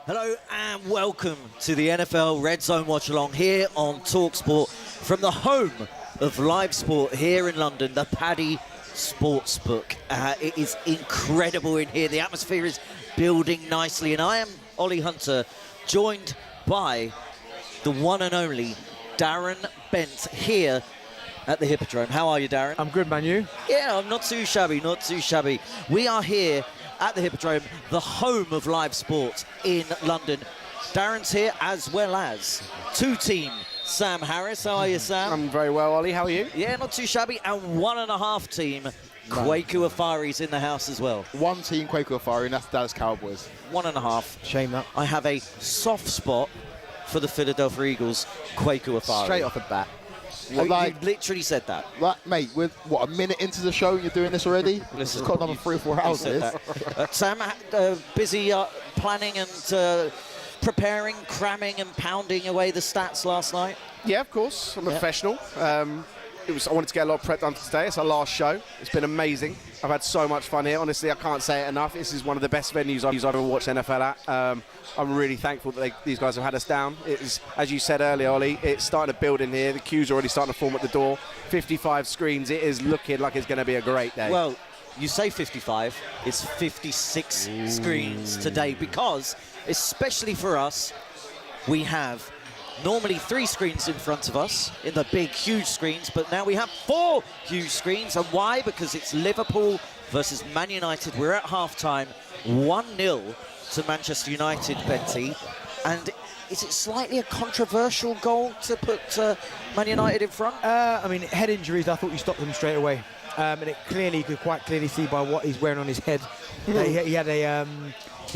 Hello and welcome to the NFL RedZone Watchalong here on talkSPORT from the home of live sport here in London, the Paddy Sportsbook. It is incredible in here. The atmosphere is building nicely, and I am Ollie Hunter, joined by the one and only Darren Bent here at the Hippodrome. How are you, Darren? I'm good, man. You? Yeah, I'm not too shabby, not too shabby. We are here at the Hippodrome, the home of live sport in London. Darren's here, as well as two-team Sam Harris. How are you, Sam? I'm very well, Ollie. How are you? Yeah, not too shabby. And 1.5 team Kwaku Afari's in the house as well. One team Kwaku Afari, and that's Dallas Cowboys. 1.5. Shame that. I have a soft spot for the Philadelphia Eagles, Kwaku Afari. Straight off the bat. You literally said that. Like, mate, we're, what, a minute into the show and you're doing this already? Listen, it's got another 3 or 4 hours of this. Sam, busy planning and preparing, cramming and pounding away the stats last night? Yeah, of course. I'm a professional. I wanted to get a lot of prep done for today. It's our last show. It's been amazing. I've had so much fun here. Honestly, I can't say it enough. This is one of the best venues I've ever watched NFL at. I'm really thankful that these guys have had us down. It is, as you said earlier, Ollie, it's starting to build in here. The queues are already starting to form at the door. 55 screens. It is looking like it's going to be a great day. Well, you say 55. It's 56 screens today because, especially for us, we have normally 3 screens in front of us in the big, huge screens, but now we have 4 huge screens. And why? Because it's Liverpool versus Man United. We're at half-time, 1-0 to Manchester United, Benty. And is it slightly a controversial goal to put Man United in front? I mean, head injuries, I thought you stopped them straight away. And you could quite clearly see by what he's wearing on his head. He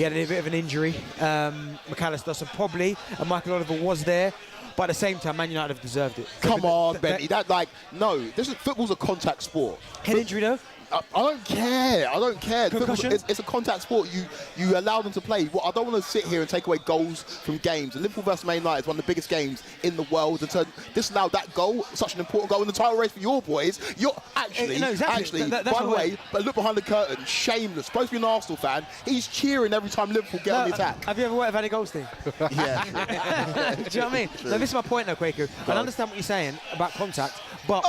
had a bit of an injury, McAllister, so probably, and Michael Oliver was there, but at the same time, Man United have deserved it. Come on, Benny, football's a contact sport. Head injury though? I don't care. I don't care. It's a contact sport. You allow them to play. I don't want to sit here and take away goals from games. And Liverpool versus Man United is one of the biggest games in the world. And to disallow that goal, such an important goal in the title race for your boys, you're actually, by the way, but look behind the curtain, shameless. Supposed to be an Arsenal fan. He's cheering every time Liverpool get on the attack. Have you ever worked with Andy Goldstein? Yeah. Do you know what I mean? No, this is my point though, Kwaku. I understand what you're saying about contact, but...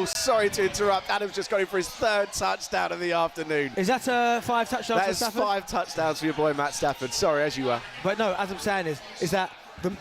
sorry to interrupt. Adam's just got in for his 3rd touchdown of the afternoon. Is that 5 touchdowns for Stafford? That is 5 touchdowns for your boy Matt Stafford. Sorry, as you were. But no, as I'm saying is that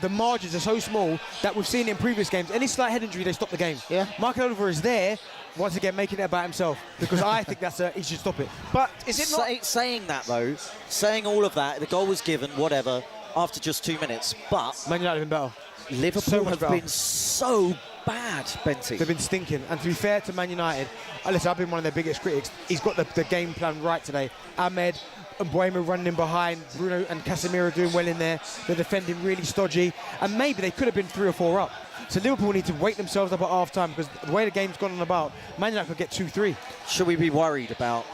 the margins are so small that we've seen it in previous games. Any slight head injury, they stop the game. Yeah. Michael Oliver is there, once again, making it about himself, because I think he should stop it. But is it not... Saying that, though, saying all of that, the goal was given, whatever, after just 2 minutes, but... Man United have been better. Liverpool have been so bad, Benty. They've been stinking. And to be fair to Man United, listen, I've been one of their biggest critics. He's got the game plan right today. Ahmed and Buemo running in behind, Bruno and Casemiro doing well in there. They're defending really stodgy. And maybe they could have been 3 or 4 up. So Liverpool need to wake themselves up at half-time, because the way the game's gone on about, Man United could get 2-3. Should we be worried about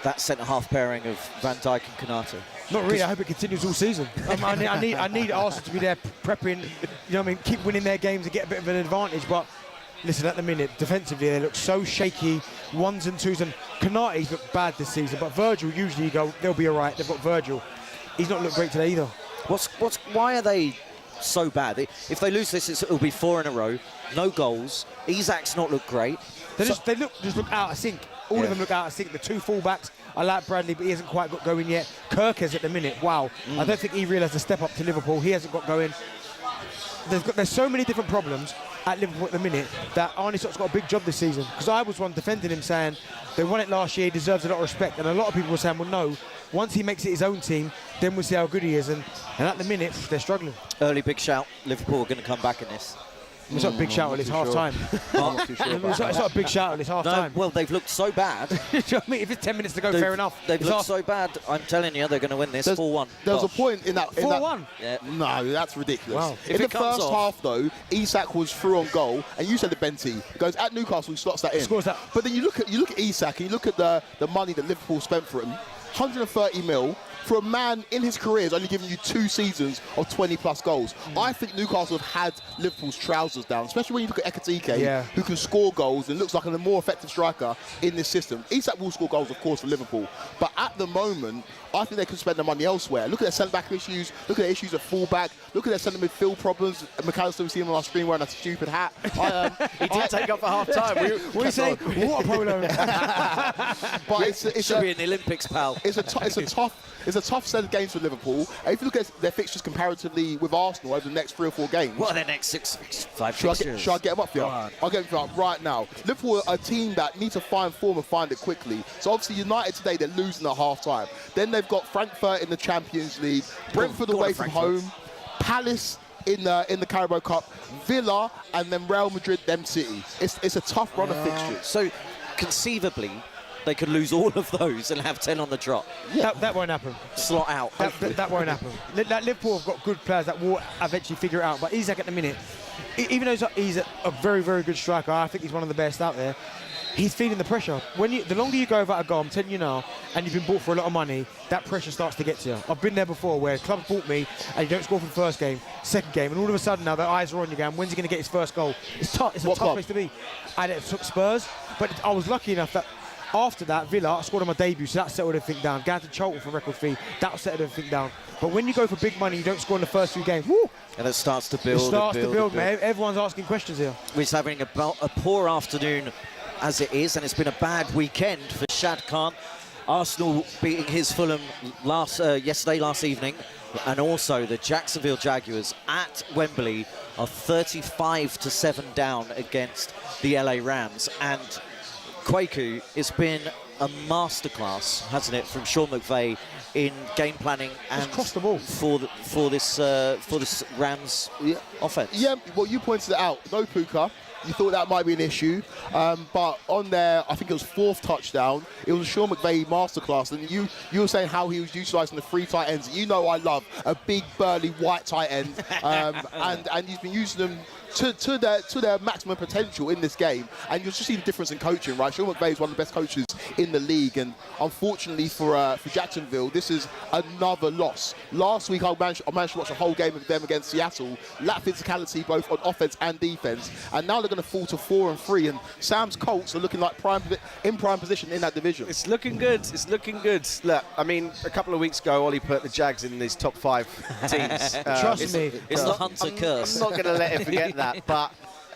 that centre-half pairing of Van Dijk and Konate? Not really. I hope it continues all season. I need Arsenal to be there prepping, you know what I mean, keep winning their games and get a bit of an advantage. But listen, at the minute, defensively, they look so shaky, 1s and 2s, and Konate's looked bad this season. But Virgil, usually you go, they'll be all right. They've got Virgil. He's not looked great today either. Why are they so bad? If they lose this, it'll be 4 in a row, no goals. Isak's not looked great. They just look out of sync. All of them look out of sync. The 2 fullbacks, I like Bradley, but he hasn't quite got going yet. Kirk has at the minute. Wow. I don't think he realised the step up to Liverpool. He hasn't got going. There's so many different problems at Liverpool at the minute that Arne Slott's got a big job this season. Because I was one defending him, saying they won it last year, he deserves a lot of respect. And a lot of people were saying, well, no, once he makes it his own team, then we'll see how good he is. And at the minute, they're struggling. Early big shout, Liverpool are going to come back in this. It's not a big shout, it's half-time. It's not a big shout, it's half-time. No, well, they've looked so bad. Do you know what I mean? If it's 10 minutes to go, fair enough. They've looked so bad, I'm telling you, they're going to win this 4-1. There was a point in that... 4-1? Yeah. No, that's ridiculous. Wow. In the first half, though, Isak was through on goal, and you said the Benty goes at Newcastle, he slots that in. Scores that. But then you look at Isak, and you look at the money that Liverpool spent for him, 130 mil for a man in his career has only given you 2 seasons of 20-plus goals. I think Newcastle have had Liverpool's trousers down, especially when you look at Ekitike, who can score goals and looks like a more effective striker in this system. Isak will score goals, of course, for Liverpool, but at the moment, I think they can spend their money elsewhere. Look at their centre-back issues, look at their issues at full-back, look at their centre-midfield problems. McAllister, we see him on our screen wearing that stupid hat. He did take up for half-time. What do you say? Water polo. But it should be in the Olympics, pal. It's a tough set of games for Liverpool. And if you look at their fixtures comparatively with Arsenal over the next 3 or 4 games. What are their next 5 fixtures? Should I get them up for you? I'll get them up right now. Liverpool are a team that need to find form and find it quickly. So obviously United today, they're losing at half-time. Then they've got Frankfurt in the Champions League, Brentford away from home, Palace in the Carabao Cup, Villa, and then Real Madrid, them City. It's a tough run of fixtures. So conceivably, they could lose all of those and have 10 on the trot. Yeah. That won't happen. Slot out. That won't happen. Liverpool have got good players that will eventually figure it out. But Isak at the minute, even though he's a very, very good striker, I think he's one of the best out there. He's feeling the pressure. The longer you go without a goal, I'm telling you now, and you've been bought for a lot of money, that pressure starts to get to you. I've been there before where clubs bought me and you don't score for the first game, second game, and all of a sudden now their eyes are on you going, when's he going to get his first goal? It's tough. It's a tough place to be. And it took Spurs, but I was lucky enough that after that, Villa scored on my debut, so that settled everything down. Going to Charlton for record fee, that settled everything down. But when you go for big money, you don't score in the first 2 games. Woo! And it starts to build. It starts to build, man. Everyone's asking questions here. We're just having a poor afternoon as it is, and it's been a bad weekend for Shad Khan. Arsenal beating his Fulham last evening, and also the Jacksonville Jaguars at Wembley are 35-7 down against the LA Rams. And Kwaku, it's been a masterclass, hasn't it, from Sean McVay in game planning and across the ball for this Rams offense. Yeah, well, you pointed it out. No Puka. You thought that might be an issue, but on there, I think it was 4th touchdown. It was a Sean McVay masterclass, and you were saying how he was utilising the 3 tight ends. You know I love a big, burly, white tight end, and he's been using them to their maximum potential in this game. And you'll just see the difference in coaching, right? Sean McVay is one of the best coaches in the league, and unfortunately for Jacksonville, this is another loss. Last week, I managed to watch a whole game of them against Seattle. Lack physicality both on offense and defense, and now they're going to fall to 4-3. And Sam's Colts are looking like in prime position in that division. It's looking good. It's looking good. Look, I mean, a couple of weeks ago, Ollie put the Jags in his top 5 teams. Trust me, it's the Hunter curse. I'm not going to let him forget that. But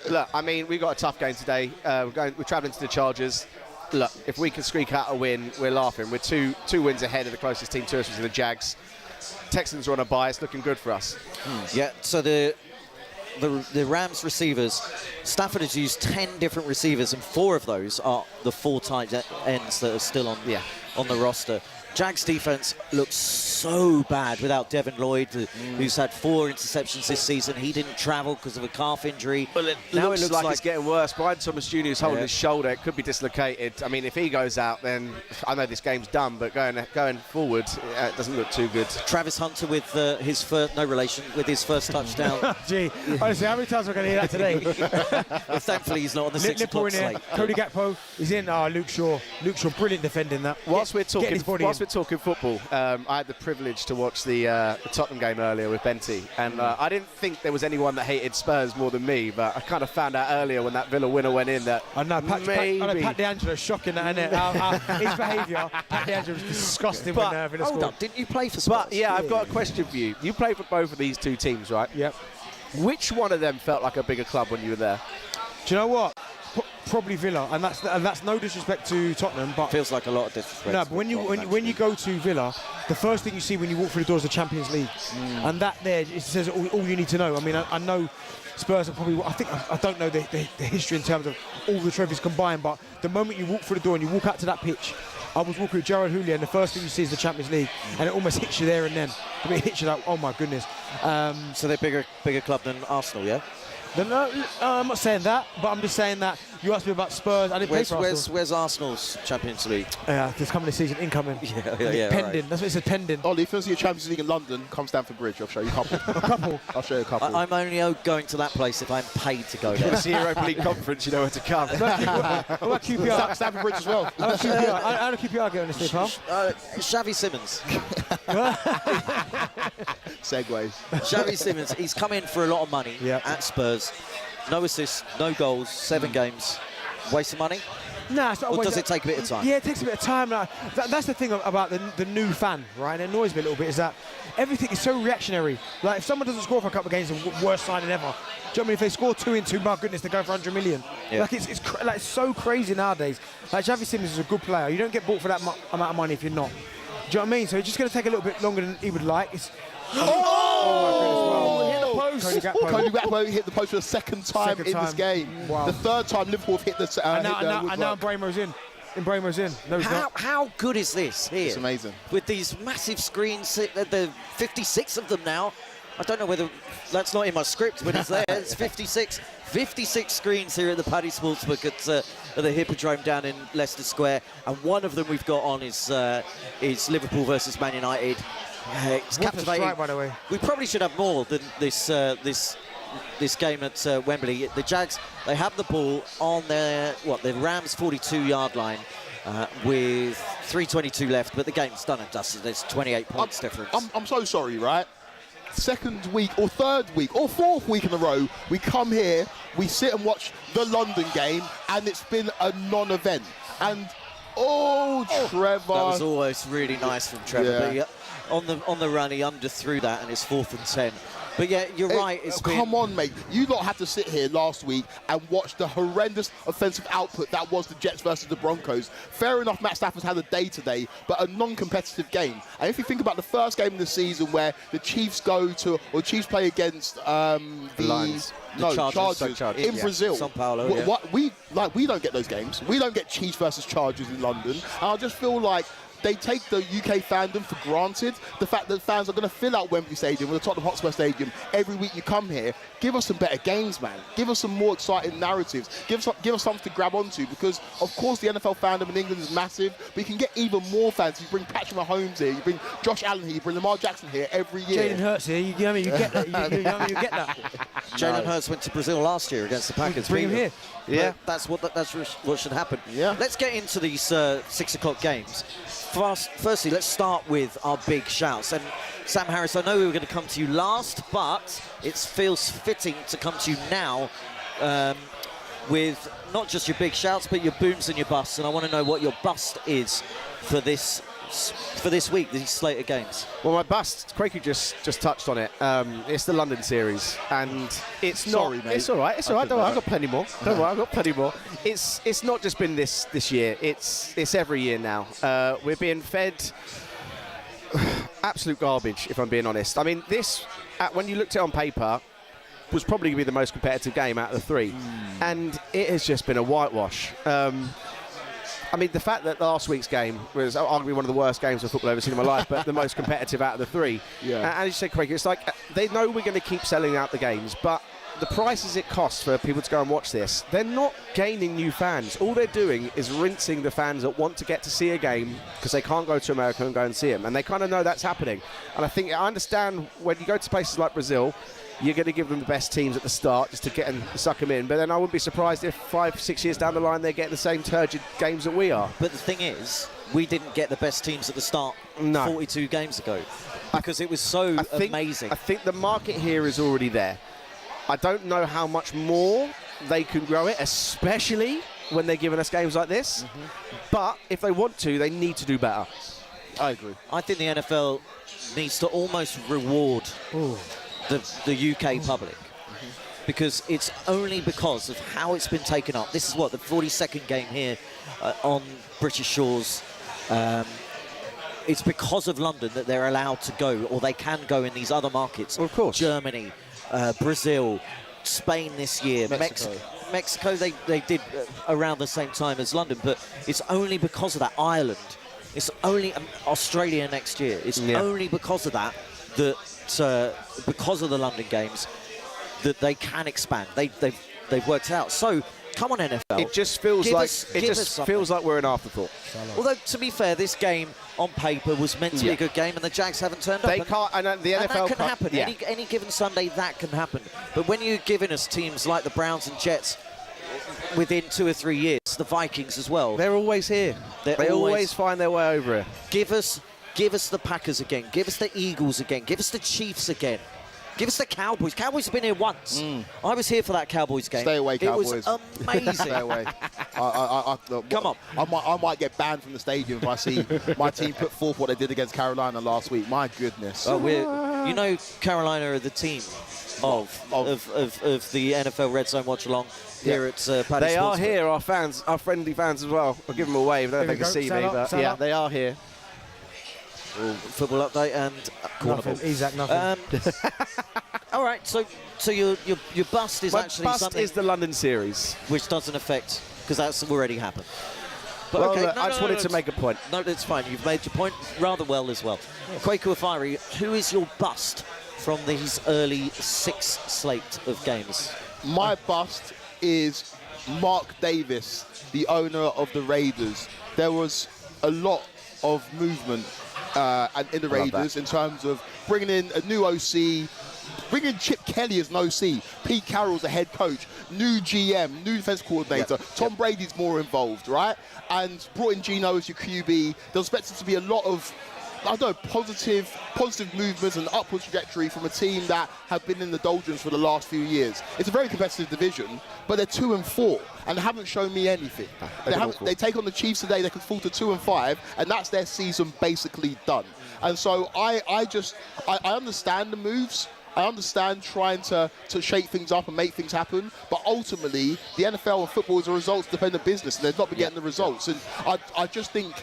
look, I mean, we've got a tough game today. We're travelling to the Chargers. Look, if we can squeak out a win, we're laughing. We're two wins ahead of the closest team to us, which is the Jags. Texans are on a bye. It's looking good for us. Yeah, so the Rams receivers, Stafford has used 10 different receivers, and 4 of those are the 4 tight ends that are still on the roster. Jags defense looks so bad without Devin Lloyd, who's had 4 interceptions this season. He didn't travel because of a calf injury. Well, now it looks like it's getting worse. Brian Thomas Jr. is holding his shoulder. It could be dislocated. I mean, if he goes out, then I know this game's done, but going forward, it doesn't look too good. Travis Hunter with his first, no relation, with his first touchdown. Gee, honestly, how many times are we going to hear that today? Well, thankfully, he's not on the 6 o'clock slate. Cody Gakpo is in. Luke Shaw, brilliant defending that. Whilst we're talking football, I had the privilege to watch the Tottenham game earlier with Benty, and I didn't think there was anyone that hated Spurs more than me, but I kind of found out earlier when that Villa winner went in that I know Pat D'Angelo shocking that, innit? His behaviour, Pat D'Angelo was disgusting when Villa scored. Hold up, didn't you play for Spurs? But yeah, I've got a question for you. You played for both of these 2 teams, right? Yep. Which one of them felt like a bigger club when you were there? Do you know what? Probably Villa, and that's no disrespect to Tottenham, but feels like a lot of disrespect. No, but when you go to Villa, the first thing you see when you walk through the doors is the Champions League, and that there it says all you need to know. I mean, I know Spurs are probably. I don't know the history in terms of all the trophies combined, but the moment you walk through the door and you walk out to that pitch, I was walking with Gerard Houllier, and the first thing you see is the Champions League, and it almost hits you there and then. I mean, it hits you like, oh my goodness. So they're bigger club than Arsenal, yeah? No, I'm not saying that, but I'm just saying that you asked me about Spurs. I didn't play for Arsenal. Where's Arsenal's Champions League? Yeah, this coming season, incoming. Yeah, pending. Right. That's what it said, pending. Ollie, if you see a Champions League in London, come Stamford Bridge. I'll show you a couple. I'll show you a couple. I'm only going to that place if I'm paid to go there. It's the Europa League conference, you know where to come. What about QPR? Stamford Bridge as well. How do QPR get on this day, pal? Xavi Simons. Segway. Xavi Simons, he's come in for a lot of money at Spurs. No assists, no goals, 7 games. Waste of money? Nah, it's not. Or does it take a bit of time? Yeah, it takes a bit of time. That's the thing about the new fan, right? And it annoys me a little bit is that everything is so reactionary. Like, if someone doesn't score for a couple of games, it's the worst signing ever. Do you know what I mean? If they score 2 in 2, my goodness, they go for 100 million. Yeah. Like, it's so crazy nowadays. Like, Xavi Simons is a good player. You don't get bought for that amount of money if you're not. Do you know what I mean? So it's just going to take a little bit longer than he would like. It's, Oh! Hit the post. Cody Gakpo hit the post for the second time in this game. Wow. The third time Liverpool have hit the and now Mbeumo's in. Mbeumo's in. No, he's not. How good is this here? It's amazing. With these massive screens, the 56 of them now. I don't know whether that's not in my script, but it's there. It's 56 screens here at the Paddy Sportsbook at the Hippodrome down in Leicester Square, and one of them we've got on is Liverpool versus Man United. It's captivating. Strike, by the way. We probably should have more than this game at Wembley. The Jags, they have the ball on the Rams' 42-yard line with 3:22 left, but the game's done and dusted. There's 28 points difference. I'm so sorry, right? Second week or third week or fourth week in a row, we come here, we sit and watch the London game, and it's been a non-event. And Trevor, that was always really nice from Trevor. Yeah. But on the run, he underthrew that, and it's 4th and 10. But yeah, you're right. Come on, mate. You lot had to sit here last week and watch the horrendous offensive output that was the Jets versus the Broncos. Fair enough, Matt Stafford's had a day today, but a non-competitive game. And if you think about the first game of the season where the Chiefs Chiefs play against the Lions. Chargers in Brazil. São Paulo, We don't get those games. We don't get Chiefs versus Chargers in London. And I just feel like they take the UK fandom for granted. The fact that fans are going to fill out Wembley Stadium or the Tottenham Hotspur Stadium every week you come here. Give us some better games, man. Give us some more exciting narratives. Give us something to grab onto, because, of course, the NFL fandom in England is massive, but you can get even more fans. You bring Patrick Mahomes here, you bring Josh Allen here, you bring Lamar Jackson here every year. Jalen Hurts here, you get that. You get that. Jalen Hurts went to Brazil last year against the Packers. Bring him here. Yeah, that's what should happen. Yeah. Let's get into these 6 o'clock games. Firstly, let's start with our big shouts. And Sam Harris, I know we were going to come to you last, but it feels fitting to come to you now with not just your big shouts, but your booms and your busts. And I want to know what your bust is for this week, these slate of games. Well, my bust, Craigie just touched on it. It's the London series, and it's not. Sorry, mate. It's all right. It's all right. Don't worry, I've got plenty more. Don't worry, I've got plenty more. It's not just been this year. It's every year now. We're being fed absolute garbage, if I'm being honest. I mean, when you looked at it on paper, was probably going to be the most competitive game out of the 3, and it has just been a whitewash. I mean, the fact that last week's game was arguably one of the worst games of football I've ever seen in my life, but the most competitive out of the 3. Yeah. And as you said, Craig, it's like they know we're going to keep selling out the games, but the prices it costs for people to go and watch this, they're not gaining new fans. All they're doing is rinsing the fans that want to get to see a game because they can't go to America and go and see them. And they kind of know that's happening. And I understand when you go to places like Brazil, you're going to give them the best teams at the start just to get and suck them in. But then I wouldn't be surprised if 5-6 years down the line they're getting the same turgid games that we are. But the thing is, we didn't get the best teams at the start 42 games ago because it was so amazing. I think the market here is already there. I don't know how much more they can grow it, especially when they're giving us games like this. But if they want to, they need to do better. I agree. I think the NFL needs to almost reward the UK public, because it's only because of how it's been taken up. This is the 42nd game here on British shores. It's because of London that they're allowed to go, or they can go in these other markets. Well, of course. Germany, Brazil, Spain this year, Mexico they did around the same time as London, but it's only because of that. Ireland, it's only Australia next year. It's only because of that because of the London games that they can expand. They've worked it out. So come on, NFL. It just feels like we're an afterthought. Although to be fair, this game on paper was meant to be a good game, and the Jags haven't turned up. They can't. And the NFL that can happen. Yeah. Any given Sunday, that can happen. But when you're giving us teams like the Browns and Jets within 2 or 3 years, the Vikings as well, they're always here. They always find their way over here. Give us Give us the Packers again. Give us the Eagles again. Give us the Chiefs again. Give us the Cowboys. Cowboys have been here once. I was here for that Cowboys game. Stay away, Cowboys. It was amazing. Stay away. Come on. I might get banned from the stadium if I see my team put forth what they did against Carolina last week. My goodness. Oh, you know, Carolina are the team of the NFL RedZone Watchalong here at Paddy They Sports. are here, our fans, our friendly fans as well. I'll give them a wave. I don't know if they can see me, but yeah, they are here. Football update and corner ball. Isaac, nothing. All right, so your bust is actually bust something is the London series, which doesn't affect, because that's already happened. But well, okay, I just wanted to make a point. No, that's fine. You've made your point rather well as well. Kwaku Afari, who is your bust from these early 6 slate of games? My bust is Mark Davis, the owner of the Raiders. There was a lot of movement in the Raiders in terms of bringing in a new OC, bringing Chip Kelly as an OC, Pete Carroll's a head coach, new GM, new defense coordinator, Tom Brady's more involved, right? And brought in Geno as your QB. There's expected to be a lot of, I don't know, positive movements and upward trajectory from a team that have been in the doldrums for the last few years. It's a very competitive division, but they're 2-4 and haven't shown me anything. They take on the Chiefs today, they could fall to 2-5, and that's their season basically done. And so I understand the moves. I understand trying to shake things up and make things happen, but ultimately the NFL and football is a results-dependent business, and they've not been getting the results. And I just think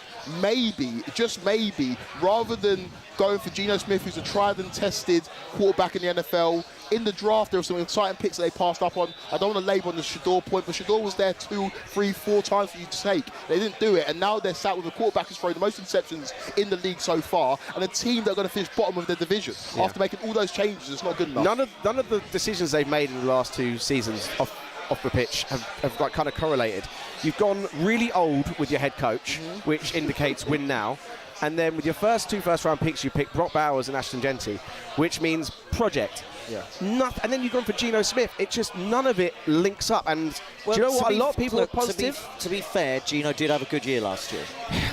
maybe, just maybe, rather than going for Geno Smith, who's a tried and tested quarterback in the NFL, in the draft there were some exciting picks that they passed up on. I don't want to label on the Shador point, but Shador was there 2, 3, 4 times for you to take. They didn't do it, and now they're sat with a quarterback who's thrown the most interceptions in the league so far, and a team that are going to finish bottom of their division. After making all those changes, it's not good enough. None of the decisions they've made in the last 2 seasons off the pitch have like kind of correlated. You've gone really old with your head coach, which indicates win now. And then with your first 2 first-round picks, you picked Brock Bowers and Ashton Genty, which means project. Yeah. And then you've gone for Geno Smith. It just, none of it links up. And do you know what? A lot of people are positive. To be fair, Geno did have a good year last year.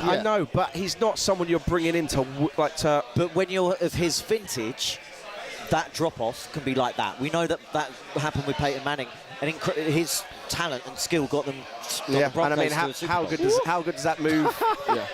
I know, but he's not someone you're bringing in to. But when you're of his vintage, that drop-off can be like that. We know that happened with Peyton Manning, and his talent and skill got them. And I mean, how good does that move?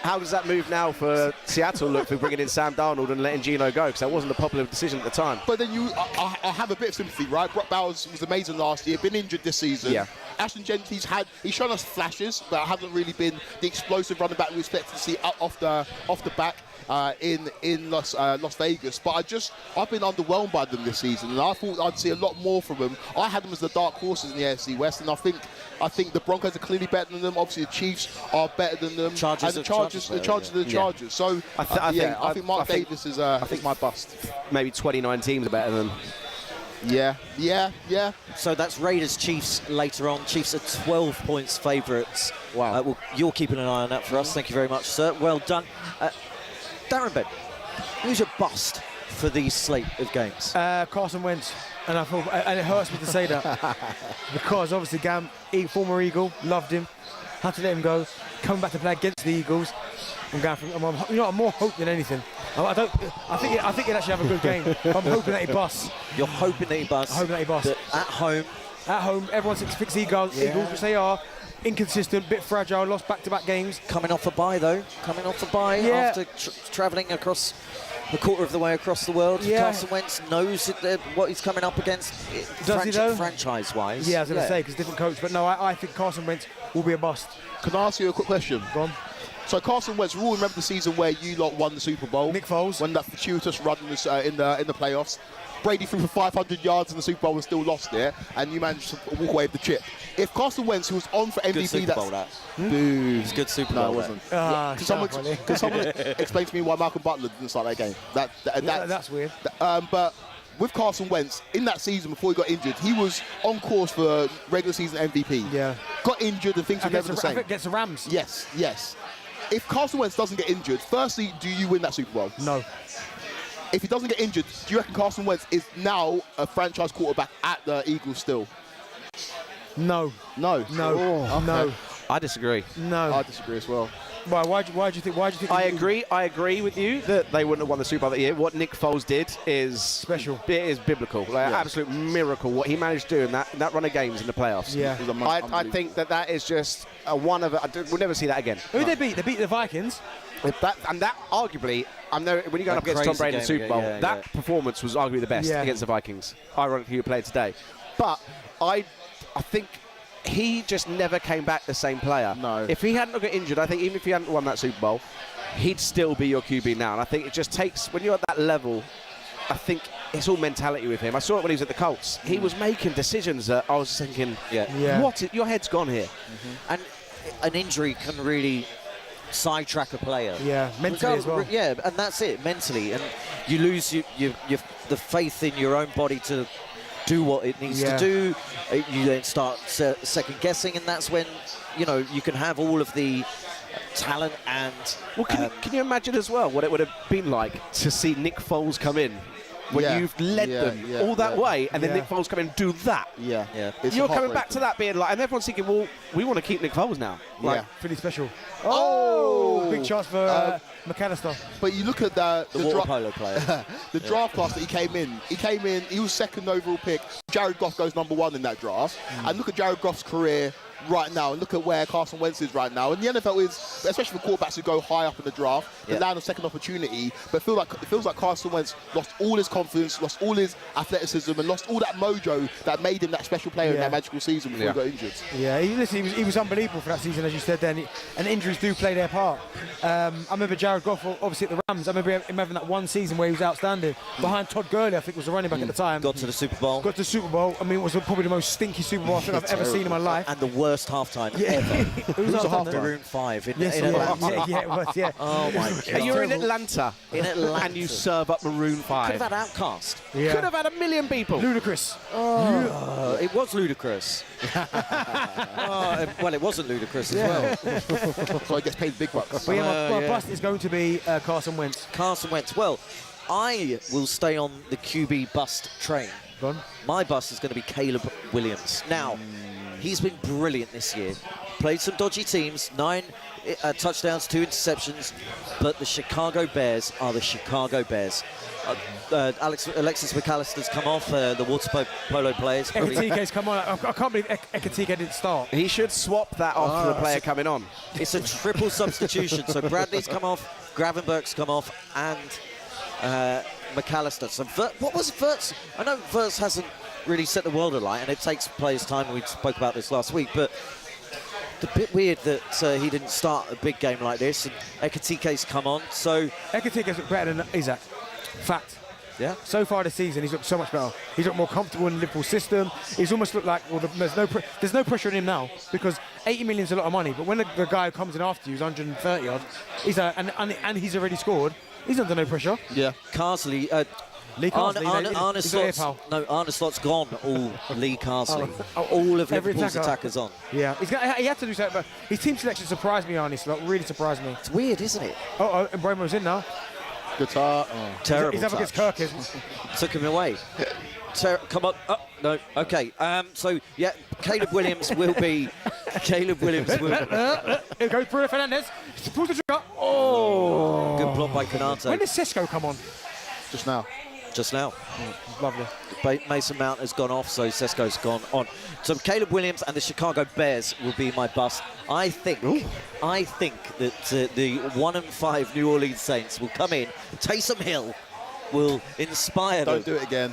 How does that move now for Seattle look for bringing in Sam Darnold and letting Geno go? Because that wasn't a popular decision at the time. But then I have a bit of sympathy, right? Brock Bowers was amazing last year, been injured this season. Yeah. Ashton Genty's he's shown us flashes, but hasn't really been the explosive running back we expect to see off the back. In Las Vegas, but I've been underwhelmed by them this season, and I thought I'd see a lot more from them. I had them as the dark horses in the AFC West, and I think the Broncos are clearly better than them. Obviously, the Chiefs are better than them, and the Chargers are the Chargers. So I think Mark Davis is my bust. Maybe 29 teams are better than. Yeah. So that's Raiders Chiefs later on. Chiefs are 12 points favourites. Wow. Well, you're keeping an eye on that for us. Thank you very much, sir. Well done. Darren Ben, who's your bust for these slate of games? Carson Wentz, and it hurts me to say that because obviously former Eagle, loved him, had to let him go, coming back to play against the Eagles. I'm more hope than anything. I think he'd actually have a good game. I'm hoping that he busts. You're hoping that he busts. I'm hoping that he busts. At home, everyone thinks Eagles, which they are. Inconsistent, bit fragile, lost back-to-back games. Coming off a bye, though. After travelling across a quarter of the way across the world. Carson Wentz knows what he's coming up against. Does he, though? Franchise-wise. Yeah, I was going to say, because different coach. But no, I think Carson Wentz will be a bust. Can I ask you a quick question? Go on. So Carson Wentz, we all remember the season where you lot won the Super Bowl. Nick Foles. When that fortuitous run was in the playoffs. Brady threw for 500 yards in the Super Bowl and still lost it, and you managed to walk away with the chip. If Carson Wentz, who was on for MVP, good Super Bowl, that. Dude. It's a good Super Bowl. No, it wasn't. Can someone explain to me why Malcolm Butler didn't start that game? That's weird. But with Carson Wentz, in that season before he got injured, he was on course for regular season MVP. Yeah. Got injured and things were never the same. Against the Rams. Yes. If Carson Wentz doesn't get injured, firstly, do you win that Super Bowl? No. If he doesn't get injured, do you reckon Carson Wentz is now a franchise quarterback at the Eagles still? No. No. No. Oh, okay. No. I disagree. No. I disagree as well. Why do you think? I agree with you that they wouldn't have won the Super Bowl that year. What Nick Foles did is special. It is biblical, like absolute miracle. What he managed to do in that run of games in the playoffs. Yeah, I think that is just one of it. We'll never see that again. Who did they beat? They beat the Vikings. That arguably, when you're going up against Tom Brady in the Super Bowl, that performance was arguably the best against the Vikings. Ironically, who played today, but I think he just never came back the same player. No. If he hadn't got injured, I think even if he hadn't won that Super Bowl, he'd still be your QB now. And I think it just takes, when you're at that level, I think it's all mentality with him. I saw it when he was at the Colts. He was making decisions that I was thinking, your head's gone here. And an injury can really sidetrack a player. Yeah, mentally as well. Yeah, and that's it, mentally. And you lose the faith in your own body to do what it needs to do. You then start second guessing, and that's when you can have all of the talent and. Well, can you imagine as well what it would have been like to see Nick Foles come in when you've led them all that way, and then Nick Foles come in and do that? You're coming back to that being like, and everyone's thinking, well, we want to keep Nick Foles now. Pretty special. Oh, big chance for McAllister. But you look at the water polo player. The draft class that he came in. He was second overall pick. Jared Goff goes number 1 in that draft. And look at Jared Goff's career right now, and look at where Carson Wentz is right now. And the NFL is, especially for quarterbacks who go high up in the draft, the land of second opportunity. But it feels like Carson Wentz lost all his confidence, lost all his athleticism, and lost all that mojo that made him that special player in that magical season before he got injured. Yeah, he was unbelievable for that season, as you said then. And injuries do play their part. I remember Jared Goff, obviously at the Rams. I remember him having that one season where he was outstanding. Behind Todd Gurley, I think was the running back at the time. Got to the Super Bowl. I mean, it was probably the most stinky Super Bowl I think I've ever seen in my life. And the worst halftime ever. It was a halftime? Maroon 5 in Atlanta. It was, Oh my God. You're in Atlanta. And you serve up Maroon 5. Could have had Outcast. Could have had 1 million people. Ludicrous. It was ludicrous. Well, it wasn't ludicrous as well. So he gets paid big bucks. But my bust is going to be Carson Wentz. Carson Wentz. Well, I will stay on the QB bust train. Go on. My bust is going to be Caleb Williams. Now, he's been brilliant this year. Played some dodgy teams, 9 touchdowns, 2 interceptions, but the Chicago Bears are the Chicago Bears. Alexis McAllister's come off, the water polo players. Ekatike's come on. I can't believe Ekatike didn't start. He should swap that off for the player coming on. It's a triple substitution. So Bradley's come off, Gravenberg's come off, and McAllister. So what was Wirtz? I know Wirtz hasn't really set the world alight, and it takes players time. We spoke about this last week, but it's a bit weird that he didn't start a big game like this, and Ekatike's come on. So Ekatike's looked better than Isaac. Fact. Yeah. So far this season, he's looked so much better. He's looked more comfortable in the Liverpool system. He's almost looked like, well, there's no pressure on him now, because 80 million is a lot of money. But when the guy who comes in after you is 130 odd, he's and he's already scored. He's under no pressure. Yeah. Carsley. Lee Carsley. Arne Slott's gone. All Lee Carsley. All of Liverpool's attackers on. Yeah. He had to do something, but his team selection surprised me, Arne Slott. Really surprised me. It's weird, isn't it? And Bromo's in now. Guitar. Terrible. He's up against Kirk. Took him away. Come on. Oh, no. Okay. So, yeah, Caleb Williams will be... Caleb Williams will... He'll go through Fernandez. Pulls the trigger. Oh! Good block by Canate. When did Sesko come on? Just now. Just now. Lovely. Mason Mount has gone off, so Sesko's gone on. So Caleb Williams and the Chicago Bears will be my bust. I think that the 1-5 New Orleans Saints will come in. Taysom Hill will inspire them. Don't do it again.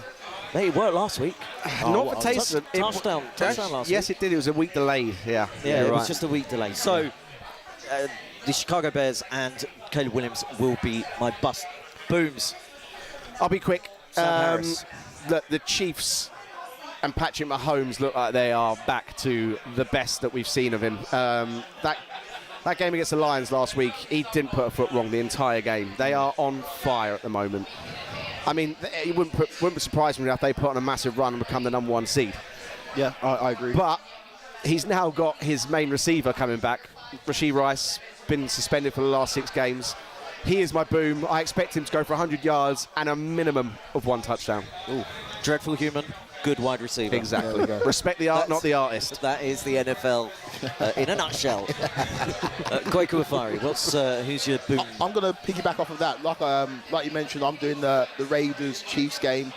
They worked last week. Not for Taysom. Touchdown last week. Yes, it did. It was a week delayed. Yeah, it was just a week delay. So the Chicago Bears and Caleb Williams will be my bust. Booms. I'll be quick. Harris. The Chiefs and Patrick Mahomes look like they are back to the best that we've seen of him. That game against the Lions last week, he didn't put a foot wrong the entire game. They are on fire at the moment. I mean, it wouldn't surprise me if they put on a massive run and become the #1 seed. Yeah, I agree. But he's now got his main receiver coming back. Rashee Rice, been suspended for the last 6 games. He is my boom. I expect him to go for 100 yards and a minimum of 1 touchdown. Ooh. Dreadful human. good wide receiver. Exactly. Respect the art, not the artist. That is the NFL in a nutshell. Kwaku Afari, who's your boom? I'm going to piggyback off of that. Like you mentioned, I'm doing the Raiders-Chiefs game.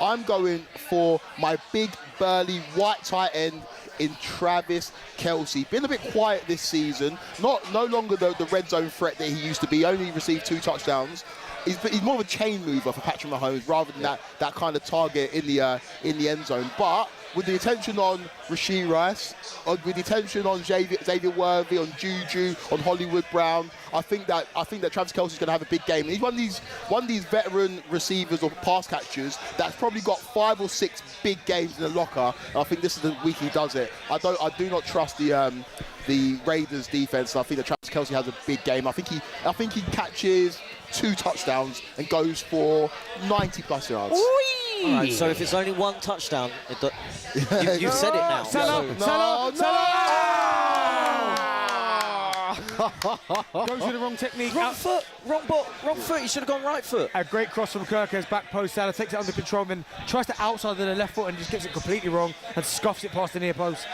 I'm going for my big, burly, white tight end in Travis Kelce. Been a bit quiet this season. No longer the red zone threat that he used to be. Only received 2 touchdowns. He's more of a chain mover for Patrick Mahomes rather than that kind of target in the end zone. But with the attention on Rashee Rice, with the attention on Xavier Worthy, on Juju, on Hollywood Brown, I think that Travis Kelce's going to have a big game. And he's one of these veteran receivers or pass catchers that's probably got 5 or 6 big games in the locker. And I think this is the week he does it. I do not trust the Raiders defense. And I think that Travis Kelce has a big game. I think he catches 2 touchdowns and goes for 90+ yards. All right, so if it's only 1 touchdown, you've said it now. Salah! Goes with the wrong technique. Wrong foot, wrong foot. You should have gone right foot. A great cross from Kirkers, back post. Salah takes it under control, then tries to outside of the left foot and just gets it completely wrong and scuffs it past the near post.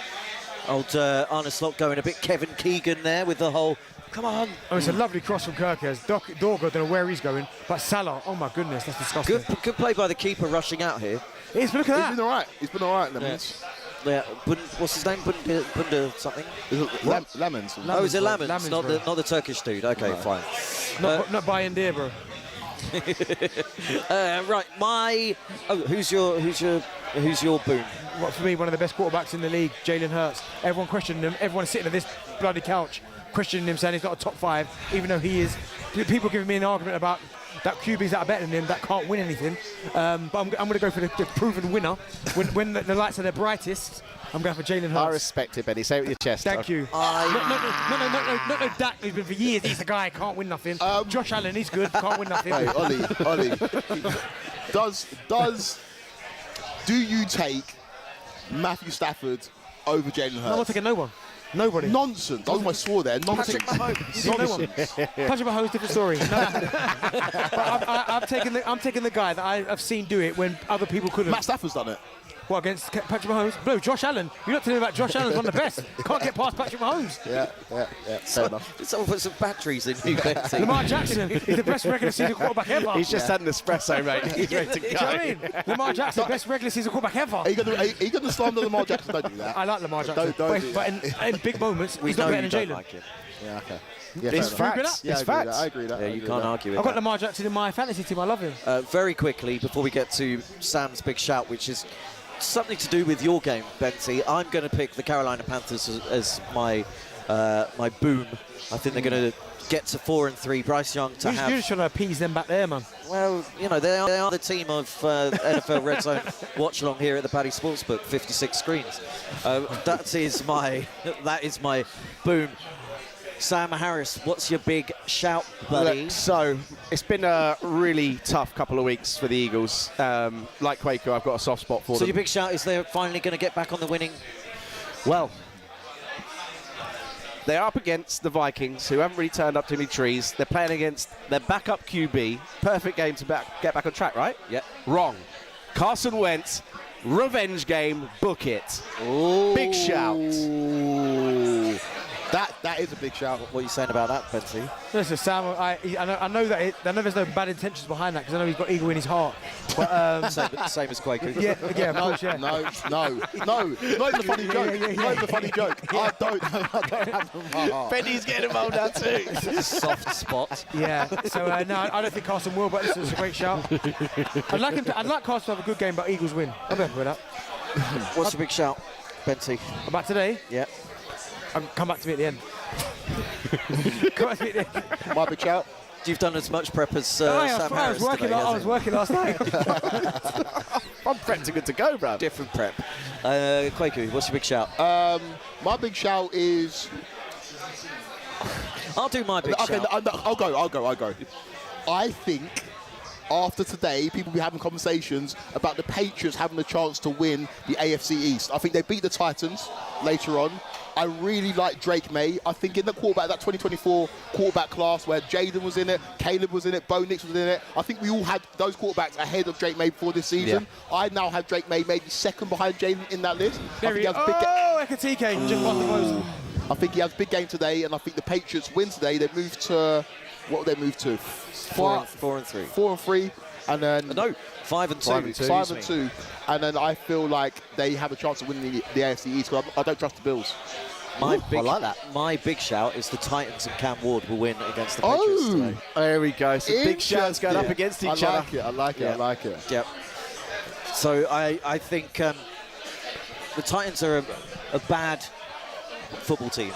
Old Arne Slot going a bit Kevin Keegan there with the whole, come on. Oh, it's a lovely cross from Kirkers. Dorgo, don't know where he's going, but Salah, oh my goodness, that's disgusting. Good play by the keeper rushing out here. Look at that. He's been all right. He's been all right, Lemons. Yeah, what's his name? Bunda something? Lemons. Oh, is it Lemons? Not the Turkish dude. Okay, no. Fine. Not buying dear, bro. Right, who's your boom? Well, for me, one of the best quarterbacks in the league, Jalen Hurts. Everyone questioning him. Everyone's sitting at this bloody couch questioning him, saying he's not a top 5, even though he is. People giving me an argument about that QBs that are better than him that can't win anything. But I'm going to go for the proven winner. When the lights are their brightest, I'm going for Jalen Hurts. I respect it, Benny. Say it with your chest. Thank you. Not no Dak, who's been for years. He's the guy, can't win nothing. Josh Allen, he's good, can't win nothing. Hey, Ollie. Do you take Matthew Stafford over Jalen Hurts? No, I'm not taking no one. Nobody. Nonsense. I almost swore there. Nonsense. No one. Patrick Mahomes, different story. No. But I'm taking the guy that I've seen do it when other people couldn't. Matt Stafford's done it. What, against Patrick Mahomes? No, Josh Allen. You're not telling me about Josh Allen's one of the best. Can't get past Patrick Mahomes. Yeah. Fair enough. Someone put some batteries in you, Betsy. Lamar Jackson is the best regular season quarterback ever. He's just had an espresso, mate. He's ready to go. Do you know what I mean? Lamar Jackson, best regular season quarterback ever. Are you going to slander Lamar Jackson? Don't do that. I like Lamar Jackson. But in big moments, he's not better than Jalen. Like him. Yeah, okay. It's facts. Yeah, it's facts. I agree with that. Yeah, you can't argue with I've got that. Lamar Jackson in my fantasy team. I love him. Very quickly, before we get to Sam's big shout, which is something to do with your game, Benty, I'm going to pick the Carolina Panthers as my boom. I think they're going to get to 4-3. Bryce Young to have... You're just trying to appease them back there, man. Well, you know, they are the team of NFL RedZone Watchalong here at the Paddy Sportsbook, 56 screens. That is my boom. Sam Harris, what's your big shout, buddy? Look, so it's been a really tough couple of weeks for the Eagles. Like Quaker, I've got a soft spot for them. So your big shout is they're finally going to get back on the winning. Well, they're up against the Vikings, who haven't really turned up to any trees. They're playing against their backup QB. Perfect game to get back on track, right? Yep. Wrong. Carson Wentz, revenge game, book it. Ooh. Big shout. That is a big shout. What are you saying about that, Benty? Listen, Sam, I know there's no bad intentions behind that because I know he's got Eagle in his heart. But Same as Quaker. yeah, of course, yeah. No. Not even a funny joke. Not even a funny joke. I don't have them in my heart. Benny's getting involved now too. Soft spot. Yeah. So no, I don't think Carson will, but this is a great shout. I'd like Carson to have a good game, but Eagles win. I'm happy with that. What's your big shout, Benty? About today? Yeah. Come back to me at the end. Come back to me at the end. My big shout. You've done as much prep as Sam Harris I was working last night. I'm prepped to good to go, bro. Different prep. Quaker, what's your big shout? My big shout is... I'll do my big shout. I'll go. I think after today, people will be having conversations about the Patriots having a chance to win the AFC East. I think they beat the Titans later on. I really like Drake May. I think in the quarterback, that 2024 quarterback class where Jaden was in it, Caleb was in it, Bo Nix was in it, I think we all had those quarterbacks ahead of Drake May before this season. Yeah. I now have Drake May maybe second behind Jaden in that list. Ekatike just won the most. I think he has a big game today, and I think the Patriots win today. They move to, what would they move to? 4 and 3. 4 and 3. And then no, 5 and 2. 5 and 2. And then I feel like they have a chance of winning the AFC East, because I don't trust the Bills. I like that. My big shout is the Titans and Cam Ward will win against the Patriots today. There we go. So big shouts going up against each other. I like it. Yep. So I think the Titans are a bad football team,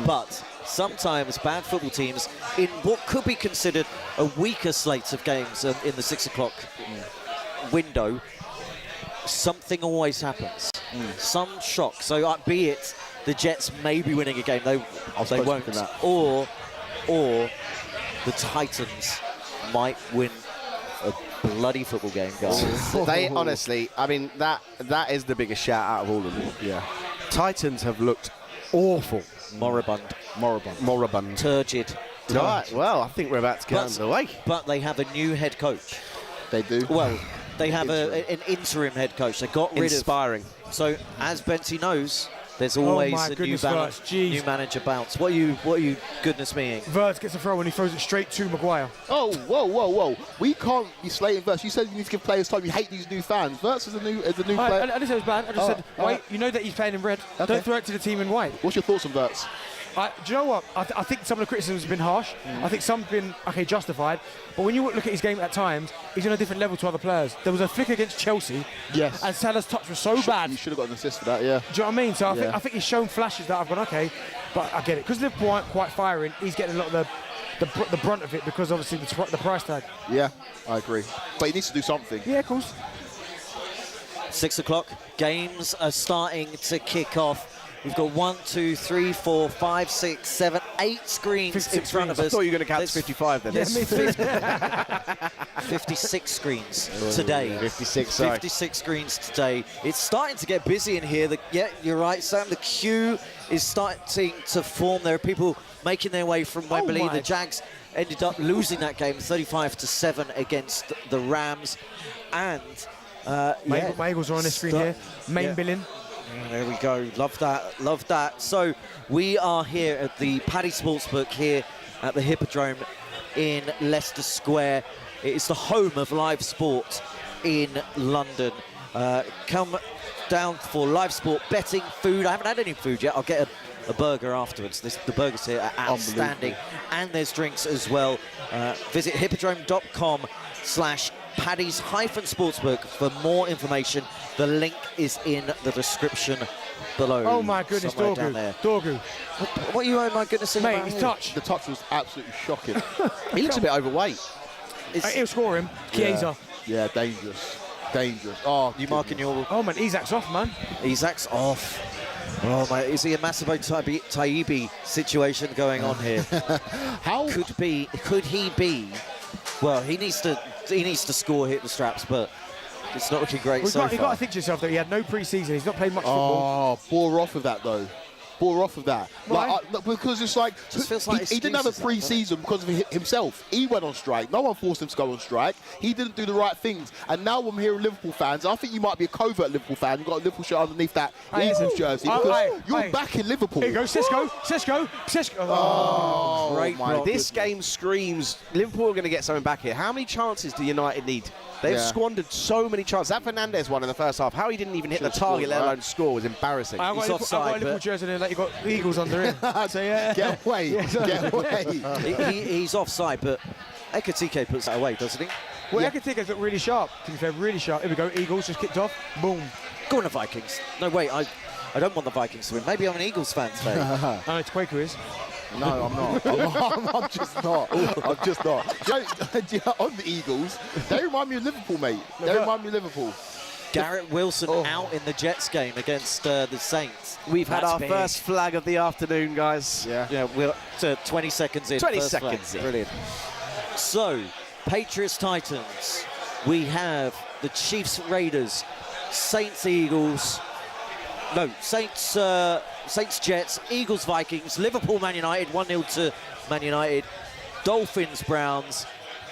but sometimes bad football teams in what could be considered a weaker slate of games in the 6 o'clock window, something always happens. Some shock. So be it the Jets may be winning a game, they won't, or the Titans might win a bloody football game, guys. They honestly, I mean, that is the biggest shout out of all of them. Yeah. Titans have looked awful. Moribund. Turgid. Right, well, I think we're about to get underway. But they have a new head coach. They do? Well, they have an interim head coach. They got rid Inspiring. So, as Benty knows, there's always a new manager bounce. What are you goodness meing? Verts gets a throw and he throws it straight to Maguire. Oh, whoa. We can't be slating Verts. You said you need to give players time. You hate these new fans. Verts is a new player. I didn't say it was bad. I just said, wait, you know that he's playing in red. Okay. Don't throw it to the team in white. What's your thoughts on Verts? Do you know what? I think some of the criticism has been harsh. I think some have been, justified. But when you look at his game at times, he's on a different level to other players. There was a flick against Chelsea. Yes. And Salah's touch was so bad. You should have got an assist for that, yeah. Do you know what I mean? So I think he's shown flashes that I've gone, okay, but I get it. Because Liverpool aren't quite firing, he's getting a lot of the brunt of it because obviously the price tag. Yeah, I agree. But he needs to do something. Yeah, of course. 6 o'clock, games are starting to kick off. We've got 1, 2, 3, 4, 5, 6, 7, 8 screens in front of us. I thought you were going to count 55 then. There's 56 screens today. 56 screens today. It's starting to get busy in here. Yeah, you're right, Sam. The queue is starting to form. There are people making their way from Wembley. The Jags ended up losing that game 35-7 against the Rams. And my Eagles are on this screen here. Main billing. There we go. Love that. So we are here at the Paddy Sportsbook here at the Hippodrome in Leicester Square. It is the home of live sport in London. Come down for live sport betting, food. I haven't had any food yet. I'll get a burger afterwards. The burgers here are outstanding. And there's drinks as well. Visit hippodrome.com/Paddy's-Sportsbook for more information. The link is in the description below. Oh my goodness, Dorgu. What are you, oh my goodness, mate, his touch. The touch was absolutely shocking. He looks a bit overweight. He'll score him. Chiesa. Yeah, dangerous. Oh, you marking your... Oh man, Isak's off, man. Isak's off. Oh my, is he a Massimo Taibbi situation going on here? Could he be? Well, he needs to score, hit the straps, but it's not looking great so far. You've got to think to yourself that he had no pre-season. He's not played much football. Oh, bore off of that though. Bore off of that. Why? Because it's like, he didn't have a pre-season because of himself. He went on strike. No one forced him to go on strike. He didn't do the right things. And now I'm hearing Liverpool fans. I think you might be a covert Liverpool fan. You've got a Liverpool shirt underneath that Eagles jersey because you're back in Liverpool. Here you go, Cisco. Oh, great. This game screams Liverpool are going to get something back here. How many chances do United need? They've squandered so many chances. That Fernandes one in the first half, how he didn't even hit the target, let alone score, was embarrassing. He's offside. I've got a Liverpool jersey there that you got the Eagles under him. So yeah. Get away. He's offside, but Ekatike puts that away, doesn't he? Well, Ekatike's looked really sharp. To be fair, really sharp. Here we go. Eagles just kicked off. Boom. Go on the Vikings. No, wait. I don't want the Vikings to win. Maybe I'm an Eagles fan today. No, it's Quaker is. No, I'm not. I'm just not. On the Eagles, they remind me of Liverpool, mate. They remind me of Liverpool. Garrett Wilson out in the Jets game against the Saints. We've had our first flag of the afternoon, guys. Yeah, we're 20 seconds in. 20 seconds in. Brilliant. So, Patriots-Titans. We have the Chiefs-Raiders, Saints-Eagles, No, Saints, Jets, Eagles, Vikings, Liverpool, Man United, 1-0 to Man United, Dolphins, Browns,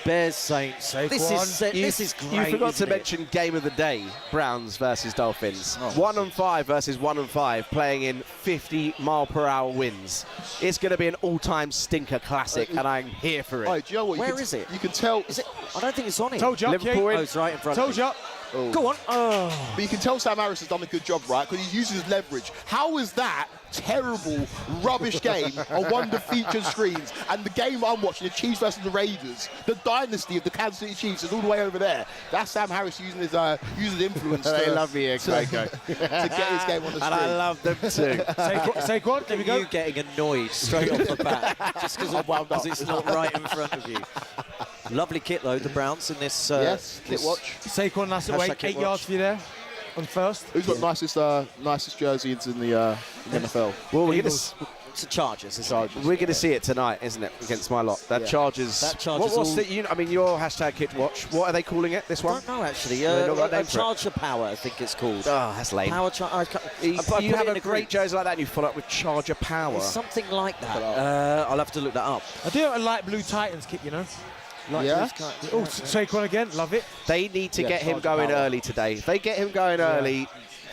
Bears, Saints. This is great. You forgot to isn't it? mention game of the day: Browns versus Dolphins. 1-5 versus 1-5, playing in 50-mile-per-hour winds. It's going to be an all-time stinker classic, and I'm here for it. Oh, do you know what? Where is it? You can tell. Is it? I don't think it's on it. Told you. Liverpool Oh, it's right in front of Told me. you. Oh. Go on. Oh. But you can tell Sam Harris has done a good job, right? Because he uses leverage. How is that terrible, rubbish game on one of the featured screens? And the game I'm watching, the Chiefs versus the Raiders, the dynasty of the Kansas City Chiefs is all the way over there. That's Sam Harris using his influence They love me here, Quaco. to get his game on the screen. And I love them too. Saquon, there we go. You getting annoyed straight off the bat just because it's not right in front of you. Lovely kit though, the Browns in this. Yes, kit watch. Saquon, that's Hashtag it. kit 8 watch. yards for you there on first. Who's got nicest jerseys in the NFL? Well, It's the Chargers, isn't it? we're going to see it tonight, isn't it? Against my lot. That Chargers. That Chargers What's all- the? I mean, your hashtag kit watch. What are they calling it? This I one? don't know actually. They not got a name for it. Charger Power, I think it's called. Oh, that's lame. Power You put it have in a great jersey like that, and you follow up with Charger Power. It's something like that. I'll have to look that up. I do a light blue Titans kit, you know. Yeah. Oh, Saquon again, love it. They need to Yeah, get him Charger going Power. early today. If they get him going early,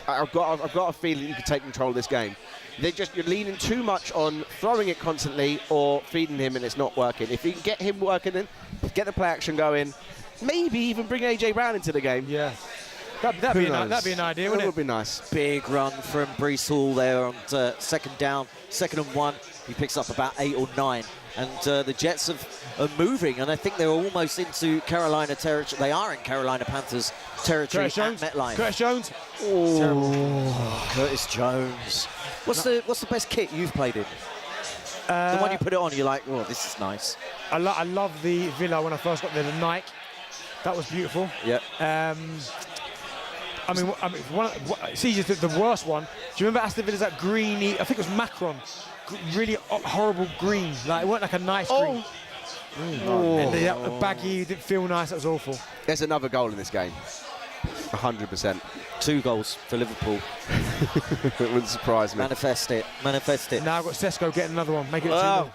I've got a feeling you can take control of this game. You're leaning too much on throwing it constantly or feeding him, and it's not working. If you can get him working, and get the play action going, maybe even bring AJ Brown into the game. Yeah. That'd be an idea, That wouldn't would it? be nice. Big run from Breece Hall there on second down, 2nd and 1. He picks up about 8 or 9. And the Jets are moving, and I think they're almost into Carolina territory. They are in Carolina Panthers territory Curtis Jones. at MetLife. Curtis Jones. Curtis Jones. What's the best kit you've played in? The one you put it on, you're like, oh, this is nice. I love the Villa when I first got there, the Nike. That was beautiful. Yep. It's easy. The worst one. Do you remember Aston Villa's that greeny? I think it was Macron. Really horrible green. Like it weren't like a nice green. And the baggy didn't feel nice. That was awful. There's another goal in this game. 100%. 2 goals for Liverpool. It wouldn't surprise me. Manifest it. Manifest it. Now I've got Sesko getting another one. Make it a 2-0. Oh,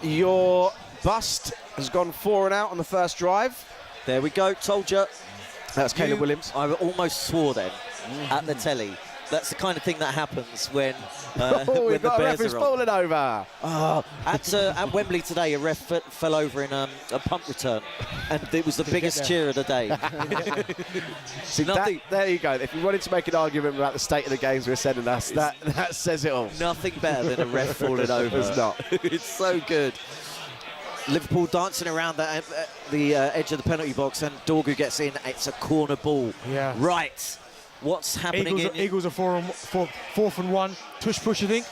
your bust has gone 4 and out on the first drive. There we go. Told you. That's Caleb Williams. I almost swore then at the telly. That's the kind of thing that happens when when We've the got a ref Bears who's are on. fallen over. At Wembley today, a ref fell over in a punt return, and it was the biggest cheer of the day. See, Nothing. there you go. If you wanted to make an argument about the state of the games we're sending us, that says it all. Nothing better than a ref falling over. It's not. It's so good. Liverpool dancing around the edge of the penalty box, and Dorgu gets in. It's a corner ball. Yeah. Right. What's happening Eagles are 4th and 1. Tush push, you think?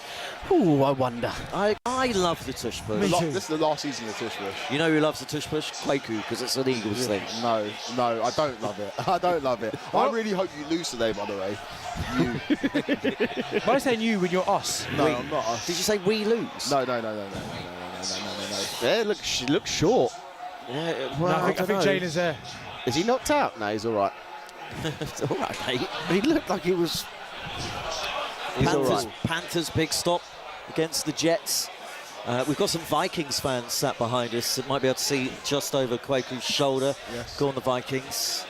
Ooh, I wonder. I love the tush push. Me too. This is the last season of Tush Push. You know who loves the tush push? Kwaku, because it's an Eagles thing. No, I don't love it. I don't love it. I really hope you lose today, by the way. You. Why are you saying you when you're us? No, I'm not. Did you say we lose? No. Yeah, she looks short. Yeah, No, I think Jalen's there. Is he knocked out? No, he's all right. It's all right, mate. He looked like he was. He's all right. Panthers big stop against the Jets. We've got some Vikings fans sat behind us that might be able to see just over Kwaku's shoulder. Yes. Go on the Vikings.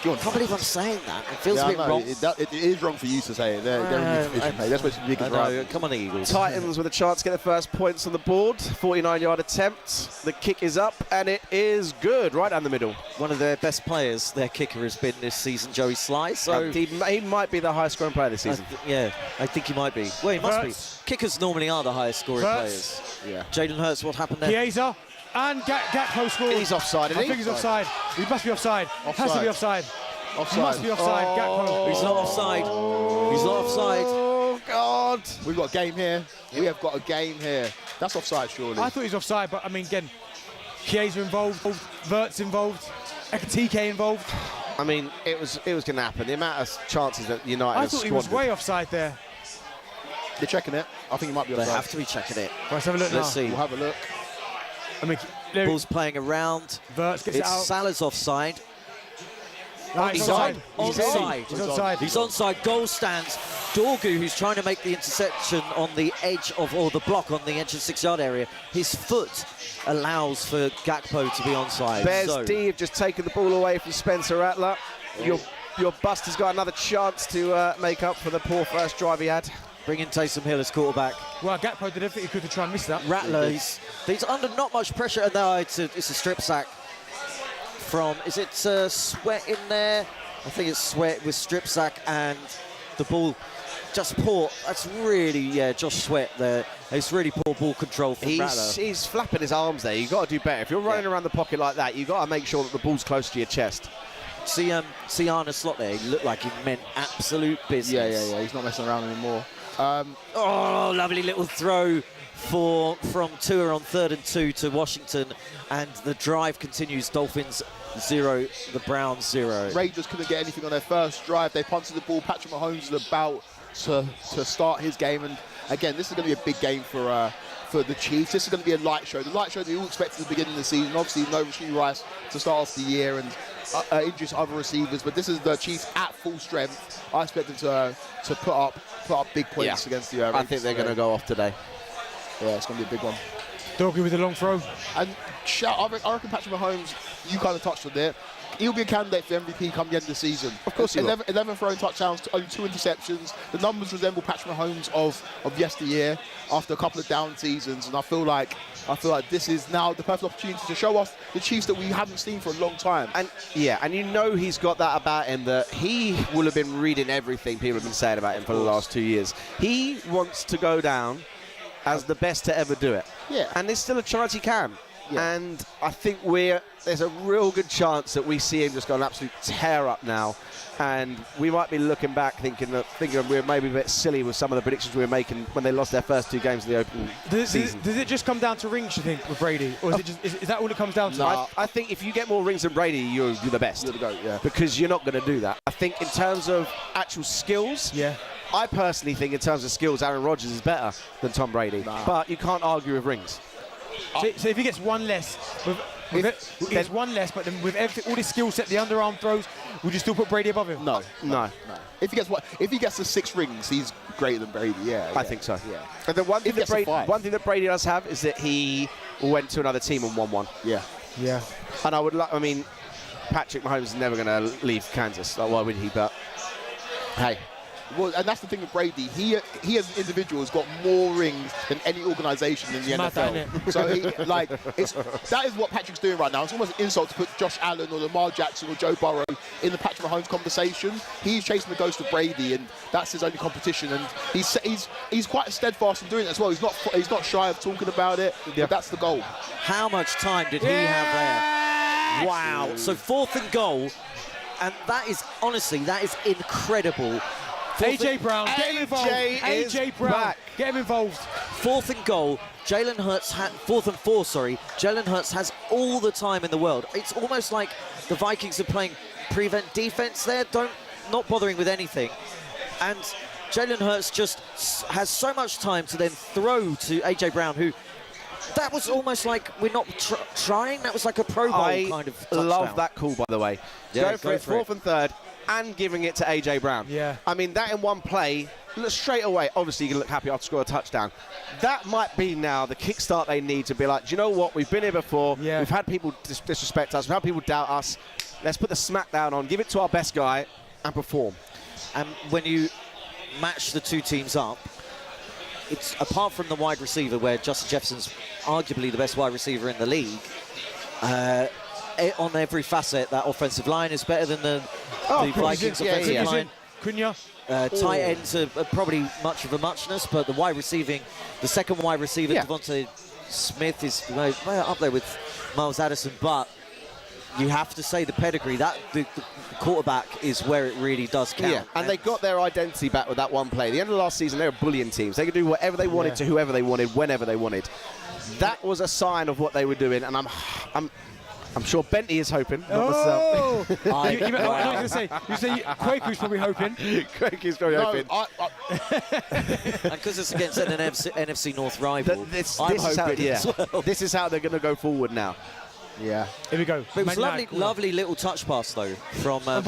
Go on. I can't believe I'm saying that. It feels Yeah, a bit I know. wrong. It is wrong for you to say it. They're in division, mate. They're supposed to be big I as know. right. Come on, Eagles. Titans with a chance to get the first points on the board. 49-yard attempt. The kick is up, and it is good. Right down the middle. One of their best players, their kicker, has been this season, Joey Sly. So He might be the highest scoring player this season. I think he might be. Well, he must Hurts. be. Kickers normally are the highest scoring Hurts. players. Yeah. Jalen Hurts, what happened there? Chiesa and Gakpo scored. He's offside, I isn't think he? he's offside. He must be offside. Has to be offside. Offside. He must be offside. Gakpo. He's not offside. He's not offside. Oh, God. We've got a game here. We have got a game here. That's offside, surely. I thought he was offside, but I mean, again, Chiesa involved, Verts involved, Ekatike involved. I mean, it was going to happen. The amount of chances that United I have thought he was squandered. way offside there. They're checking it. I think he might be They offside. have to be checking it. Let's have a look Let's now. see. We'll have a look. I mean, there, Ball's playing around. Verts gets it It's out. Salah's offside. Right, He's onside. onside. He's onside. He's onside. Goal stands. Dorgu, who's trying to make the interception on the edge of, or the block on the edge of the 6-yard area, his foot allows for Gakpo to be onside. Bears so. D have just taken the ball away from Spencer Rattler. Your Buster's got another chance to make up for the poor first drive he had. Bring in Taysom Hill as quarterback. Well, Gakpo did everything he could to try and miss that. Rattler, he's under not much pressure. And no, it's a strip sack from, is it Sweat in there? I think it's Sweat with strip sack, and the ball just poor. That's really, yeah, Josh Sweat there. It's really poor ball control from Rattler. He's flapping his arms there. You've got to do better. If you're running around the pocket like that, you've got to make sure that the ball's close to your chest. See Arne Slot there. He looked like he meant absolute business. Yeah. He's not messing around anymore. Oh, lovely little throw from Tua on 3rd and 2 to Washington, and the drive continues. Dolphins 0, the Browns 0. Raiders couldn't get anything on their first drive. They punted the ball. Patrick Mahomes is about to start his game, and again, this is going to be a big game for the Chiefs. This is going to be a light show. The light show that you all expected at the beginning of the season. Obviously, no Rashee Rice to start off the year, and injuries to other receivers, but this is the Chiefs at full strength. I expect them to put up big points against the Ravens. I think they're going to go off today. Yeah, it's going to be a big one. Dorgu with a long throw. And I reckon Patrick Mahomes, you kind of touched on it, he'll be a candidate for MVP come the end of the season. Of course he will. 11 throwing touchdowns, only 2 interceptions. The numbers resemble Patrick Mahomes of yesteryear after a couple of down seasons, and I feel like this is now the perfect opportunity to show off the Chiefs that we haven't seen for a long time. And you know he's got that about him, that he will have been reading everything people have been saying about him for the last 2 years. He wants to go down as the best to ever do it. Yeah. And there's still a chance he can. Yeah. And I think there's a real good chance that we see him just go an absolute tear up now. And we might be looking back thinking we're maybe a bit silly with some of the predictions we were making when they lost their first 2 games of the open season. Does it just come down to rings, you think, with Brady? Or is that all it comes down to? No, I think if you get more rings than Brady, you're the best. You're the GOAT, yeah. Because you're not going to do that. I think in terms of actual skills, I personally think in terms of skills, Aaron Rodgers is better than Tom Brady. Nah. But you can't argue with rings. So if he gets one less, he gets one less, but then with everything, all his skill set, the underarm throws, would you still put Brady above him? No. If he gets the 6 rings, he's greater than Brady. Yeah, I think so. Yeah. And the one thing If that Brady does have is that he went to another team and won one. Yeah. And I mean, Patrick Mahomes is never going to leave Kansas. Like, why would he? But hey. Well, and that's the thing with Brady. He as an individual has got more rings than any organisation in the NFL. So that is what Patrick's doing right now. It's almost an insult to put Josh Allen or Lamar Jackson or Joe Burrow in the Patrick Mahomes conversation. He's chasing the ghost of Brady, and that's his only competition. And he's quite steadfast in doing it as well. He's not shy of talking about it. But that's the goal. How much time did he have there? Wow. So 4th and goal, and that is incredible. AJ Brown, get him involved. AJ Brown, back. get him involved. 4th and goal. 4th and 4, sorry. Jalen Hurts has all the time in the world. It's almost like the Vikings are playing prevent defense there, not bothering with anything. And Jalen Hurts just has so much time to then throw to AJ Brown, who that was almost like we're not trying. That was like a Pro Bowl kind of touchdown. I love that call, by the way. Yeah, go for it. 4th and 3rd. And giving it to AJ Brown. Yeah. I mean, that in one play, look straight away, obviously you can look happy after score a touchdown. That might be now the kickstart they need to be like, do you know what? We've been here before. Yeah. We've had people disrespect us. We've had people doubt us. Let's put the smack down on, give it to our best guy, and perform. And when you match the 2 teams up, it's apart from the wide receiver, where Justin Jefferson's arguably the best wide receiver in the league, on every facet, that offensive line is better than the Vikings offensive line. Cunha. Tight ends are probably much of a muchness, but the second wide receiver, Devontae Smith, is up there with Miles Addison. But you have to say the pedigree, that the quarterback is where it really does count. Yeah, and they got their identity back with that one play. At the end of last season, they were bullying teams. They could do whatever they wanted to whoever they wanted, whenever they wanted. That was a sign of what they were doing, and I'm sure Bentley is hoping. Not myself. I was going to say, Kwaku's probably hoping. Kwaku's probably hoping. And because it's against an NFC North rival, I'm hoping as well. This is how they're going to go forward now. Yeah. Here we go. But it was lovely little touch pass, though, from... Dorgu's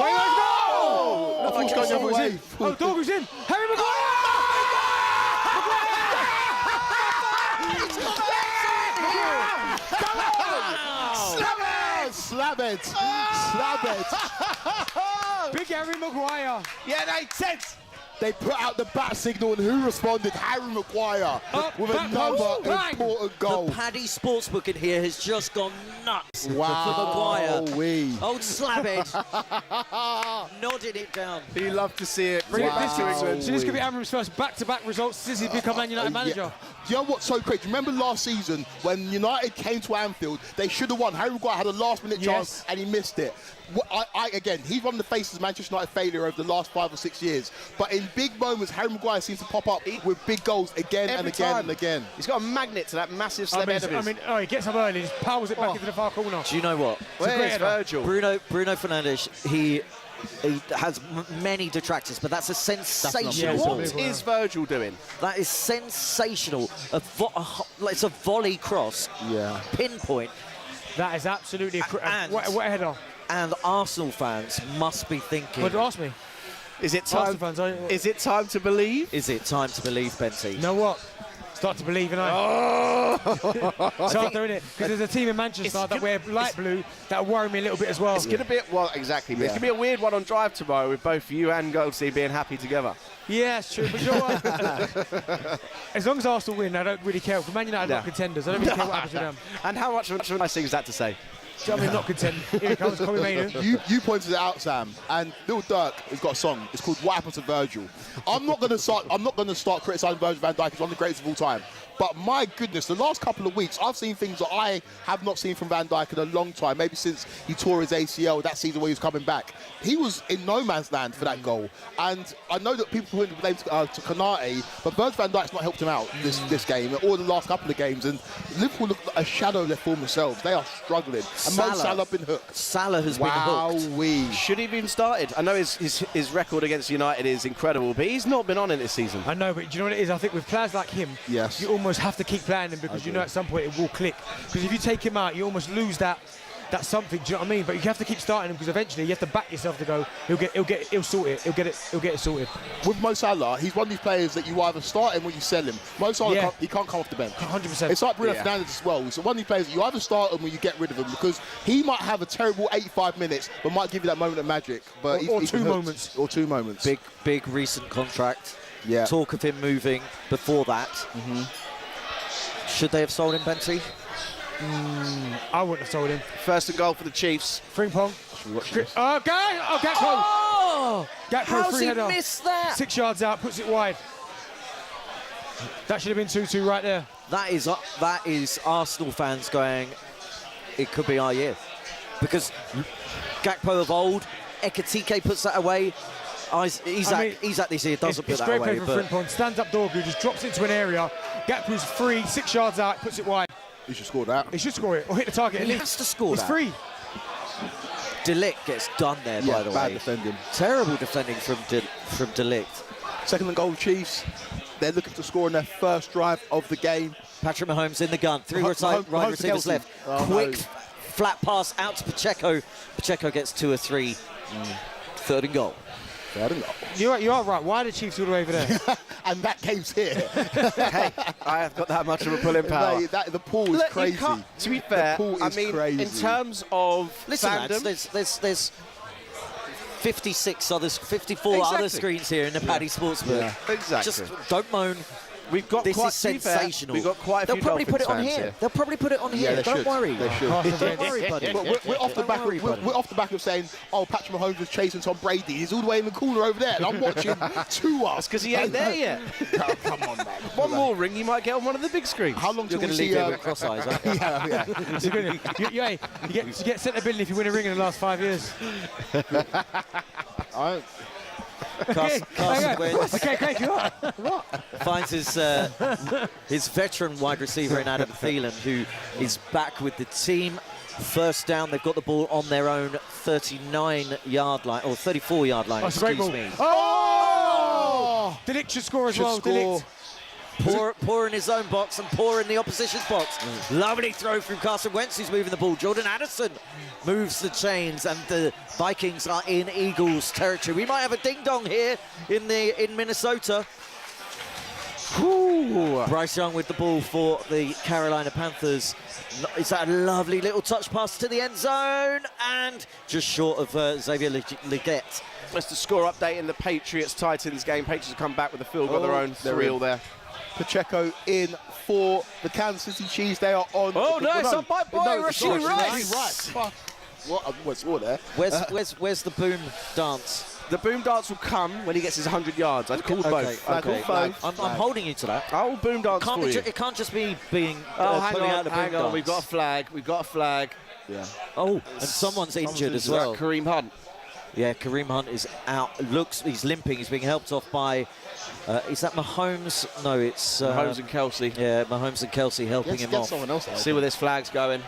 in! Harry Maguire! Slabhead. Slabhead. Big Harry Maguire. Yeah, they said. They put out the bat signal, and who responded? Harry Maguire with another important goal. The Paddy Sportsbook in here has just gone nuts Wow. for Maguire. Wee. Old Slabhead nodding it down. You love to see it. Bring it Wow. this to England. So this could be Amram's first back-to-back results since he's become Man United manager. Yeah. Do you know what's so crazy? Remember last season when United came to Anfield, they should have won. Harry Maguire had a last-minute chance and he missed it. Again, he's one of the faces of Manchester United failure over the last 5 or 6 years. But in big moments, Harry Maguire seems to pop up with big goals again and again and again. He's got a magnet to that massive slab head of his. He gets up early, just powers it back into the far corner. Do you know what? Where's Virgil? Bruno Fernandes, he has many detractors, but that's a sensational ball. What is Virgil doing? That is sensational. It's a volley cross. Yeah. Pinpoint. That is absolutely what a header. And Arsenal fans must be thinking, But ask me. Is it time? Is it time to believe? is it time to believe, Benty? You know what? Start to believe in it. Start doing it. Because there's a team in Manchester that wear light blue that worry me a little bit as well. It's going to be, well, exactly. But it's going to be a weird one on drive tomorrow with both you and Goldstein being happy together. Yeah, it's true. But you know what? As long as Arsenal win, I don't really care. For Man United, not contenders. I don't really care what happens to them. And how much of a nice thing is that to say? Do you know what I mean? Not contend. Here it comes, Tommy Maynard. You pointed it out, Sam, and Lil Durk has got a song. It's called "What Happened to Virgil." I'm not going to start criticising Virgil van Dijk. He's one of the greatest of all time. But my goodness, the last couple of weeks, I've seen things that I have not seen from Van Dijk in a long time. Maybe since he tore his ACL that season where he was coming back. He was in no man's land for that goal. And I know that people put the blame to Konate, but Virgil van Dijk's not helped him out this game or the last couple of games. And Liverpool look like a shadow of their former selves. They are struggling. And Mo Salah been hooked. Salah has been hooked. Should he have been started? I know his record against United is incredible, but he's not been on it this season. I know, but do you know what it is? I think with players like him, you almost have to keep playing him because you know at some point it will click. Because if you take him out, you almost lose that something. Do you know what I mean? But you have to keep starting him because eventually you have to back yourself to go. He'll sort it. He'll get it sorted. With Mo Salah, he's one of these players that you either start him or you sell him. Mo Salah he can't come off the bench. 100%. It's like Bruno Fernandes as well. So one of these players that you either start him or you get rid of him because he might have a terrible 85 minutes, but might give you that moment of magic. But or two moments. Or 2 moments. Big recent contract. Yeah. Talk of him moving before that. Should they have sold him, Benty? I wouldn't have sold him. First and goal for the Chiefs. Frimpong. Gakpo. Oh! Gakpo, How's free he header. missed that? 6 yards out, puts it wide. That should have been 2-2 right there. That is Arsenal fans going, it could be our year. Because Gakpo of old, Ekitike puts that away. Isaac this year doesn't put that away. It's great play from Frimpong. Stands up Dorgu, just drops into an area. Gakpo's free, 6 yards out, puts it wide. He should score that. He should score it or hit the target. He has to score that. He's free. Delict gets done there, by the way. Bad defending. Terrible defending from Delict. Second and goal, Chiefs. They're looking to score in their first drive of the game. Patrick Mahomes in the gun. 3 right receivers left. Quick flat pass out to Pacheco. Pacheco gets 2 or 3. Third and goal. You are right. Why are the Chiefs all the way over there? And that game's here. Hey, I have got that much of a pulling power. The pool is crazy. To be fair, crazy. in terms of listen, fandom, lads, there's 54 other screens here in the Paddy Sportsbook. Yeah. Exactly. Just don't moan. We've got this is sensational. We've got quite a few They'll probably put it on Dolphins here. fans They'll probably put it on here. Don't worry. They should. Don't worry, buddy. We're off the back of saying, oh, Patrick Mahomes was chasing Tom Brady. He's all the way in the corner over there, and I'm watching Tua. That's because he ain't there yet. Oh, come on, man. One more ring, you might get on one of the big screens. How long You're till going to we leave see? it with cross eyes, aren't you? You get centre billing if you win a ring in the last 5 years. Carson wins. Okay, great. What? Finds his veteran wide receiver in Adam Thielen, who is back with the team. First down, they've got the ball on their own 39-yard line, or 34-yard line, excuse me. Oh! Delict should score as well. Delict. Poor in his own box and poor in the opposition's box. Lovely throw from Carson Wentz, who's moving the ball. Jordan Addison moves the chains, and the Vikings are in Eagles territory. We might have a ding-dong here in Minnesota. Ooh. Bryce Young with the ball for the Carolina Panthers. Is that a lovely little touch pass to the end zone? And just short of Xavier Leggett. That's the score update in the Patriots-Titans game. Patriots have come back with a field goal of their own. They're real there. Pacheco in for the Kansas City Chiefs. They are on. Oh, no, it's on by boy, No, Rashid Rice. Fuck. What? What's there? Where's the boom dance? The boom dance will come when he gets his 100 yards. I've called both. I called both. I'm holding you to that. I'll boom dance for you. It can't just be being hang out the boom on. dance. We've got a flag. We've got a flag. Yeah. Oh, and someone's injured as well. Kareem Hunt. Yeah, Kareem Hunt is out. He's limping. He's being helped off by. Is that Mahomes? No, it's Mahomes and Kelsey. Yeah, Mahomes and Kelsey helping him off. Someone else. See where this flag's going.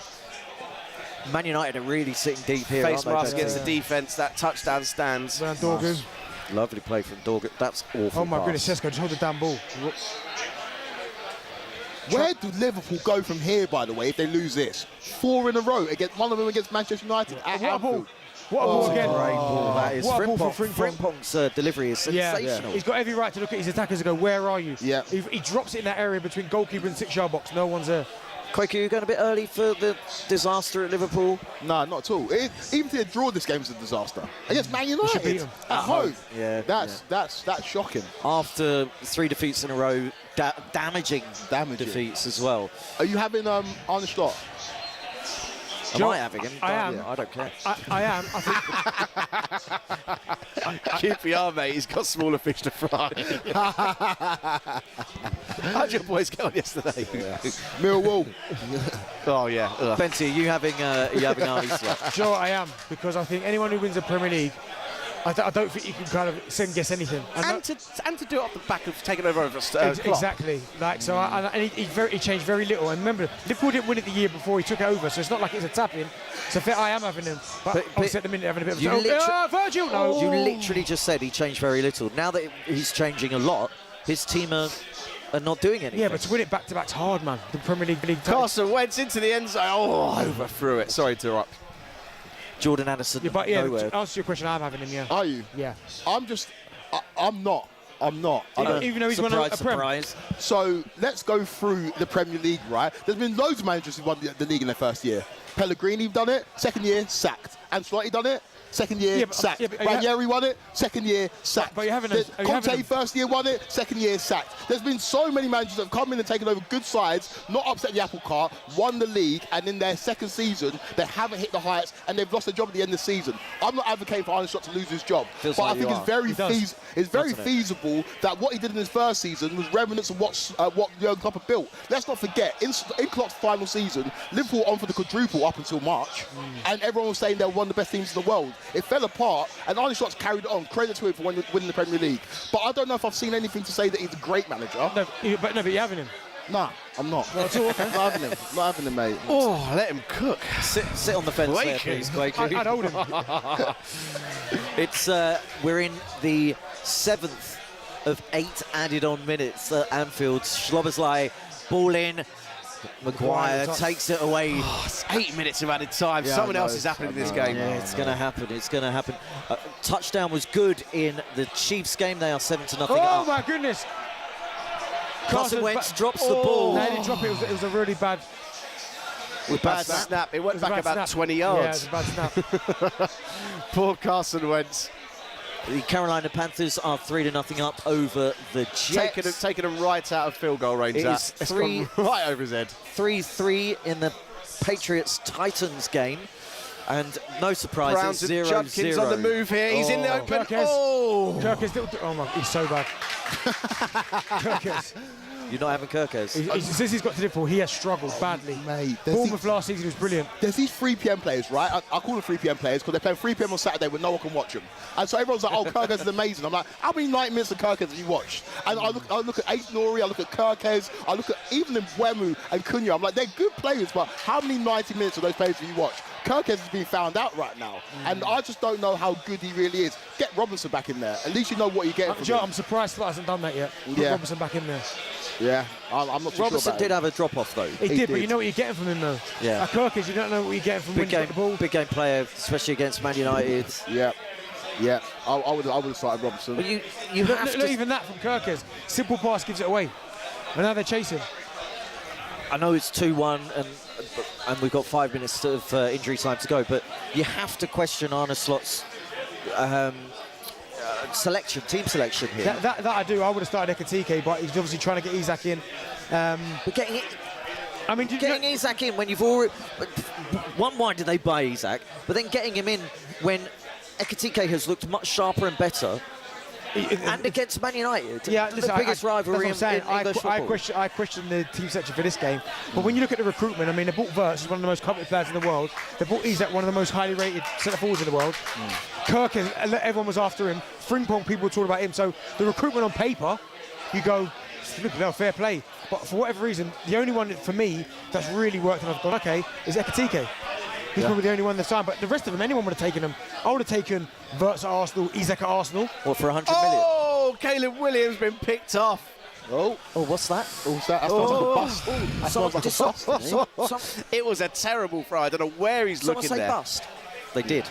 Man United are really sitting deep here. Face mask against the the defense. That touchdown stands. Dorgan. Lovely play from Dorgan. That's awful. Oh my pass. goodness, Sesko, just hold the damn ball. Where do Liverpool go from here, by the way, if they lose this? 4 in a row, one of them against Manchester United at What a ball. Anfield. What a ball again. Great ball that is. What a ball for Frimpong's delivery is sensational. He's got every right to look at his attackers and go, where are you? Yeah. He drops it in that area between goalkeeper and 6-yard box. No one's there. Quaker, you going a bit early for the disaster at Liverpool? No, not at all. Even if they draw this game, is a disaster. Against Man should beat United them. at home. Yeah, That's shocking. After 3 defeats in a row, damaging defeats as well. Are you having Arne Slot? Am I having him? I am. Yeah, I don't care. I am. I think QPR, mate, he's got smaller fish to fry. How'd your boys get on yesterday? Millwall. Oh, yeah. Ugh. Benty, are you having Arnie Slot? Do you know what I am? Because I think anyone who wins the Premier League, I don't think you can kind of second guess anything. And to do it off the back of taking over Klopp. Exactly. Like so, and he changed very little. And remember, Liverpool didn't win it the year before he took it over, so it's not like it's a tap-in. So I am having him, but obviously at the minute having a bit of Virgil. No, you literally just said he changed very little. Now that he's changing a lot, his team are not doing anything. Yeah, but to win it back-to-back's hard, man. The Premier League. Carson Wentz into the end zone. Oh, overthrew it. Sorry to interrupt. Jordan Anderson. Yeah, but nowhere. to answer your question, I'm having him. Yeah. Are you? Yeah. I'm not. Even though he's won a Prem. Surprise. So let's go through the Premier League, right? There's been loads of managers who won the league in their first year. Pellegrini done it, second year, sacked. Ancelotti done it, second year, sacked. Ranieri won it, second year, sacked. But you haven't. Conte first year won it, second year, sacked. There's been so many managers that have come in and taken over good sides, not upset the apple cart, won the league, and in their second season, they haven't hit the heights, and they've lost their job at the end of the season. I'm not advocating for Arne Slot to lose his job, but I think it's very feasible that what he did in his first season was remnants of what Jurgen Klopp had built. Let's not forget, in Klopp's final season, Liverpool on for the quadruple up until March, and everyone was saying they're one of the best teams in the world. It fell apart, and Arne Slot's carried it on. Credit to him for winning the Premier League. But I don't know if I've seen anything to say that he's a great manager. But you're having him. Nah, I'm not. Not at all, okay. Not having him, mate. Oh, let him cook. Sit on the fence there, please, Quaker. I'd hold him. It's we're in the 7th of 8 added on minutes at Anfield. Schloboslai ball in. Maguire takes it away. Oh, it's 8 minutes of added time. Yeah, Something else is happening in this game. Yeah, it's going to happen. It's going to happen. Touchdown was good in the Chiefs game. They are 7-0 Oh up. my goodness! Carson Wentz drops the ball. No, he didn't drop it. It was a really bad. Bad snap. It went back about 20 Yeah, it yards. was a bad snap. Poor Carson Wentz. The Carolina Panthers are 3-0 up over the Jets. Taking him right out of field goal range. It's gone right over his head. 3-3 in the Patriots-Titans game. And no surprises, Browns and Judkins 0-0. on the move here. He's in the open. Kirkes, oh my, he's so bad. Kirkes. You're not having Kirkes? Since he's got to Liverpool, he has struggled badly. Mate, Bournemouth last season was brilliant. There's these 3 p.m. players, right? I call them 3 p.m. players because they're playing 3 p.m. on Saturday when no one can watch them. And so everyone's like, oh, Kirkes is amazing. I'm like, how many 90 minutes of Kirkes have you watched? And I look at Ace Nori, I look at Kirkes, I look at even Mbeumo and Cunha. I'm like, they're good players, but how many 90 minutes of those players have you watched? Kirkes is being found out right now, and I just don't know how good he really is. Get Robinson back in there. At least you know what you're getting from him. I'm surprised Slot hasn't done that yet. Put Robinson back in there. Yeah, I'm not too sure Robinson about did it. have a drop-off, though. He did, but you know what you're getting from him, though. Yeah. Kirkes, you don't know what you're getting from when you get the ball. Big game player, especially against Man United. Yeah. I would have started Robinson. But you have Look, to... even that from Kirkes. Simple pass gives it away. And now they're chasing. I know it's 2-1 and we've got 5 minutes of injury time to go, but you have to question Arne Slot's team selection here. That I do. I would have started Ekitike, but he's obviously trying to get Isak in. But getting Isak in when you've already... Why did they buy Isak? But then getting him in when Ekitike has looked much sharper and better, and against Man United, listen, the biggest rivalry in English football. I question the team selection for this game. But when you look at the recruitment, I mean, they bought Wirtz, who's one of the most coveted players in the world. They bought Isak, one of the most highly rated centre-forwards in the world. Kirk, everyone was after him. Frimpong, people were talking about him. So the recruitment on paper, you go, no, fair play. But for whatever reason, the only one for me that's really worked and I've gone, okay, is Ekitike. He's probably the only one that's signed, but the rest of them, anyone would have taken them. I would have taken Wirtz at Arsenal, Isak at Arsenal. What, for 100 million? Oh, Caleb Williams been picked off. Oh, what's that? That smells like a bust. That smells like a bust. It was a terrible throw. I don't know where he's looking there. Bust? They did.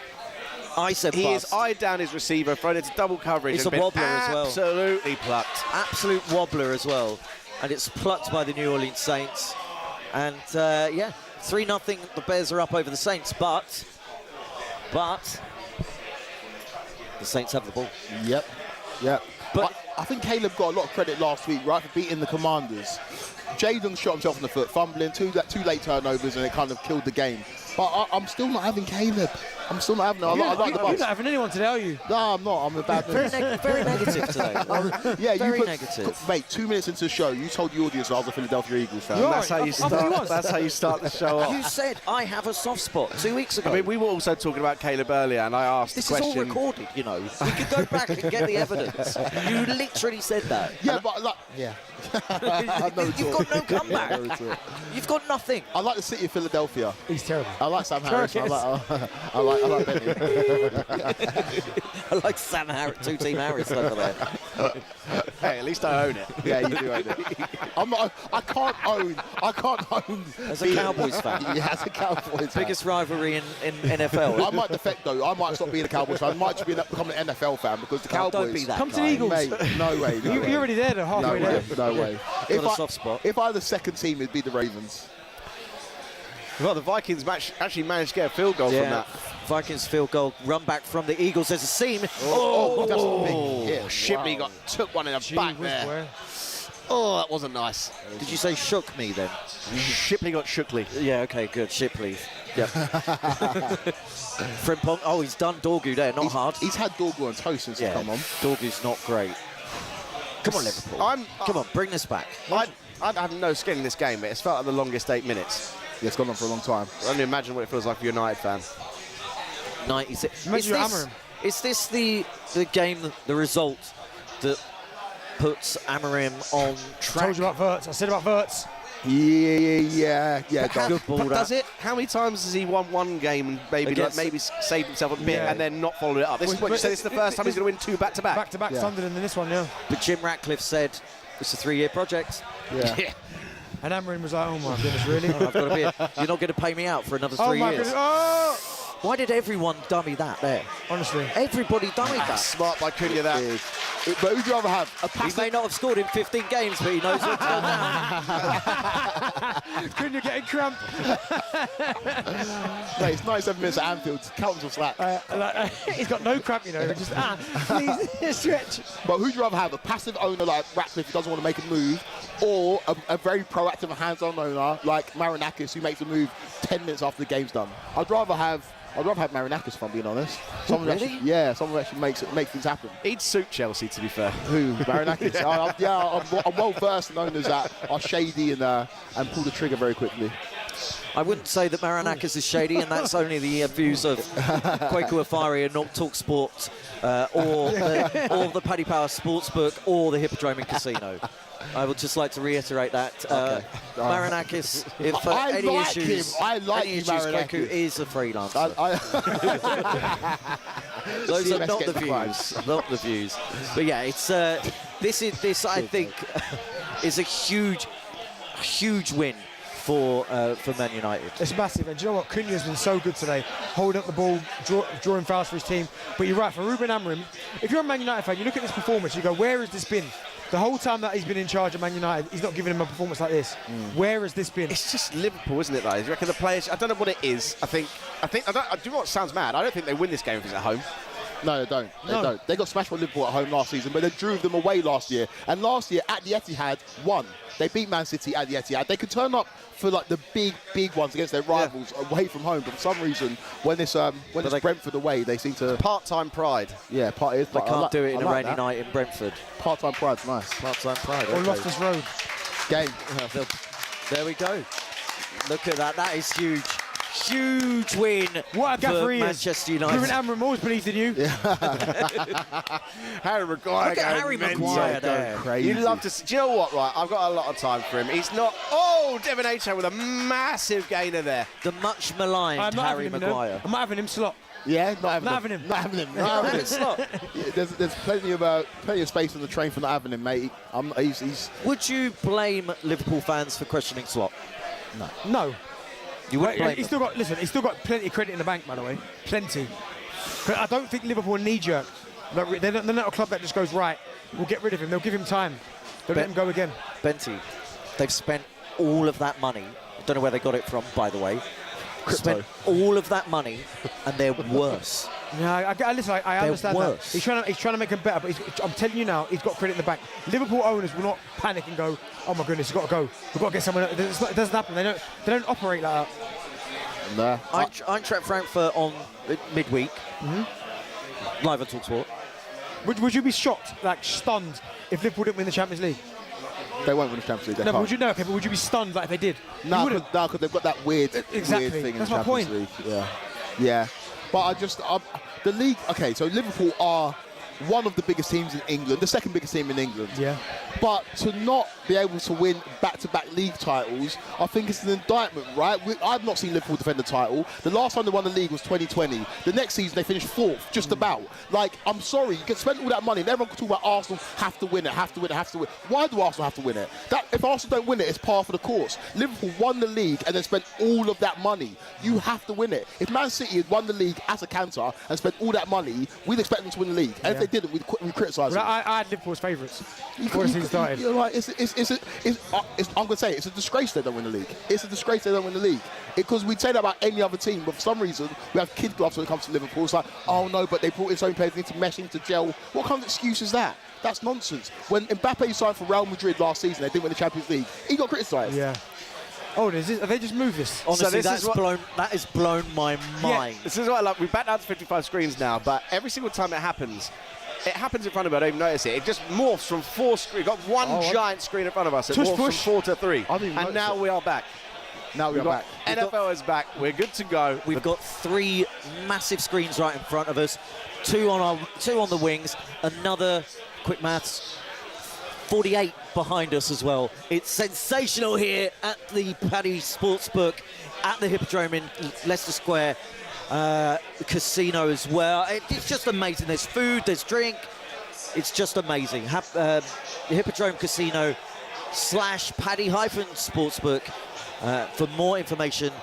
I said bust. He has eyed down his receiver, thrown into double coverage. It's and a wobbler as well. Absolutely plucked. Absolute wobbler as well. And it's plucked by the New Orleans Saints. And, 3-0, the Bears are up over the Saints, but the Saints have the ball. Yep. But I think Caleb got a lot of credit last week, right, for beating the Commanders. Jaden shot himself in the foot, fumbling, two late turnovers, and it kind of killed the game. But I'm still not having Caleb. I'm still not having him. I like the bus. You're not having anyone today, are you? No, I'm not. I'm a bad Very negative today. Very negative. Mate, 2 minutes into the show, you told the audience I was a Philadelphia Eagles fan. That's how you start. That's how you start the show off. You said I have a soft spot 2 weeks ago. I mean, we were also talking about Caleb earlier, and I asked this the question. This is all recorded, you know. We could go back and get the evidence. You literally said that. Yeah, but like, You've got no comeback. You've got nothing. I like the city of Philadelphia. He's terrible. I like Sam Harris. I like Benny. I like Sam Harris, two-team Harris over there. Hey, at least I own it. Yeah, you do own it. I can't own. As a Cowboys fan. Yeah, as a Cowboys fan. Biggest rivalry in NFL. I might defect though. I might stop being a Cowboys fan. I might just become an NFL fan because the Cowboys. Don't be that Come guy. to the Eagles. Mate, no way. You're already there, though, halfway there. No way. Got a soft spot. If I had the second team, it'd be the Ravens. Well, the Vikings actually managed to get a field goal from that. Vikings field goal, run back from the Eagles. There's a seam. That's a big hit. Shipley took one in the back there. Oh, that wasn't nice. Did you say shook me then? Shipley got Shookley. Yeah, okay, good. Shipley. Yep. Frimpong. Oh, he's done Dorgu there, not hard. He's had Dorgu on toast since he's come on. Dorgu's not great. Come on, Liverpool. Come on, bring this back. I have no skin in this game, but it's felt like the longest 8 minutes. Yeah, it's gone on for a long time. I only imagine what it feels like for a United fan. 96. Is this the game, the result that puts Amorim on track? I told you about Wirtz. I said about Wirtz. Yeah. Good ball. Does it? How many times has he won one game and maybe saved himself a bit and then not followed it up? This is what you said. It's the first time he's going to win 2 back-to-back. Back-to-back Sunderland in this one, yeah. But Jim Ratcliffe said it's a 3-year project. Yeah. And Amorim was like, oh my goodness, really? I've got to be you're not going to pay me out for another 3 years. Oh! Why did everyone dummy that there? Honestly. Everybody dummied that. Smart by Cunha that. But who'd you rather have? A passive... He may not have scored in 15 games, but he knows what's going on. Couldn't you get a cramp? Mate, it's 97 minutes at Anfield. Count some slack. He's got no cramp, you know. Just, please, stretch. But who'd you rather have? A passive owner like Ratcliffe who doesn't want to make a move, or a very proactive and hands-on owner like Marinakis who makes a move 10 minutes after the game's done? I'd rather have Marinakis, if I'm being honest. Someone really? Someone actually makes things happen. He'd suit Chelsea, to be fair. Who? Marinakis? I'm well versed in owners that are shady and pull the trigger very quickly. I wouldn't say that Marinakis is shady, and that's only the views of Kwaku Afari and not talkSPORT, or the Paddy Power Sportsbook, or the Hippodrome Casino. I would just like to reiterate that. Marinakis, if any issues, Kwaku is a freelancer. Those are not the views, not the views. But yeah, it's this I think is a huge win for Man United. It's massive, and do you know what? Cunha's been so good today, holding up the ball, drawing fouls for his team. But you're right, for Ruben Amorim, if you're a Man United fan, you look at this performance, you go, where has this been? The whole time that he's been in charge of Man United, he's not giving him a performance like this. Where has this been? It's just Liverpool, isn't it, though? You reckon the players... I don't know what it is. I do you know what sounds mad? I don't think they win this game if it's at home. No, they don't. They don't. They got smashed by Liverpool at home last season, but they drew them away last year. And last year, at the Etihad, won. They beat Man City at the Etihad. They could turn up for like the big ones against their rivals away from home, but for some reason, when it's Brentford away, they seem to... Part-time pride. Yeah, they can't do it in a rainy night in Brentford. Part-time pride's nice. Part-time pride. Or Loftus Road. Game. There we go. Look at that. That is huge. Huge win what a for for Manchester United. Ruben Amorim always believed in you. Harry Maguire. Look at Harry Maguire there. Crazy. You'd love to see. Do you know what, right? I've got a lot of time for him. He's not... Oh, Devon Acho with a massive gainer there. The much maligned Harry Maguire. I'm not having him slot. Yeah, not having him. Not having him. Not having him. Slot. Yeah, there's plenty of space on the train for not having him, mate. He's... Would you blame Liverpool fans for questioning Slot? No. You wouldn't blame he's still got plenty of credit in the bank, by the way. Plenty. But I don't think Liverpool are knee-jerk. They're not a club that just goes, right, we'll get rid of him. They'll give him time. They'll let him go again. Benty, they've spent all of that money. I don't know where they got it from, by the way. Spent all of that money, and they're worse. Yeah, listen, I understand that. He's trying to make them better, but I'm telling you now, he's got credit in the bank. Liverpool owners will not panic and go, oh my goodness, he's got to go. We've got to get someone else. It doesn't happen. They don't operate like that. Nah. Eintracht Frankfurt on midweek, live on talkSPORT. Would you be shocked, like stunned, if Liverpool didn't win the Champions League? They won't win the Champions League. No, but would you know? Okay, but would you be stunned like if they did? No, because they've got that weird thing in the Champions League. Yeah. But the league. Okay, so Liverpool are one of the biggest teams in England, the second biggest team in England. Yeah. But to not be able to win back-to-back league titles, I think it's an indictment, right? I've not seen Liverpool defend the title. The last time they won the league was 2020. The next season they finished fourth, just about. Like, I'm sorry, you can spend all that money, and everyone can talk about Arsenal have to win it. Why do Arsenal have to win it? If Arsenal don't win it, it's par for the course. Liverpool won the league and then spent all of that money. You have to win it. If Man City had won the league as a counter and spent all that money, we'd expect them to win the league. And if they didn't, we'd criticise them. I had Liverpool as favourites before the season started. You're right. I'm going to say it's a disgrace they don't win the league. It's a disgrace they don't win the league. Because we'd say that about any other team, but for some reason we have kid gloves when it comes to Liverpool. It's like, oh no, but they brought in so many players, they need to mesh into gel. What kind of excuse is that? That's nonsense. When Mbappe signed for Real Madrid last season, they didn't win the Champions League. He got criticised. Yeah. Oh, have they just moved this? Honestly, that has blown my mind. Yeah, this is what I love. We're back down to 55 screens now, but every single time it happens in front of me. I don't even notice it. It just morphs from 4 screens. We've got one giant screen in front of us. It morphs from 4 to 3. And now we are back. Now we are back. NFL is back. We're good to go. We've got 3 massive screens right in front of us. 2 on the wings. Another, quick maths, 48 behind us as well. It's sensational here at the Paddy Sportsbook at the Hippodrome in Leicester Square. Casino as well. It's just amazing. There's food, there's drink. It's just amazing. Hippodrome Casino / Paddy-Sportsbook. For more information,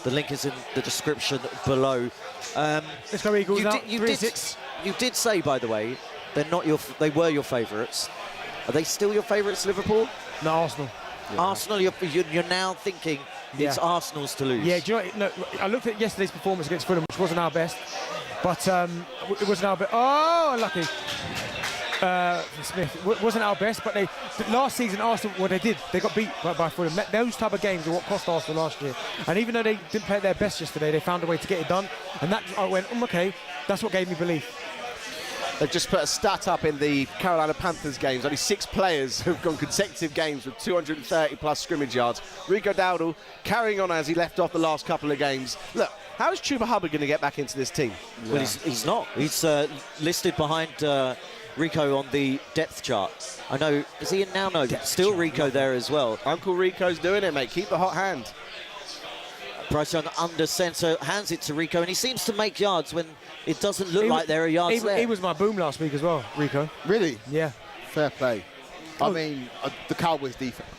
the link is in the description below. Let's go Eagles. You did say, by the way, they were your favourites. Are they still your favourites, Liverpool? No, Arsenal. Yeah. Arsenal, you're now thinking it's Arsenal's to lose. Yeah, do you know what? No, I looked at yesterday's performance against Fulham, which wasn't our best, but it wasn't our best. Oh, unlucky. Smith, wasn't our best, but last season Arsenal, they got beat by Fulham. Those type of games are what cost Arsenal last year. And even though they didn't play their best yesterday, they found a way to get it done. And I went, okay, that's what gave me belief. They've just put a stat up in the Carolina Panthers games. Only 6 players have gone consecutive games with 230 plus scrimmage yards. Rico Dowdle carrying on as he left off the last couple of games. Look, how is Chuba Hubbard going to get back into this team? Yeah. Well, he's not. He's listed behind Rico on the depth chart. I know, is he in now? No, still Rico there as well. Uncle Rico's doing it, mate. Keep the hot hand. Bryce Young under centre, hands it to Rico, and he seems to make yards when it doesn't look like there are yards there. He was my boom last week as well, Rico. Really? Yeah. Fair play. I mean, the Cowboys defense.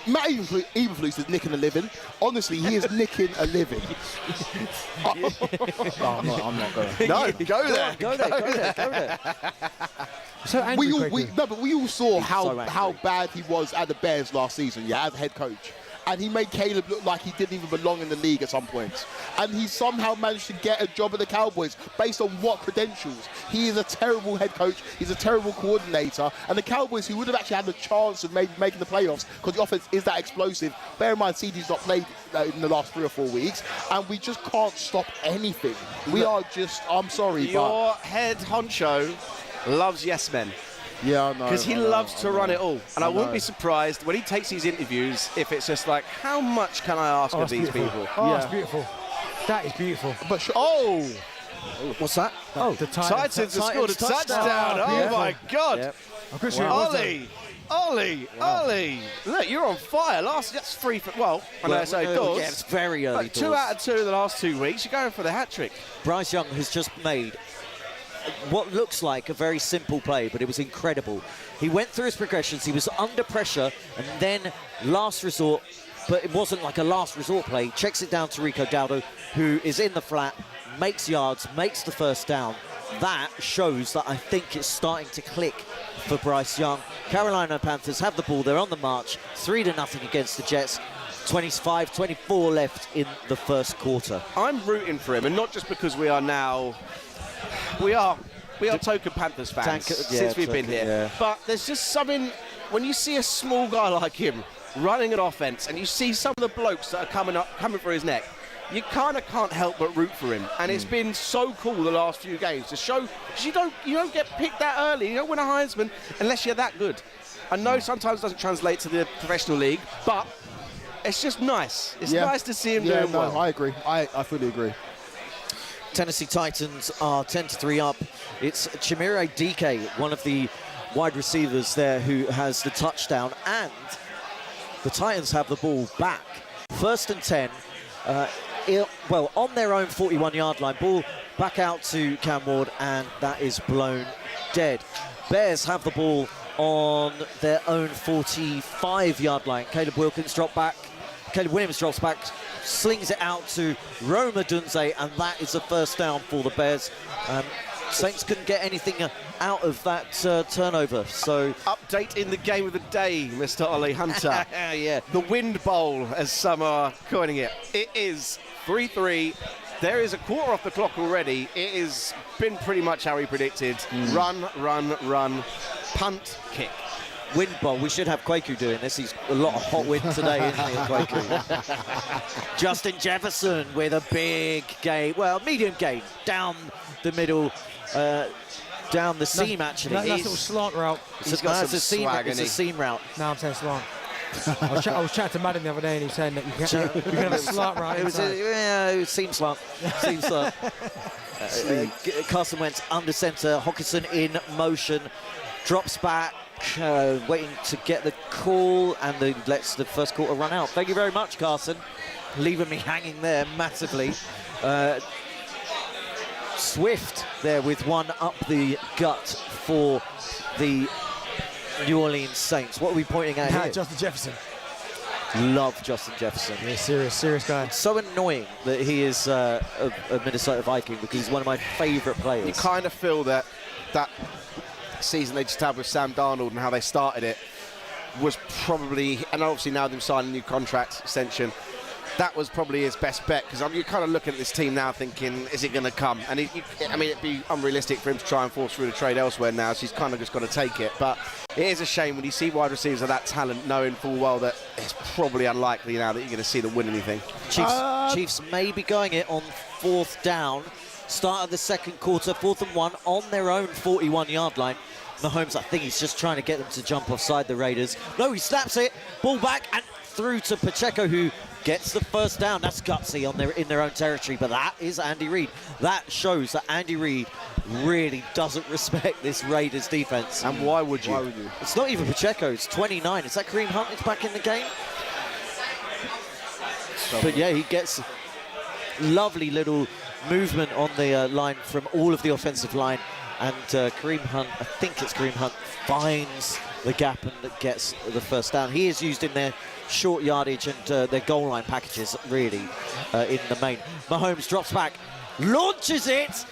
Matt Evenflus is nicking a living. Honestly, he is nicking a living. No, I'm not going. No, go there. Go there. So angry, but we all saw how bad he was at the Bears last season, yeah, as head coach. And he made Caleb look like he didn't even belong in the league at some points. And he somehow managed to get a job at the Cowboys based on what credentials? He is a terrible head coach. He's a terrible coordinator. And the Cowboys, who would have actually had a chance of maybe making the playoffs because the offense is that explosive. Bear in mind, CD's not played in the last 3 or 4 weeks. And we just can't stop anything. We are just, I'm sorry, Your head honcho loves yes men. Yeah, I know. Because he loves to run it all. And I wouldn't be surprised when he takes these interviews if it's just like, how much can I ask of these people? Oh, that's beautiful. That is beautiful. But What's that? Oh, the Titans have scored a touchdown. Oh, my God. Yep. Ollie. Look, you're on fire. That's 3 for... Well, I know it's early doors. Yeah, it's very early doors. 2 out of 2 in the last 2 weeks. You're going for the hat-trick. Bryce Young has just made what looks like a very simple play, but it was incredible. He went through his progressions, he was under pressure, and then last resort, but it wasn't like a last resort play, checks it down to Rico Dowdo, who is in the flat, makes yards, makes the first down. That shows that I think it's starting to click for Bryce Young. Carolina Panthers have the ball, they're on the march, 3-0 against the Jets. 25-24 left in the first quarter. I'm rooting for him, and not just because we are now... We are token Panthers fans since we've been here. Yeah. But there's just something, when you see a small guy like him running an offense and you see some of the blokes that are coming for his neck, you kind of can't help but root for him. And it's been so cool the last few games to show, because you don't get picked that early. You don't win a Heisman unless you're that good. I know sometimes it doesn't translate to the professional league, but it's just nice. It's nice to see him doing well. I agree. I fully agree. Tennessee Titans are 10-3 up. It's Chimere Dike, one of the wide receivers there, who has the touchdown, and the Titans have the ball back. 1st and 10, on their own 41-yard line. Ball back out to Cam Ward, and that is blown dead. Bears have the ball on their own 45-yard line. Caleb Williams drops back, slings it out to Rome Odunze, and that is a first down for the Bears. Saints couldn't get anything out of that turnover. So update in the game of the day, Mr. Ollie Hunter. Yeah. The wind bowl, as some are coining it. It is 3-3. There is a quarter off the clock already. It has been pretty much how we predicted. Run, punt, kick. Wind bowl. We should have Kwaku doing this. He's a lot of hot wind today, isn't he, Kwaku? Justin Jefferson with a big gain. Well, medium gain. Down the middle. Down the seam, actually. Nice little slant route. He's got some swag, it's a seam route. No, I'm saying slant. I was chatting to Madden the other day, and he was saying that you can have a slant route. It was seam slant. Seam slant. Carson Wentz under centre. Hockenson in motion. Drops back. Waiting to get the call, and lets the first quarter run out. Thank you very much, Carson. Leaving me hanging there massively. Swift there with one up the gut for the New Orleans Saints. What are we pointing at here? Justin Jefferson. Love Justin Jefferson. Yeah, serious guy. It's so annoying that he is a Minnesota Viking, because he's one of my favourite players. You kind of feel that season they just had with Sam Darnold and how they started it was probably, and obviously now they've signed a new contract extension, that was probably his best bet, because you're kind of looking at this team now thinking, is it going to come? And it'd be unrealistic for him to try and force through the trade elsewhere now, so he's kind of just got to take it. But it is a shame when you see wide receivers of that talent, knowing full well that it's probably unlikely now that you're going to see them win anything. Chiefs may be going it on 4th down. Start of the second quarter, 4th and 1 on their own 41-yard line. Mahomes, I think he's just trying to get them to jump offside the Raiders. No, he snaps it, ball back and through to Pacheco, who gets the first down. That's gutsy in their own territory, but that is Andy Reid. That shows that Andy Reid really doesn't respect this Raiders defense. And why would you? It's not even Pacheco, it's 29. Is that Kareem Hunt is back in the game? But yeah, he gets lovely little movement on the line from all of the offensive line. And Kareem Hunt, I think it's Kareem Hunt, finds the gap and gets the first down. He is used in their short yardage and their goal line packages, really, in the main. Mahomes drops back, launches it.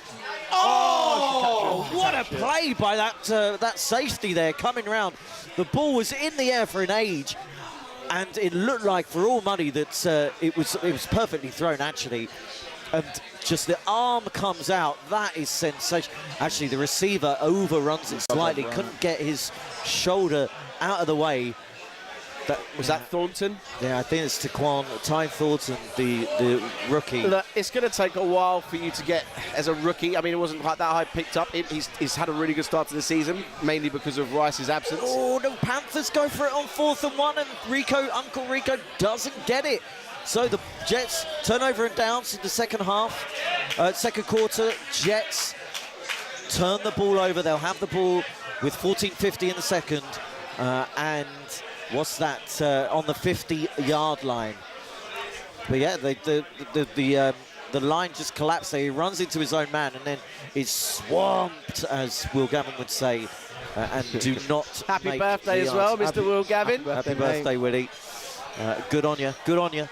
Oh, what a play by that safety there coming round. The ball was in the air for an age, and it looked like, for all money, that it was perfectly thrown, actually. And just the arm comes out. That is sensational. Actually, the receiver overruns it slightly. Couldn't get his shoulder out of the way. Was that Thornton? Yeah, I think it's Ty Thornton, the rookie. Look, it's going to take a while for you to get as a rookie. I mean, it wasn't quite that high picked up. He's had a really good start to the season, mainly because of Rice's absence. Oh, the Panthers go for it on 4th and 1, and Uncle Rico doesn't get it. So the Jets turn over and downs in the second half. Second quarter, Jets turn the ball over. They'll have the ball with 14:50 in the second. And what's that? On the 50-yard line. But yeah, the line just collapsed there. He runs into his own man and then is swamped, as Will Gavin would say. And do not Happy birthday as well, Mr. Will Gavin. Happy birthday, Willie. Good on you. Good on you.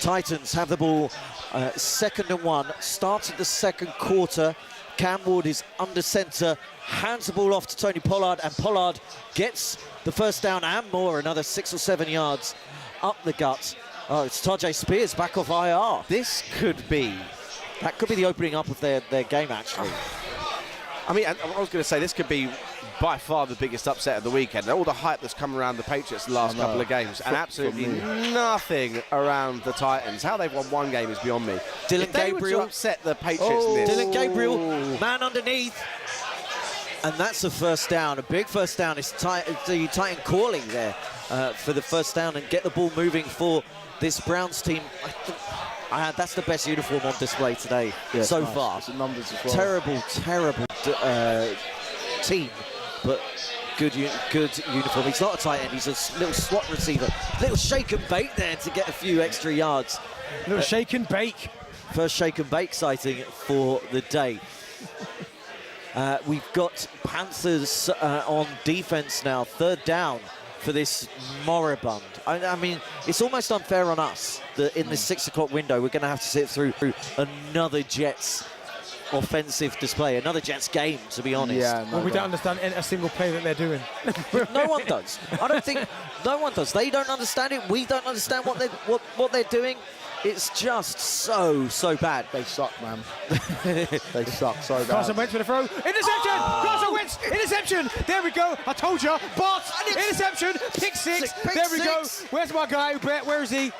Titans have the ball, 2nd and 1. Started the second quarter. Cam Ward is under centre, hands the ball off to Tony Pollard, and Pollard gets the first down and more, another 6 or 7 yards up the gut. Oh, it's Tajay Spears back off IR. That could be the opening up of their game, actually. I mean, I was going to say, this could be by far the biggest upset of the weekend. All the hype that's come around the Patriots the last couple of games, and absolutely nothing around the Titans. How they've won one game is beyond me. Dylan Gabriel upset the Patriots in this. Dylan Gabriel, man underneath. And that's a first down, a big first down. It's the Titan calling there for the first down and get the ball moving for this Browns team. That's the best uniform on display today so far. It's the numbers as well. Terrible team, but good uniform. He's not a tight end, he's a little slot receiver. Little shake and bake there to get a few extra yards. Little shake and bake. First shake and bake sighting for the day. We've got Panthers on defense now, 3rd down for this moribund. I mean, it's almost unfair on us that in this 6 o'clock window we're going to have to sit through another Jets offensive display, another Jets game, to be honest. Yeah, we don't understand a single play that they're doing. No one does. I don't think no one does. They don't understand it. We don't understand what they're doing. It's just so bad. They suck, man. They suck so bad. Carson Wentz with a throw. Interception! Carson Wentz! Interception! There we go. I told you. But interception. Pick six. There we go. Where's my guy? Where is he?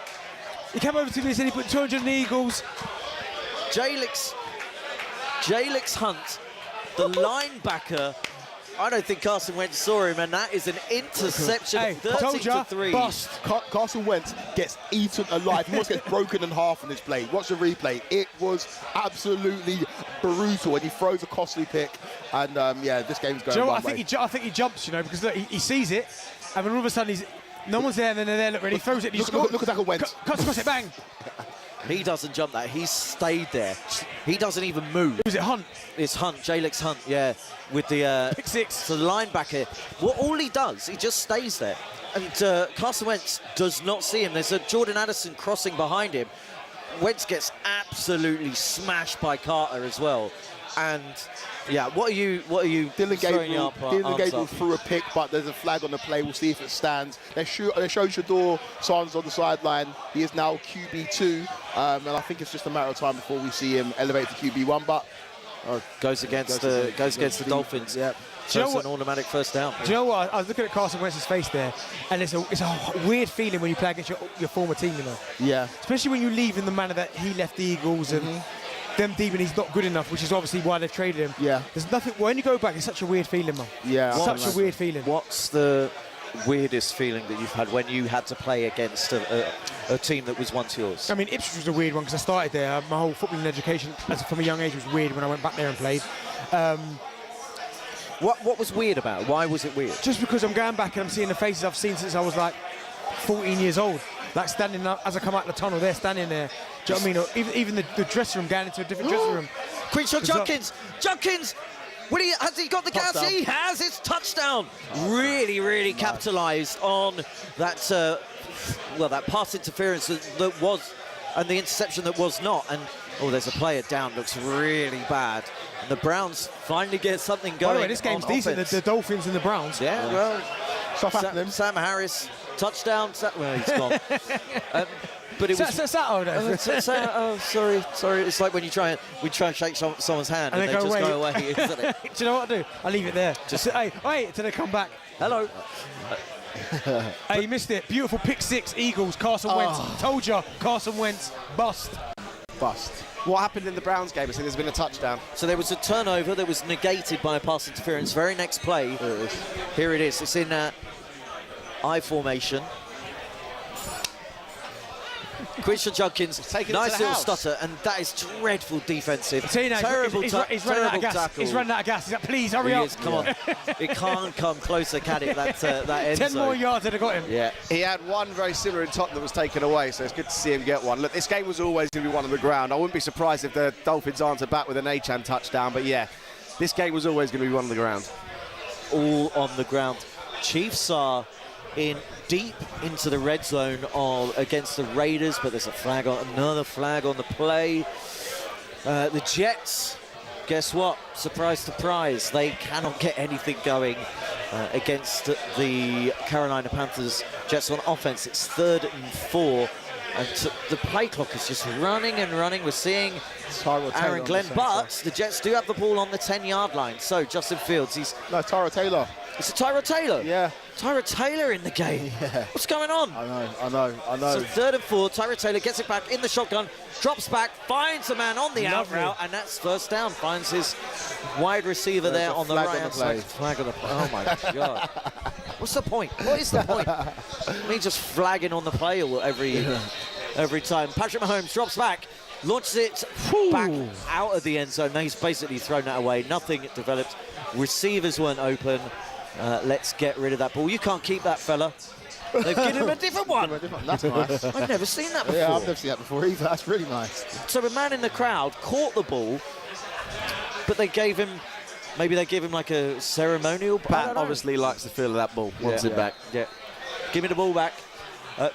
He came over to me and said he put 200 in the Eagles. Jalix Hunt, the linebacker. I don't think Carson Wentz saw him, and that is an interception. Hey, 13-3. Bust. Carson Wentz gets eaten alive. He almost gets broken in half in this play. Watch the replay. It was absolutely brutal, and he throws a costly pick. And this game's going. Do you know what? I think he jumps, because look, he sees it, and then all of a sudden no one's there, and then they're there. Look ready, throws it. Look at that Wentz. Cuts across it, bang. He doesn't jump that. He's stayed there. He doesn't even move. Was it Hunt? It's Hunt, Jalix Hunt, yeah, with the pick six. So the linebacker. Well, all he does, he just stays there. And Carson Wentz does not see him. There's a Jordan Addison crossing behind him. Wentz gets absolutely smashed by Carter as well. And yeah, what are you Dylan Gabriel threw a pick, but there's a flag on the play. We'll see if it stands. They show Shador Sands on the sideline. He is now QB2, and I think it's just a matter of time before we see him elevate to QB1. But goes against the Dolphins. Yeah. So it's an automatic first down. Do you know what? I was looking at Carson Wentz's face there, and it's a weird feeling when you play against your former team, Yeah. Especially when you leave in the manner that he left the Eagles and them deep, and he's not good enough, which is obviously why they've traded him. Yeah. There's nothing. When you go back, it's such a weird feeling, man. Yeah. Such a weird feeling. What's the weirdest feeling that you've had when you had to play against a team that was once yours? I mean, Ipswich was a weird one because I started there. My whole footballing education from a young age was weird when I went back there and played. What was weird about it? Why was it weird? Just because I'm going back and I'm seeing the faces I've seen since I was like 14 years old. Like standing up as I come out the tunnel, they're standing there. Do you know what I mean? Or even the dressing room, going into a different dressing room. Quinshot Junkins! Has he got the gas? Touchdown. He has. It's touchdown. Really, really capitalised on that. That pass interference that was, and the interception that was not. And there's a player down. Looks really bad. And the Browns finally get something going. By the way, this game's decent. The Dolphins and the Browns. Yeah. Well, Stuff happening. Sam Harris touchdown. Well, he's gone. But it was. Sorry. It's like when we try and shake someone's hand and they just go away, isn't it? Do you know what I do? I leave it there. Just wait till they come back. Hello. Hey, you missed it. Beautiful pick 6, Eagles. Carson Wentz. Told you, Carson Wentz bust. What happened in the Browns game? I think there's been a touchdown. So there was a turnover that was negated by a pass interference. Very next play. Here it is. It's in I formation. Christian Judkins, nice little stutter, and that is dreadful defensive. Terrible he's running out of gas. tackle. He's running out of gas. He's like, please hurry up. Come on. It can't come closer, can it? That end 10 zone. more yards and have got him. Yeah. He had one very similar in Tottenham that was taken away, so it's good to see him get one. Look, this game was always going to be one on the ground. I wouldn't be surprised if the Dolphins answered back with an Achan touchdown, but yeah, this game was always going to be one on the ground. All on the ground. Chiefs are in deep into the red zone against the Raiders, but there's another flag on the play. The Jets, guess what? Surprise, surprise. They cannot get anything going against the Carolina Panthers. Jets on offense. It's 3rd and 4. And the play clock is just running and running. We're seeing Aaron Glenn, but the Jets do have the ball on the 10-yard line. So Justin Fields, Tyra Taylor. It's a Tyra Taylor. Yeah. Tyra Taylor in the game. Yeah. What's going on? I know. So 3rd and 4, Tyra Taylor gets it back in the shotgun, drops back, finds a man on the out route, and that's first down. Finds his wide receiver there on the right-hand side. Flag on the play. Oh, my God. What's the point? What is the point? I mean, just flagging on the play every time. Patrick Mahomes drops back, launches it back out of the end zone. Now he's basically thrown that away. Nothing developed. Receivers weren't open. Let's get rid of that ball. You can't keep that fella. They've given him a different one. That's nice. I've never seen that before. Yeah, I've never seen that before either. That's really nice. So a man in the crowd caught the ball, but they gave him like a ceremonial. Pat obviously likes the feel of that ball. Wants it back. Yeah. Give me the ball back.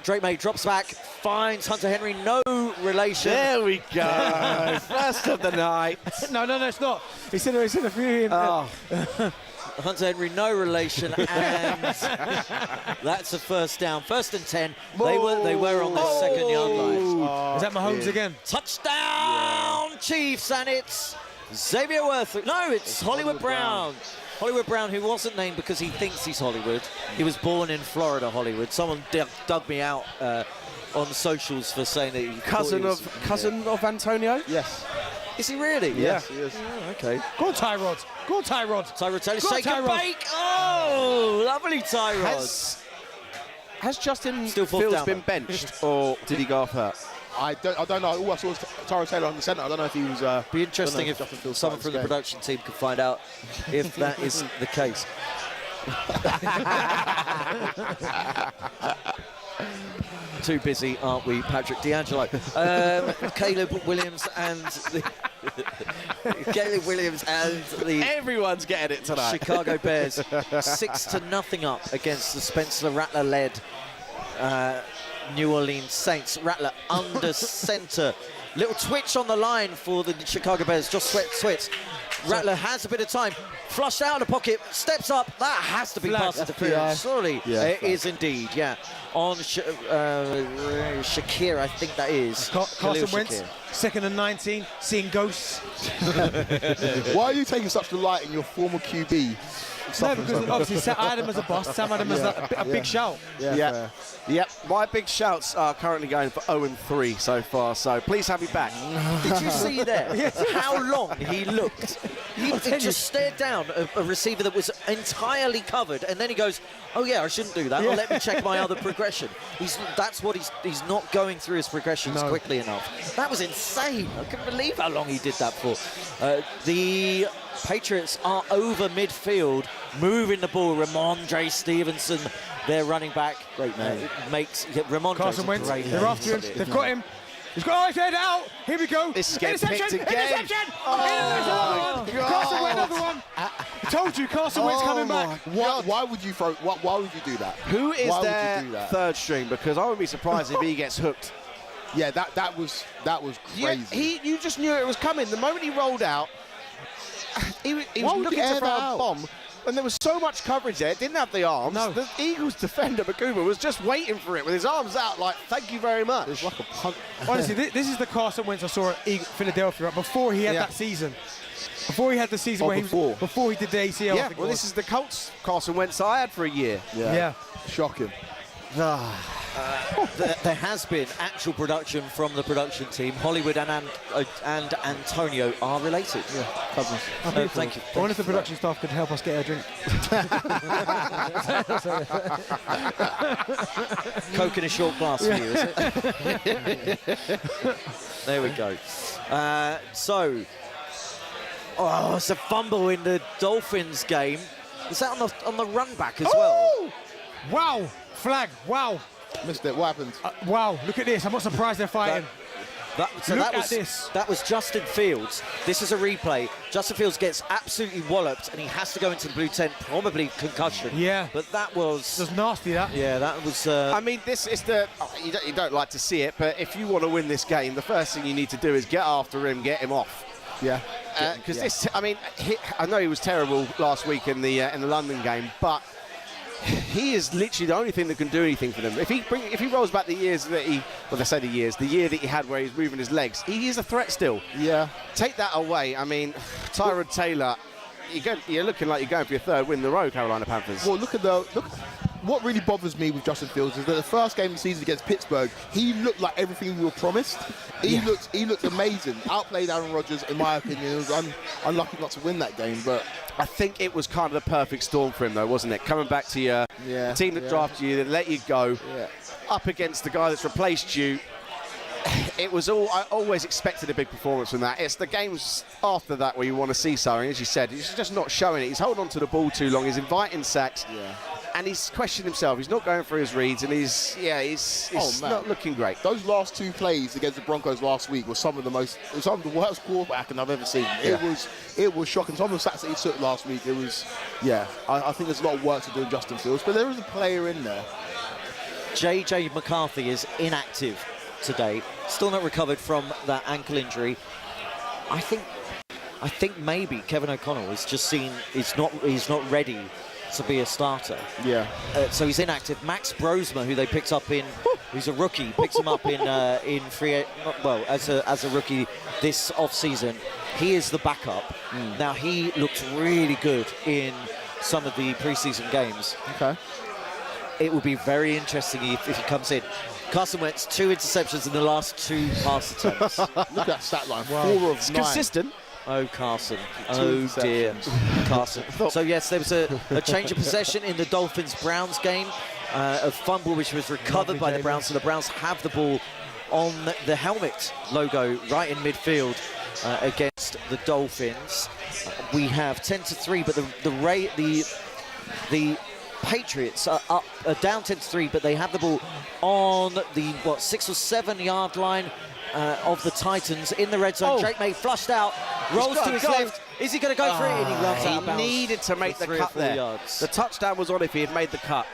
Drake May drops back, finds Hunter Henry, no relation. There we go. First of the night. No, it's not. He said a few. Hunter Henry, no relation, and that's a first down. 1st and 10. They were on the 2nd-yard line. Is that Mahomes again? Touchdown, Chiefs, and it's Xavier Worth. No, it's Hollywood Brown. Hollywood Brown, who wasn't named because he thinks he's Hollywood. He was born in Florida, Hollywood. Someone dug me out on socials for saying that he cousin of Antonio. Yes. Is he really? Yes, he is. Oh, okay. Go on, Tyrod. Tyrod Taylor, shake and Tyrod. bake. Oh, lovely Tyrod. Has Justin Still Fields been benched, or did he go off hurt? I don't know. All I saw was Tyra Taylor on the centre. I don't know if he was. Be interesting if someone from the production team could find out if that is the case. Too busy, aren't we, Patrick D'Angelo? Caleb Williams and Everyone's getting it tonight. Chicago Bears 6-0 up against the Spencer Rattler-led New Orleans Saints. Rattler under center. Little twitch on the line for the Chicago Bears. Just Switz. Rattler has a bit of time. Flushed out of the pocket. Steps up. That has to be pass interference. Surely. It is indeed, yeah. On Shakir, I think that is. Carson Wentz, 2nd and 19, seeing ghosts. Why are you taking such delight in your former QB? No, because obviously I had him as a bust. Sam had him as a big shout. Yeah. Yep. My big shouts are currently going for 0-3 so far. So please have me back. Did you see there how long he looked? He just stared down a receiver that was entirely covered, and then he goes, "Oh yeah, I shouldn't do that. Well, let me check my other progression." He's not going through his progressions quickly enough. That was insane. I couldn't believe how long he did that for. The Patriots are over midfield, moving the ball. Ramondre Stevenson, their running back, makes Ramondre. Carson Wentz, they're after him. They've got him. He's got his head out. Here we go. This is getting picked again. Interception! Oh, my God. Carson Wentz, another one. I told you, Carson Wentz coming back. Why would you throw? Why would you do that? Who is Why their would you do that? third string? Because I wouldn't be surprised if he gets hooked. Yeah, that was crazy. You just knew it was coming. The moment he rolled out, he was looking to throw a bomb. And there was so much coverage there, it didn't have the arms. No. The Eagles defender, Bakuma, was just waiting for it with his arms out like, thank you very much. It's like a punt. Honestly, this is the Carson Wentz I saw at Philadelphia right before he had that season. Before he had the season where before he did the ACL. Yeah, well, this is the Colts Carson Wentz I had for a year. Yeah. Shocking. There has been actual production from the production team. Hollywood and Antonio are related. Yeah, cousins. Thank you. I wonder if the production staff could help us get a drink. Coke in a short glass for you, is it? There we go. It's a fumble in the Dolphins game. Is that on the run back as well? Wow. Flag. Wow. Missed it. What happened? Wow. Look at this. I'm not surprised they're fighting. That was Justin Fields. This is a replay. Justin Fields gets absolutely walloped, and he has to go into the blue tent, probably concussion. Yeah. But that was nasty, that. Yeah, that was. I mean, this is you don't like to see it, but if you want to win this game, the first thing you need to do is get after him, get him off. Yeah. Because I know he was terrible last week in the London game, but he is literally the only thing that can do anything for them. If he rolls back the years that the year that he had where he's moving his legs, he is a threat still. Yeah. Take that away. I mean, Tyrod Taylor, you're looking like you're going for your third win in a row, Carolina Panthers. Well, look. What really bothers me with Justin Fields is that the first game of the season against Pittsburgh, he looked like everything we were promised. He looked amazing. Outplayed Aaron Rodgers, in my opinion. It was unlucky not to win that game, but I think it was kind of the perfect storm for him, though, wasn't it? Coming back to your team that drafted you, that let you go, up against the guy that's replaced you. It was I always expected a big performance from that. It's the games after that where you want to see something. As you said, he's just not showing it. He's holding on to the ball too long. He's inviting sacks. Yeah. And he's questioning himself. He's not going for his reads, and he's not looking great. Those last two plays against the Broncos last week were some of the worst quarterbacking I've ever seen. Yeah. It was shocking. Some of the sacks that he took last week, it was, I think there's a lot of work to do with Justin Fields, but there is a player in there. JJ McCarthy is inactive today, still not recovered from that ankle injury. I think maybe Kevin O'Connell has just seen he's not ready to be a starter. Yeah. So he's inactive. Max Brosma, who they picked up who's a rookie, picks him up in free. Well, as a rookie this off-season, he is the backup. Now he looked really good in some of the preseason games. Okay. It will be very interesting if he comes in. Carson Wentz, 2 interceptions in the last 2 pass attempts. Look at that stat line. Wow. 4 of 9. Consistent. Oh, Carson. Oh, dear. Carson. So, yes, there was a change of possession in the Dolphins-Browns game. A fumble which was recovered by the Browns. So the Browns have the ball on the helmet logo right in midfield against the Dolphins. We have 10-3, but the Patriots are down 10-3, but they have the ball on the 6 or 7 yard line of the Titans in the red zone. Drake May flushed out, rolls to his left. Is he going to go for it? And he runs out of bounds. He needed to make the cut there. Yards. The touchdown was on if he had made the cut.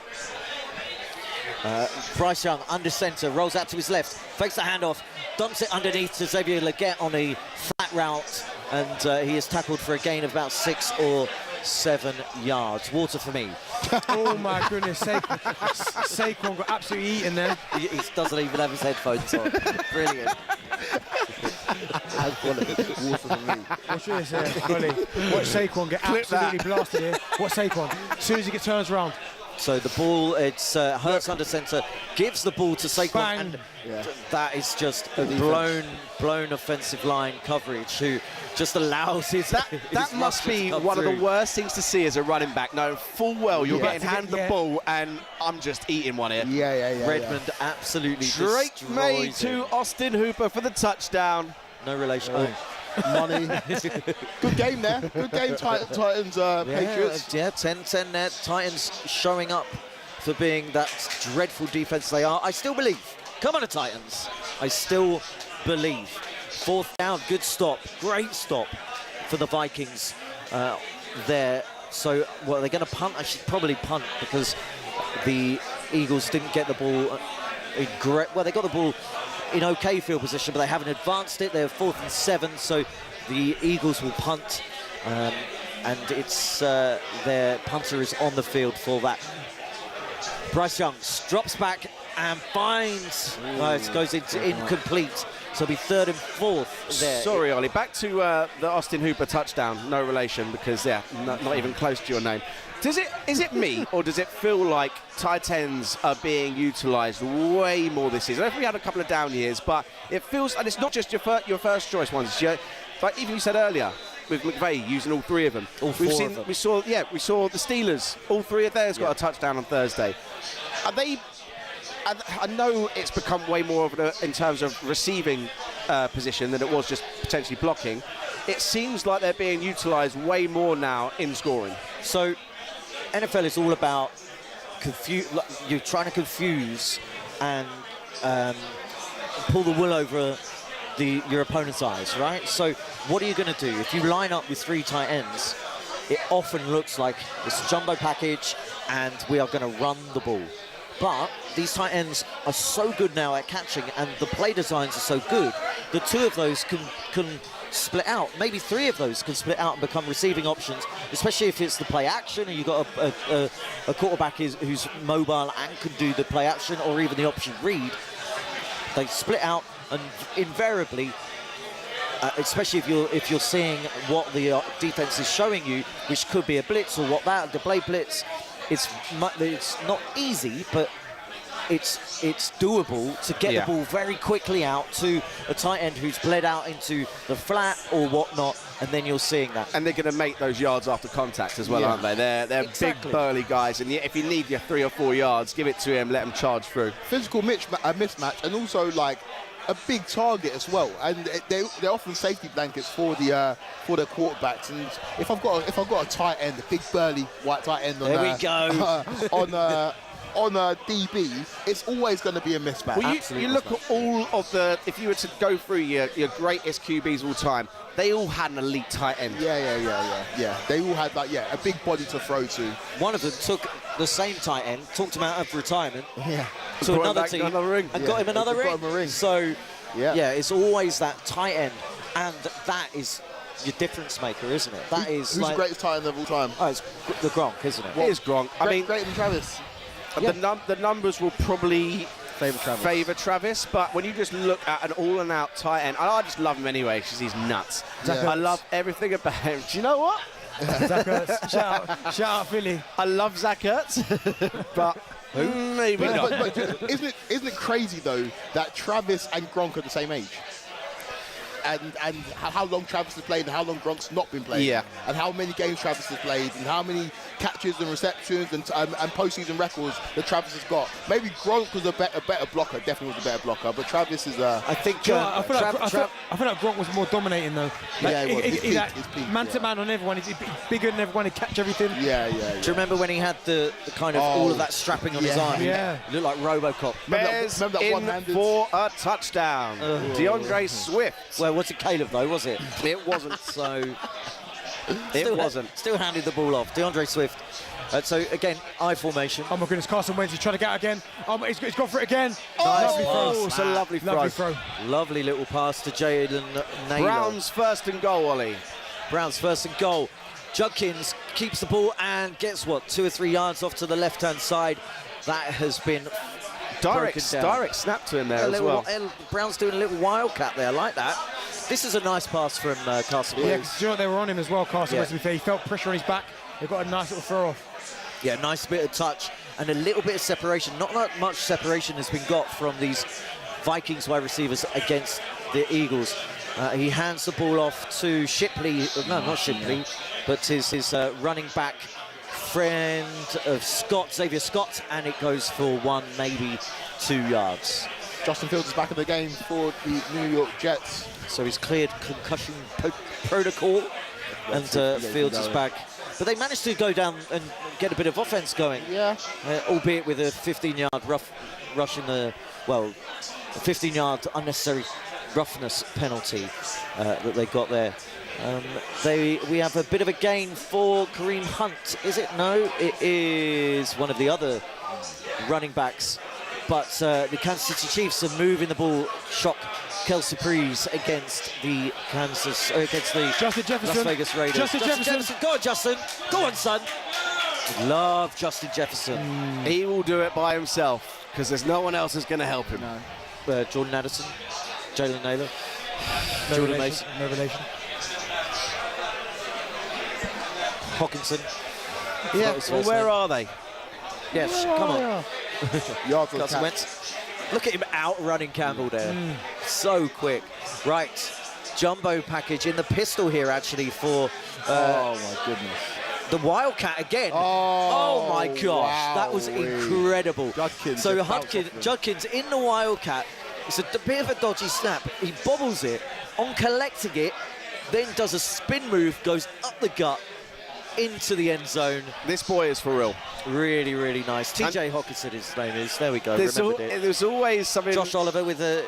Bryce Young under centre, rolls out to his left, fakes the handoff, dumps it underneath to Xavier Leggett on a flat route, and he is tackled for a gain of about 6 or 7 yards. Water for me. Oh my goodness, Saquon got absolutely eaten there. He doesn't even have his headphones on. Brilliant. Water for me. Watch this here, Ollie. Watch Saquon get absolutely blasted here. Watch Saquon. As soon as he turns around. So the ball, it's Hurts under centre, gives the ball to Saquon, Bang. and that is just a blown offensive line coverage who just allows his. That must be one of the worst things to see as a running back, knowing full well you're getting handed the ball and I'm just eating one here. Yeah. Redmond absolutely Drake May to Austin Hooper for the touchdown. No relation. Money. Good game there. Good game, Titans, Patriots. Yeah, 10-10 there. Titans showing up for being that dreadful defense they are. I still believe. Come on, the Titans. I still believe. 4th down, good stop, great stop for the Vikings there. So, well, they're going to punt. I should probably punt because the Eagles didn't get the ball in great. Well, they got the ball in okay field position, but they haven't advanced it. They're 4th and 7, so the Eagles will punt, and it's their punter is on the field for that. Bryce Young drops back and finds. It goes into incomplete. So it'll be 3rd and 4th there. Sorry, Ollie. Back to the Austin Hooper touchdown. No relation because, yeah, not even close to your name. Is it me, or does it feel like tight ends are being utilised way more this season? I know we had a couple of down years, but it feels, and it's not just your first choice ones. Like even you said earlier, with McVay using all 3 of them. All 4 of them. We saw the Steelers. All 3 of theirs got a touchdown on Thursday. Are they? I know it's become way more of in terms of receiving position than it was just potentially blocking. It seems like they're being utilised way more now in scoring. So NFL is all about you're trying to confuse and pull the wool over your opponent's eyes, right? So what are you going to do? If you line up with 3 tight ends, it often looks like it's a jumbo package and we are going to run the ball. But these tight ends are so good now at catching, and the play designs are so good that 2 of those can split out. Maybe 3 of those can split out and become receiving options, especially if it's the play action and you've got a quarterback who's mobile and can do the play action, or even the option read. They split out, and invariably, especially if you're seeing what the defense is showing you, which could be a blitz or the play blitz. It's not easy, but it's doable to get the ball very quickly out to a tight end who's bled out into the flat or whatnot, and then you're seeing that. And they're going to make those yards after contact as well, aren't they? They're exactly. Big, burly guys, and if you need your 3 or 4 yards, give it to him, let him charge through. Physical mismatch, and also like a big target as well, and they're often safety blankets for the quarterbacks. And if I've got a tight end, a big burly white tight end on on DB, it's always going to be a mismatch. Well, you look at all of if you were to go through your greatest QBs all time, they all had an elite tight end. Yeah. They all had a big body to throw to. One of them took the same tight end, talked him out of retirement, to Brought another team, and got him another ring. So, it's always that tight end, and that is your difference maker, isn't it? Who's the greatest tight end of all time? Oh, it's the Gronk, isn't it? It is Gronk. I mean, greater than Travis. The numbers will probably favour Travis, but when you just look at an all-and-out tight end, I just love him anyway because he's nuts. I love everything about him. Do you know what? Zach Ertz. Shout out Philly. I love Zach Ertz, but maybe not. But isn't it crazy though that Travis and Gronk are the same age? And how long Travis has played and how long Gronk's not been playing. Yeah. And how many games Travis has played and how many catches and receptions and postseason records that Travis has got. Maybe Gronk was a better blocker, definitely was a better blocker, but Travis is I think I feel like Gronk was more dominating though. He's man-to-man on everyone. He's bigger than everyone. He catch everything. Yeah. Do you remember when he had the kind of all of that strapping on his arm? Yeah. He looked like RoboCop. Bears remember that in one-handed for a touchdown. DeAndre Swift. Well, was it Caleb though, was it? It wasn't. So It wasn't. Still handed the ball off. DeAndre Swift. So again, I formation. Oh my goodness, Carson Wentz, he's trying to get out again. He's gone for it again. Nice Lovely pass. throw. It's a lovely throw. Lovely little pass to Jalen Naylor. Browns first and goal, Ollie. Browns first and goal. Judkins keeps the ball and gets 2 or 3 yards off to the left-hand side. That has been Direct snap to him there as well. Brown's doing a little wildcat there, I like that. This is a nice pass from Carson Yeah, Wentz. 'cause you know they were on him as well, Carson Wentz, to be fair. He felt pressure on his back. He got a nice little throw off. Yeah, nice bit of touch and a little bit of separation. Not that much separation has been got from these Vikings wide receivers against the Eagles. He hands the ball off to Shipley. No, not Shipley, but his running back friend of Scott, Xavier Scott, and it goes for 1, maybe 2 yards. Justin Fields is back in the game for the New York Jets. So he's cleared concussion protocol, and Fields is back. But they managed to go down and get a bit of offense going. Yeah. Albeit with a 15-yard rush in the, a 15-yard unnecessary roughness penalty that they got there. We have a bit of a gain for Kareem Hunt. Is it? No, it is one of the other running backs. But the Kansas City Chiefs are moving the ball. Shock Kelsey Priest against the Justin Jefferson. Las Vegas Raiders. Justin Jefferson. Go on, Justin. Go on, son. Love Justin Jefferson. He will do it by himself because there's no one else who's going to help him. No. Jordan Addison, Jalen Naylor, No Jordan relation. Mason. No relation. Hawkinson. Yeah, well, where are they? Yes, come on. Yards on Carson catch. Wentz. Look at him outrunning Campbell there. So quick. Right. Jumbo package in the pistol here, actually, for Oh, my goodness. the Wildcat again. Oh, My gosh. wow. That was incredible. Judkins So just bounced off him. Judkins in the Wildcat. It's a bit of a dodgy snap. He bobbles it. On collecting it, then does a spin move, goes up the gut, into the end zone. This boy is for real. Really, really nice. TJ Hawkinson, his name is. There we go. There's, Remembered it. there's always something. Josh Oliver with the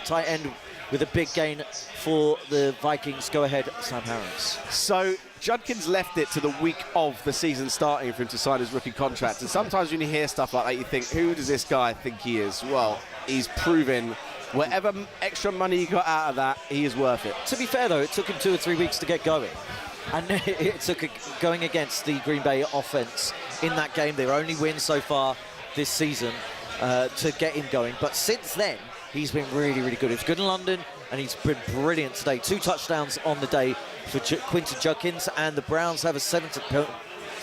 tight end with a big gain for the Vikings. Go ahead, Sam Harris. So Judkins left it to the week of the season starting for him to sign his rookie contract. And sometimes when you hear stuff like that, you think, who does this guy think he is? Well, he's proven whatever extra money he got out of that, he is worth it. To be fair, though, it took him 2 or 3 weeks to get going. And it took going against the Green Bay offense in that game, their only win so far this season, to get him going. But since then, he's been really, really good. He was good in London, and he's been brilliant today. 2 touchdowns on the day for Quinton Judkins, and the Browns have a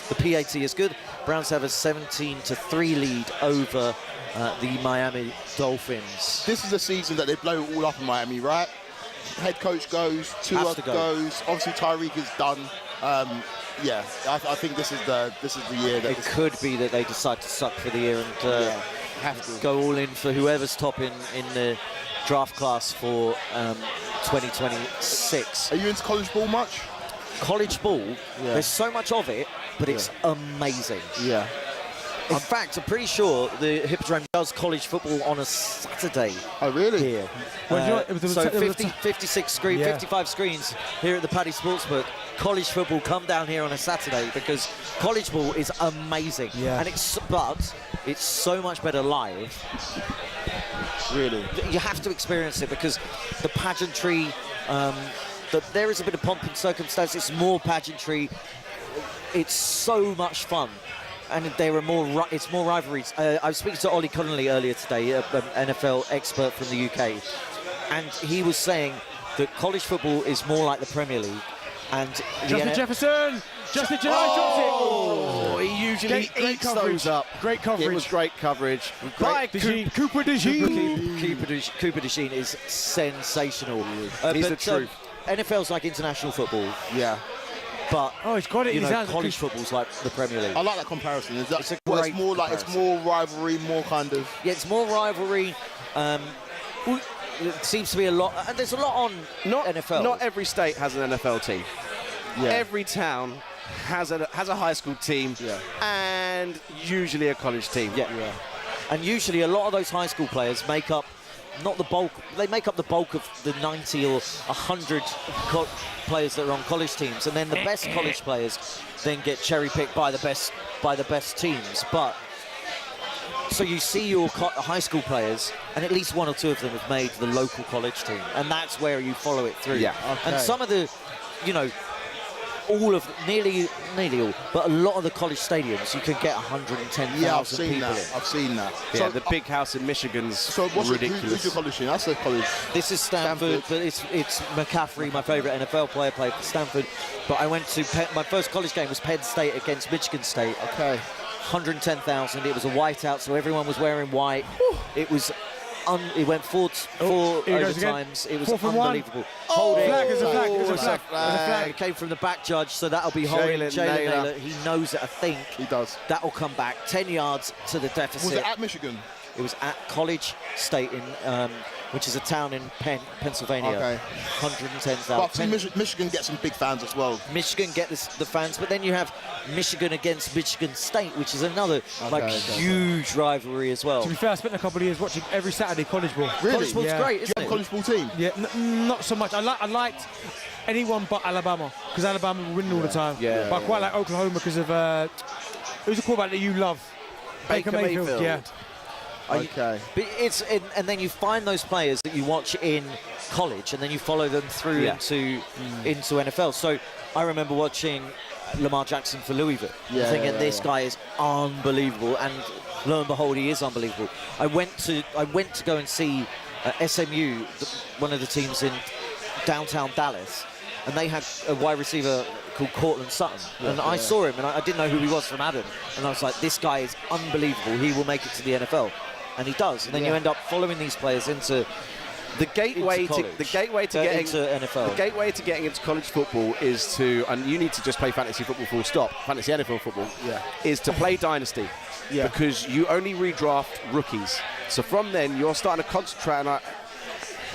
the PAT is good. Browns have a 17-3 lead over the Miami Dolphins. This is a season that they blow it all up in Miami, right? Head coach goes, Tua goes. Obviously, Tyreek is done. Yeah, I think this is the year that It could be that they decide to suck for the year and have to go all in for whoever's top in the draft class for 2026. Are you into college ball much? College ball, there's so much of it, but it's amazing. Yeah. In fact, I'm pretty sure the Hippodrome does college football on a Saturday Oh, really? here. Well, So 56 screens, 55 screens here at the Paddy Sportsbook. College football come down here on a Saturday because college ball is amazing. Yeah. And it's so much better live. Really? You have to experience it because the pageantry, there is a bit of pomp and circumstance. It's more pageantry. It's so much fun. And it's more rivalries. I was speaking to Ollie Connolly earlier today, an NFL expert from the UK, and he was saying that college football is more like the Premier League. And Justin Jefferson! Justin Jefferson drops it! Oh, he usually Great eats coverage. those up. Great coverage. It was great coverage. By Cooper DeJean. Cooper DeJean is sensational. He's the truth. NFL's like international football, Yeah. but Oh, he's got it in his hands. college football's like the Premier League. I like that comparison. Is that, It's a well, great it's more like it's more rivalry, more kind of. Yeah, it's more rivalry. It seems to be a lot, and there's a lot on NFL. Not every state has an NFL team. Yeah. Every town has a high school team, and usually a college team. Yeah. And usually a lot of those high school players make up not the bulk, they make up the bulk of the 90 or 100 players that are on college teams, and then the best college players then get cherry picked by the best teams. But so you see your high school players, and at least 1 or 2 of them have made the local college team, and that's where you follow it through. Yeah. Okay. And some of the, nearly all, but a lot of the college stadiums, you can get 110,000 Yeah, I've seen people that. in. I've seen that. Yeah, So, the big house in Michigan's so who's ridiculous. your college team? That's a college. This is Stanford, but it's McCaffrey, my favourite NFL player, played for Stanford. But I went to my first college game was Penn State against Michigan State. Okay. 110,000. It was a whiteout, so everyone was wearing white. It was. It went four here goes again. overtimes. It was 4th and 1. unbelievable. Flag, there's a flag, there's a It's flag, there's a flag. It came from the back judge, so that'll be holding Jalen Jalen Naylor. Naylor. He knows it, I think. He does. That'll come back. 10 yards to the deficit. Was it at Michigan? It was at College State in which is a town in Pennsylvania. Okay. 110,000. But I think Michigan gets some big fans as well. Michigan get the fans, but then you have Michigan against Michigan State, which is another huge rivalry as well. To be fair, I spent a couple of years watching every Saturday college ball. Really? College ball's great, isn't Do you have it? a college ball team? Yeah, not so much. I liked anyone but Alabama, because Alabama will win all the time. Yeah. But I quite like Oklahoma because of who's the quarterback that you love? Baker Mayfield. Yeah. Okay. But and then you find those players that you watch in college, and then you follow them through into NFL. So I remember watching Lamar Jackson for Louisville, thinking this guy is unbelievable, and lo and behold, he is unbelievable. I went to go and see SMU, one of the teams in downtown Dallas, and they had a wide receiver called Cortland Sutton, and I saw him, and I didn't know who he was from Adam, and I was like, this guy is unbelievable. He will make it to the NFL, and he does. And then you end up following these players into the gateway to getting into NFL. The gateway to getting into college football is to, and you need to just play fantasy football full stop. Fantasy NFL football is to play dynasty, because you only redraft rookies. So from then you're starting to concentrate on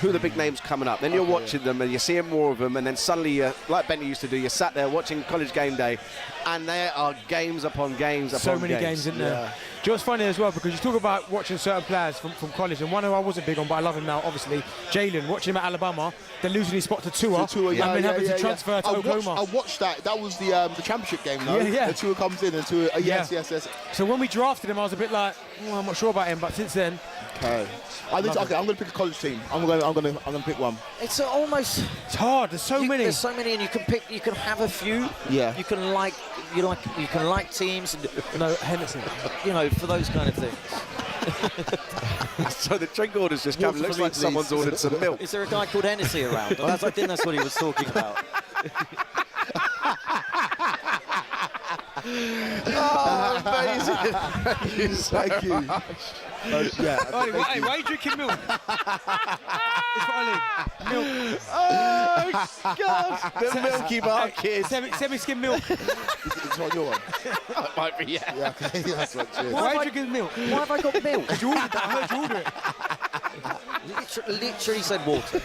who are the big names coming up. Then you're watching them and you're seeing more of them, and then suddenly, like Benny used to do, you're sat there watching College Game Day, and there are games upon games upon So many games in there. Do you know what's funny as well? Because you talk about watching certain players from college, and one who I wasn't big on, but I love him now, obviously, Jalen, watching him at Alabama, then losing his spot to Tua, and then having to transfer to Oklahoma. I watched that. That was the championship game, no? Yeah. The Tua comes in, and Tua, yes. So when we drafted him, I was a bit like, I'm not sure about him, but since then... Okay. I'm going to pick a college team. I'm going to pick one. It's almost... It's hard. There's so many. There's so many, and you can have a few. Yeah. You can like teams, and, No, Henderson. for those kind of things. So the drink order's just come. Looks like someone's ordered some milk. Is there a guy called Hennessy around? I think that's what he was talking about. Amazing. Thank you. Why are you drinking milk? It's what I Milk. Oh, God. The Milky Bar kids. Semi-skim milk. It's not your one. That might be, Yeah, okay, that's right. Cheers. Why are you drinking milk? Why have I got milk? You ordered that. I heard you order it. Literally said water.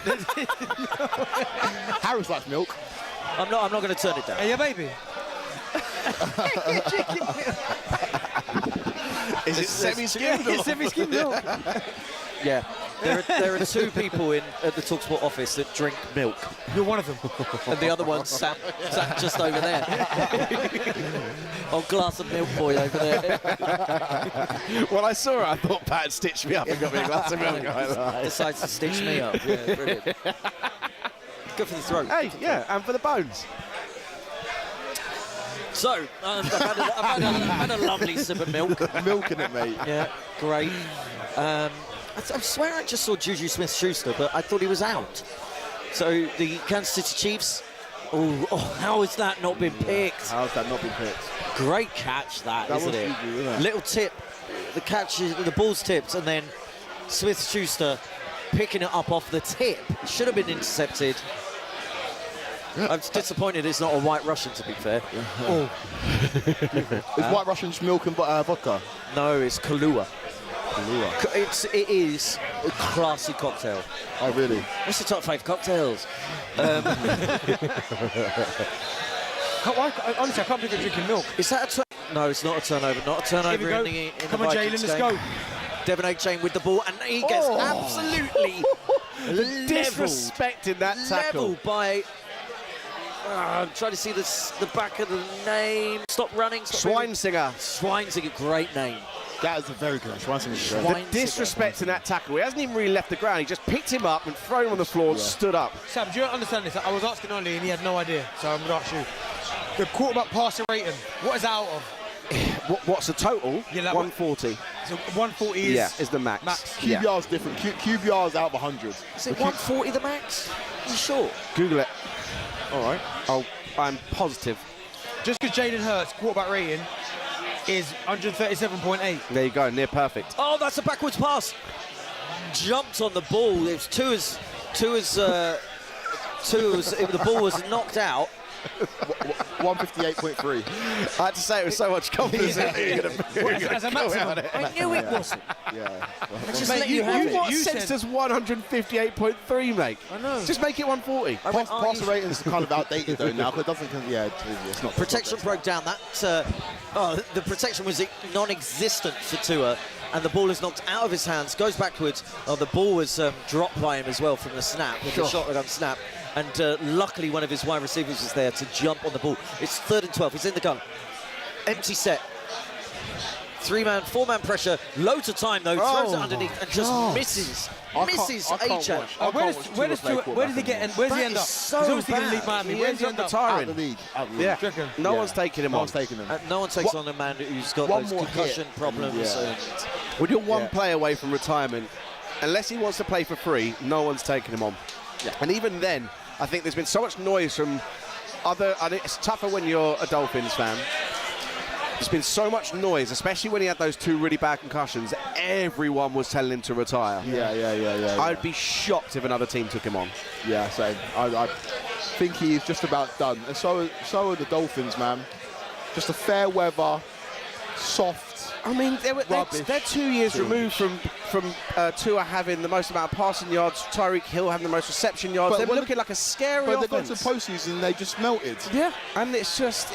Harris likes milk. I'm not going to turn it down. Hey, yeah, baby. Is it semi-skimmed? It's semi-skim milk. Yeah. There are two people at the talkSPORT office that drink milk, You're one of them. and the other one sat just over there. Old glass of milk boy over there. Well, I saw it. I thought Pat had stitched me up and got me a glass of milk. Decides to stitch me up. Yeah, brilliant. Good for the throat. Hey, yeah, and for the bones. So, I've had a lovely sip of milk. Milk in it, mate. Yeah, great. I swear I just saw Juju Smith-Schuster, but I thought he was out. So the Kansas City Chiefs, how has that not been picked? How's that not been picked? Great catch, that isn't it? Juju, isn't it? Little tip, the catch, the ball's tipped, and then Smith-Schuster picking it up off the tip. Should have been intercepted. I'm disappointed it's not a White Russian, to be fair. Is White Russian milk and vodka? No, it's Kahlua. It is a classy cocktail. Oh, really? What's your top 5 cocktails? Honestly, I can't believe you're drinking milk. Is that a No, it's not a turnover. Not a turnover Here we go. in the Come on, Jalen, let's go. Devon A-Chain with the ball, and he gets absolutely Disrespect in that tackle. leveled by... I'm trying to see the back of the name. Stop running. Schweinsinger. Schweinsinger, great name. That is a very good Schweinsinger. The disrespect in that tackle. He hasn't even really left the ground. He just picked him up and thrown him on the floor and stood up. Sam, do you understand this? I was asking Ollie and he had no idea, so I'm going to ask you. The quarterback passer rating, what is that out of? What's the total? Yeah, like 140. So 140 is... is the max. QBR's different. QBR's out of 100. Is it 140 the max? Are you sure? Google it. All right. I'm positive. Just because Jalen Hurts' quarterback rating is 137.8. There you go, near perfect. Oh, that's a backwards pass. Jumped on the ball. It was the ball was knocked out, 158.3. I had to say it with so much confidence. As a maximum. I knew it wasn't. Yeah. Just Mate, let you have it. What You sense said- does 158.3 make? I know. Just make it 140. Passer ratings are kind of outdated though now, because it doesn't. Yeah, it's not. Protection broke down. That the protection was non-existent for Tua, and the ball is knocked out of his hands, goes backwards. Oh, the ball was dropped by him as well from the snap, with the shotgun snap. And luckily, one of his wide receivers was there to jump on the ball. It's 3rd and 12. He's in the gun. Empty set. 3-man, 4-man pressure. Loads of time though. Throws it underneath and just misses. Misses Achan. Where does he get? Where's he end up? So He's obviously going to bad. leave Miami. He Where's ends he up end up? Out retiring. the league. Yeah. No one's taking him on. No one takes on a man who's got One those more concussion hit. problems. Yeah. When you're one play away from retirement, unless he wants to play for free, no one's taking him on. Yeah. And even then, I think there's been so much noise from other. And it's tougher when you're a Dolphins fan. There's been so much noise, especially when he had those 2 really bad concussions. Everyone was telling him to retire. Yeah. I'd be shocked if another team took him on. Yeah, same. I think he's just about done. And so are the Dolphins, man. Just a fair weather, soft. I mean, Rubbish. they're 2 years removed from Tua having the most amount of passing yards, Tyreek Hill having the most reception yards. They're looking like a scary But they offense. got to the postseason and they just melted. Yeah, and it's just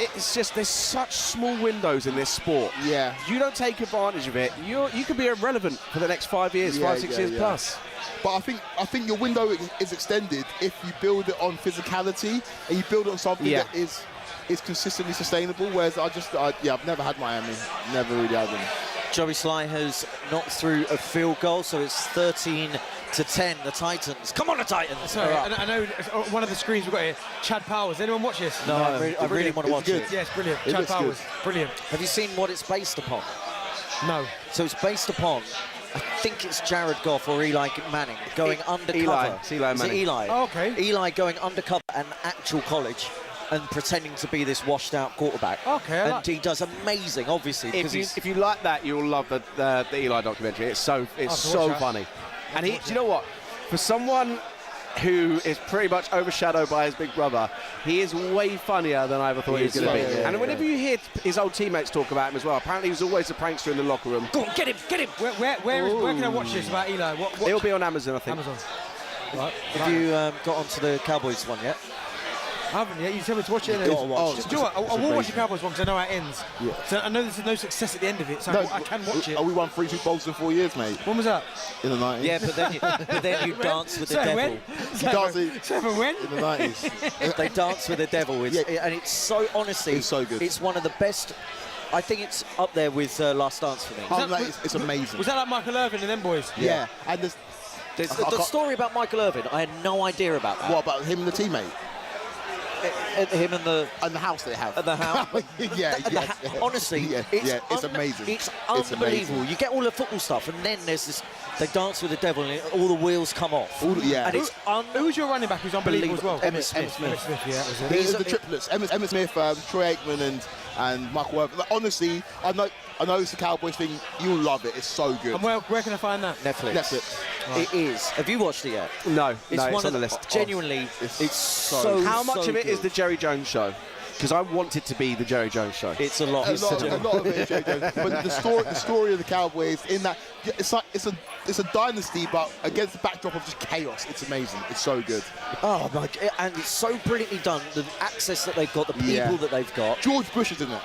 there's such small windows in this sport. Yeah. You don't take advantage of it, you could be irrelevant for the next 5 years, Yeah, 6 yeah, years yeah. plus. But I think your window is extended if you build it on physicality and you build it on something that is consistently sustainable. Whereas I've never had Miami. Never really had them. Joey Sly has knocked through a field goal, so it's 13-10. The Titans. Come on, the Titans! Sorry, All right. I know one of the screens we've got here. Chad Powers. Anyone watch this? No, I really want to watch it. Yes, brilliant. It Chad looks Powers. good. Brilliant. Have you seen what it's based upon? No. So it's based upon, I think it's Jared Goff or Eli Manning going undercover. Eli. It's Eli Is it Manning. Eli? Oh, okay. Eli going undercover at an actual college and pretending to be this washed-out quarterback. Okay, I And like- he does amazing, obviously, because If you like that, you'll love the Eli documentary. It's so watch funny. And do you know what? For someone who is pretty much overshadowed by his big brother, he is way funnier than I ever thought he was going to be. And whenever you hear his old teammates talk about him as well, apparently he was always a prankster in the locker room. Go on, get him, get him! Where can I watch this about Eli? What? It'll be on Amazon, I think. Amazon. Right. Have you got onto the Cowboys one yet? I haven't yet. You tell me to watch it. You've got to watch Do you know what? I will watch the Cowboys one because I know how it ends. Yeah. So I know there's no success at the end of it, so I can watch it. We won 3 Super Bowls in 4 years, mate. When was that? In the 90s. Yeah, but then you dance with the So devil. when? So when? In the 90s. They dance with the devil, and it's so, honestly, It's so good. It's one of the best. I think it's up there with Last Dance for me. It's amazing. Was that like Michael Irvin and them boys? Yeah. And there's, The story about Michael Irvin, I had no idea about that. what about him and the teammate? Him and the house they have. and the house. Honestly, it's amazing. It's It's unbelievable. amazing. You get all the football stuff, and then there's this. They dance with the devil, and all the wheels come off. And it's Who's your running back who's unbelievable as well? Emmitt Smith. Emmitt Smith, yeah, that was it. There's the triplets: Emmitt Smith, Troy Aikman, and Michael Irvin. Like, honestly, I know it's a Cowboys thing. You'll love it. It's so good. And where can I find that? Netflix. Right. It is. Have you watched it yet? No, It's it's one on the of list. Genuinely, it's so. How much of it is good. the Jerry Jones show? Because I want it to be the Jerry Jones show. It's a lot. A lot of it is Jerry Jones. But the story of the Cowboys in that it's a dynasty, but against the backdrop of just chaos. It's amazing. It's so good. Oh my! And it's so brilliantly done. The access that they've got, the people that they've got. George Bush is in it.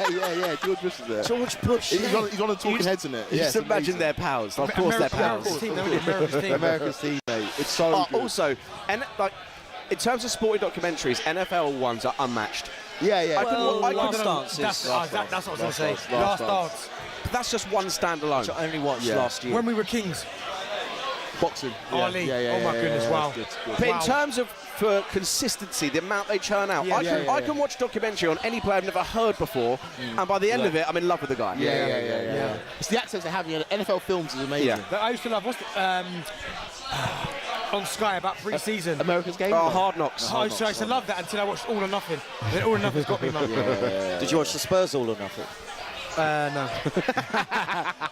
yeah. George Bush is there. George Bush. He's on the talking heads in it. You just imagine their pals. Of course, their pals. America's team. America's team, mate. It's so good. Also, and like in terms of sporting documentaries, NFL ones are unmatched. Yeah. Last Dance That's is. what I was going to say. Last Last Dance. Dance. But that's just one standalone. Which I only watched Yeah. last year. When we were kings. Boxing. Ali. Oh my goodness, wow. It's good. But Wow. in terms of for consistency, the amount they churn out, I can watch a documentary on any player I've never heard before, and by the end of it, I'm in love with the guy. Yeah. It's the access they have in NFL films is amazing. Yeah. I used to love on Sky about pre-season. America's Game. Oh, Hard Knocks. I used to love that until I watched All or Nothing. Then All or Nothing's got me, man. Did you watch the Spurs All or Nothing? No.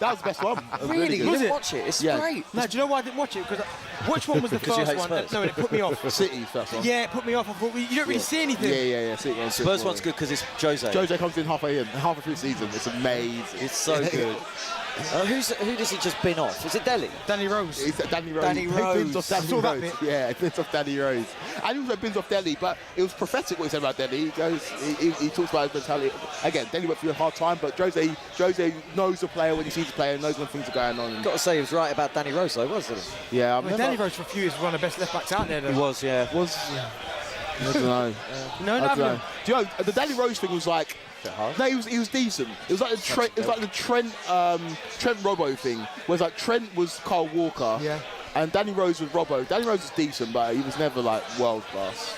That was the best one. Really? good. You Was didn't it? watch it? It's Yeah. great. No, do you know why I didn't watch it? Because which one was the Because you first hate one? Spurs. No, it put me off. City first one. Yeah, it put me off. I thought, well, you don't really see anything. Yeah. City one's Spurs one's good because it's Jose. Jose comes in halfway through the season. It's amazing. It's so good. Who does he just bin off? Is it Delhi? Danny Rose. It's Danny Rose. Danny He bins Rose. off Danny I saw that Rose. bit. Yeah, he bins off Danny Rose. And he also bins off Delhi, but it was prophetic what he said about Delhi. He goes, he talks about his mentality. Again, Delhi went through a hard time, but Jose knows the player when he sees the player, knows when things are going on. Got to say he was right about Danny Rose though, wasn't he? Yeah, Danny Rose for a few years was one of the best left backs out there. Though. He was, yeah. I don't know. No, I don't know. no. Do you know the Danny Rose thing was like? No, he was decent. It was like the Trent Robbo thing. Where like Trent was Kyle Walker, Yeah. and Danny Rose was Robbo. Danny Rose was decent, but he was never like world class.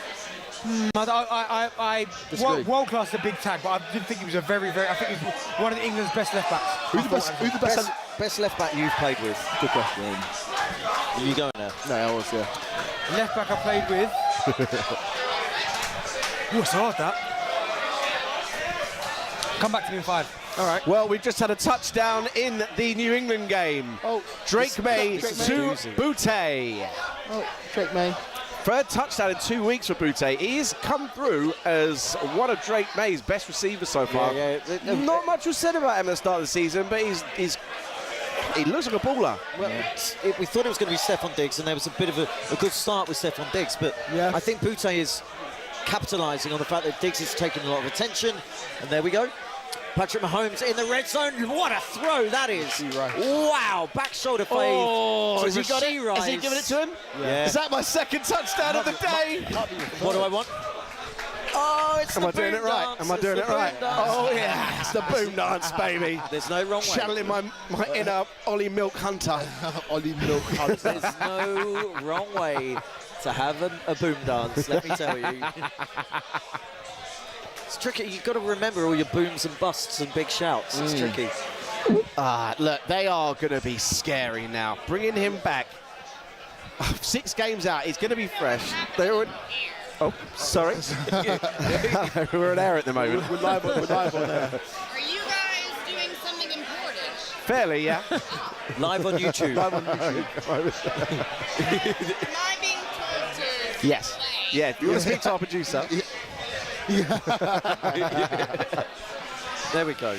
World class is a big tag, but I didn't think he was a very, very. I think he was one of England's best left backs. Who's the best? Best left back you've played with? Good question. Are you going there? No, I was Left back I played with. Oh, it's hard that. Come back to me in 5. All right. Well, we've just had a touchdown in the New England game. Oh, Drake May Drake to May. Boutte. Oh, Drake May. Third touchdown in 2 weeks for Boutte. He's come through as one of Drake May's best receivers so far. Not much was said about him at the start of the season, but he looks like a baller. Well, we thought it was going to be Stephon Diggs, and there was a bit of a good start with Stephon Diggs, but Yeah. I think Boutte is capitalising on the fact that Diggs is taking a lot of attention, and there we go. Patrick Mahomes in the red zone. What a throw that is. Wow, back shoulder fade. Oh, has he got it? She-Rise. Has he given it to him? Yeah. Is that my second touchdown of the day? What do I want? Oh, it's Am the I doing boom it right? dance. Am I It's doing the it boom right? dance. Oh, yeah. It's the boom dance, baby. There's no wrong way. Channeling my inner Ollie Milk Hunter. Ollie Milk Hunter. There's no wrong way to have a boom dance, let me tell you. It's tricky. You've got to remember all your booms and busts and big shouts. It's tricky. Look, they are going to be scary now. Bringing him back. 6 games out. He's going to be fresh. They already... Oh, sorry. We're on air at the moment. We're live on there. Are you guys doing something important? Fairly, yeah. Live on YouTube. Am I being told to Yes. play? Yeah, you want to speak to our producer? There we go.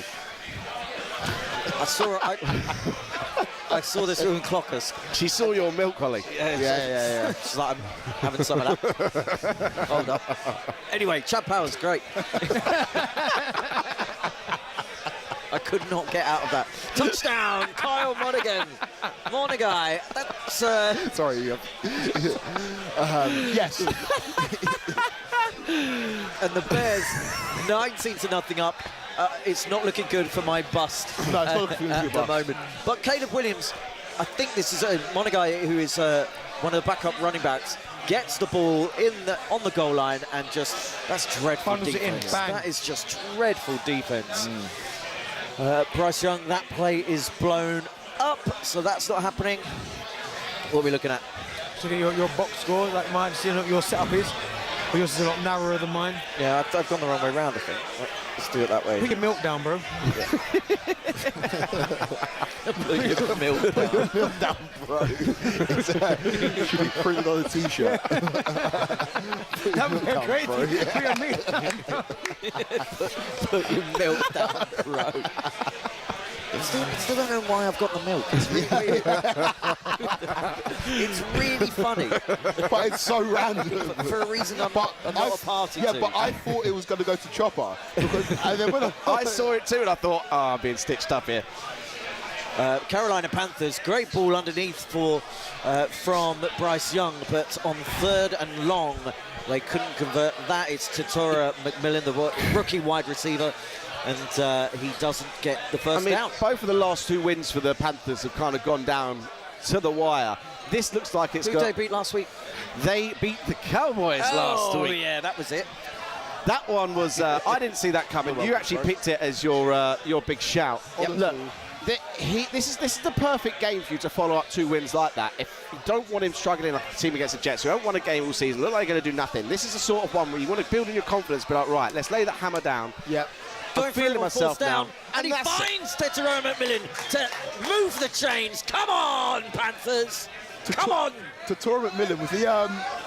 I saw this woman clock us. She saw your milk, Ollie. Yeah. She's like, I'm having some of that. Hold up. Anyway, Chad Power's great. I could not get out of that. Touchdown, Kyle Monaghan. Monaghan. That's Sorry. Yes. and the Bears 19-0 up. It's not looking good for my bust No, it's not looking good for your at the bust. moment. But Caleb Williams, I think this is Monaghan, who is one of the backup running backs, gets the ball on the goal line and just, that's dreadful Funnels it in, defense. bang. That is just dreadful defense. Bryce Young, that play is blown up, so that's not happening. What are we looking at? So your box score, like mine, see what your setup is. But yours is a lot narrower than mine. Yeah, I've gone the wrong way round, I think. Let's do it that way. Put your milk down, bro. Put your milk down. Milk down, bro. Should be printed on a t-shirt. That would be great. bro. Put your milk down. Put your milk down, bro. I still don't know why I've got the milk. It's really funny. But it's so random. For a reason I'm not a party Yeah, to. but I thought it was going to go to Chopper. And then when I saw it too and I thought, I'm being stitched up here. Carolina Panthers, great ball underneath from Bryce Young, but on 3rd and long, they couldn't convert that. It's Tatora McMillan, the rookie wide receiver, and he doesn't get the first down. Both of the last 2 wins for the Panthers have kind of gone down to the wire. This looks like it's Who did they beat last week? They beat the Cowboys last week. Yeah, that was it. That one was, I didn't see that coming. You actually picked it as your big shout. Look, this is the perfect game for you to follow up 2 wins like that. If you don't want him struggling like a team against the Jets, who don't want a game all season, look like they're going to do nothing. This is the sort of one where you want to build in your confidence, be like, right, let's lay that hammer down. Yep. Going for feeling it on myself fourth down. now. And he And that's it. finds Tetero McMillan to move the chains. Come on, Panthers. Come on. Tatoro McMillan,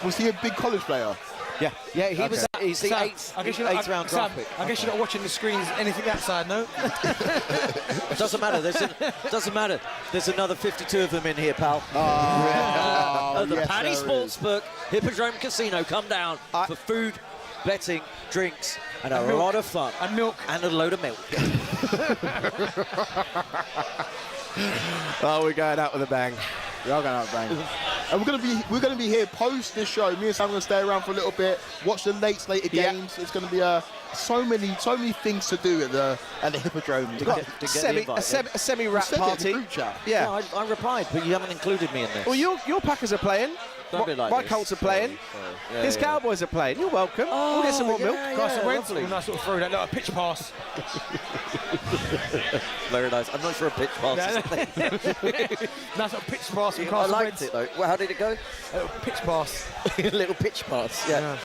was he a big college player? Yeah, he was. He's the Sam, eighth round Sam, draft pick. I guess you're not watching the screens, anything outside, no? Doesn't matter. Doesn't matter. There's another 52 of them in here, pal. The yes, Paddy there is. Sportsbook, Hippodrome Casino, come down for food, betting, drinks, and a milk. lot of fun. And milk. And a load of milk. Oh, we're going out with a bang. We are going out bang. And we're gonna be here post this show. Me and Sam are gonna stay around for a little bit, watch the later games. It's gonna be so many things to do at the Hippodrome. A semi-rap party. Group chat. Yeah. No, I replied, but you haven't included me in this. Well, your Packers are playing. Don't be like My this. Colts are playing. Yeah, His Cowboys are playing. You're welcome. We'll get some more milk. Carson Wentz, lovely. nice little throw, that little pitch pass. Very nice. I'm not sure a pitch pass is a thing. Nice little pitch pass from I Carson liked Wentz. it, though. Well, how did it go? A little pitch pass. A little pitch pass, yeah.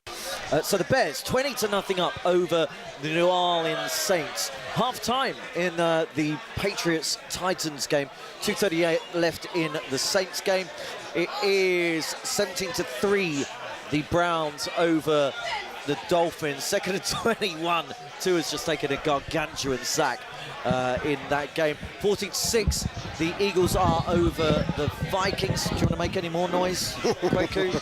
So the Bears 20-0 up over the New Orleans Saints. Half time in the Patriots-Titans game. 2:38 left in the Saints game. It is 17-3, the Browns over the Dolphins. Second and 21. Tua's just taken a gargantuan sack in that game. 14-6, the Eagles are over the Vikings. Do you want to make any more noise, Baku?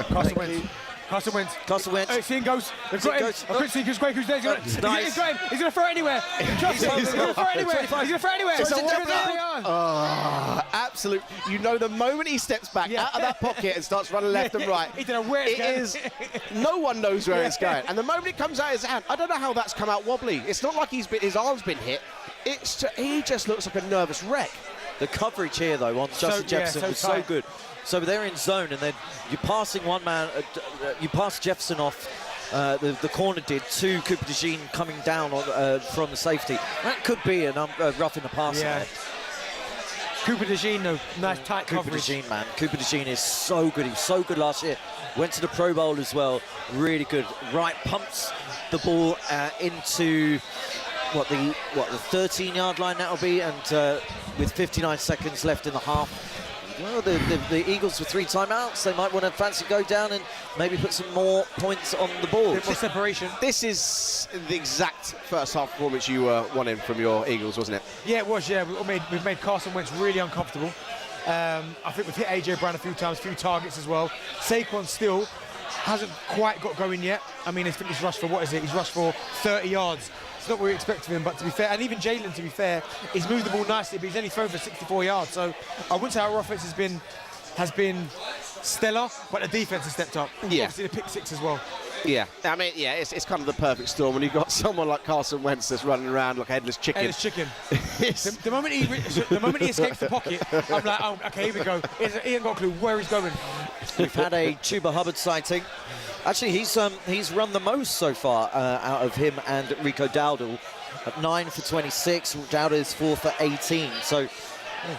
Carson Wentz. Carson Wentz. Carson Wentz. Hey, seeing goes. They've got him. goes. I couldn't see who's great, who's there. He's Nice. going to throw it anywhere. Trust him. He's going to throw it anywhere. He's going to throw it anywhere. So it's a It's double. Absolute. You know, the moment he steps back out of that pocket and starts running left and right, He don't know where it's it going. is. No one knows where it's going. And the moment it comes out of his hand, I don't know how that's come out wobbly. It's not like his arm's been hit. He just looks like a nervous wreck. The coverage here, though, on Justin Jefferson was so tight. good. So they're in zone, and then you're passing one man. You pass Jefferson off. The corner did to Cooper DeJean coming down on, from the safety. That could be a rough in the passer. Yeah. there. Cooper DeJean, though, nice tight Cooper coverage. DeJean, man. Cooper DeJean is so good. He was so good last year. Went to the Pro Bowl as well. Really good. Right, pumps the ball into what the 13-yard line that'll be, and with 59 seconds left in the half. Well, the Eagles with 3 timeouts. They might want to fancy go down and maybe put some more points on the board. Bit more separation. This is the exact first half performance you were wanting from your Eagles, wasn't it? Yeah, it was, yeah. We've made Carson Wentz really uncomfortable. I think we've hit A.J. Brown a few times, a few targets as well. Saquon still hasn't quite got going yet. I mean, he's rushed for, what is it? He's rushed for 30 yards. It's not what we expect of him, but to be fair, and even Jalen, to be fair, he's moved the ball nicely, but he's only thrown for 64 yards. So I wouldn't say our offense has been stellar, but the defense has stepped up. Yeah. Obviously the pick 6 as well. Yeah. I mean, yeah, it's kind of the perfect storm when you've got someone like Carson Wentz that's running around like a headless chicken. Headless chicken. It's- The moment he escapes the pocket, I'm like, oh, okay, here we go. He ain't got a clue where he's going. We've had a Chuba Hubbard sighting. Actually, he's run the most so far out of him and Rico Dowdle. At 9 for 26, Dowdle is 4 for 18. So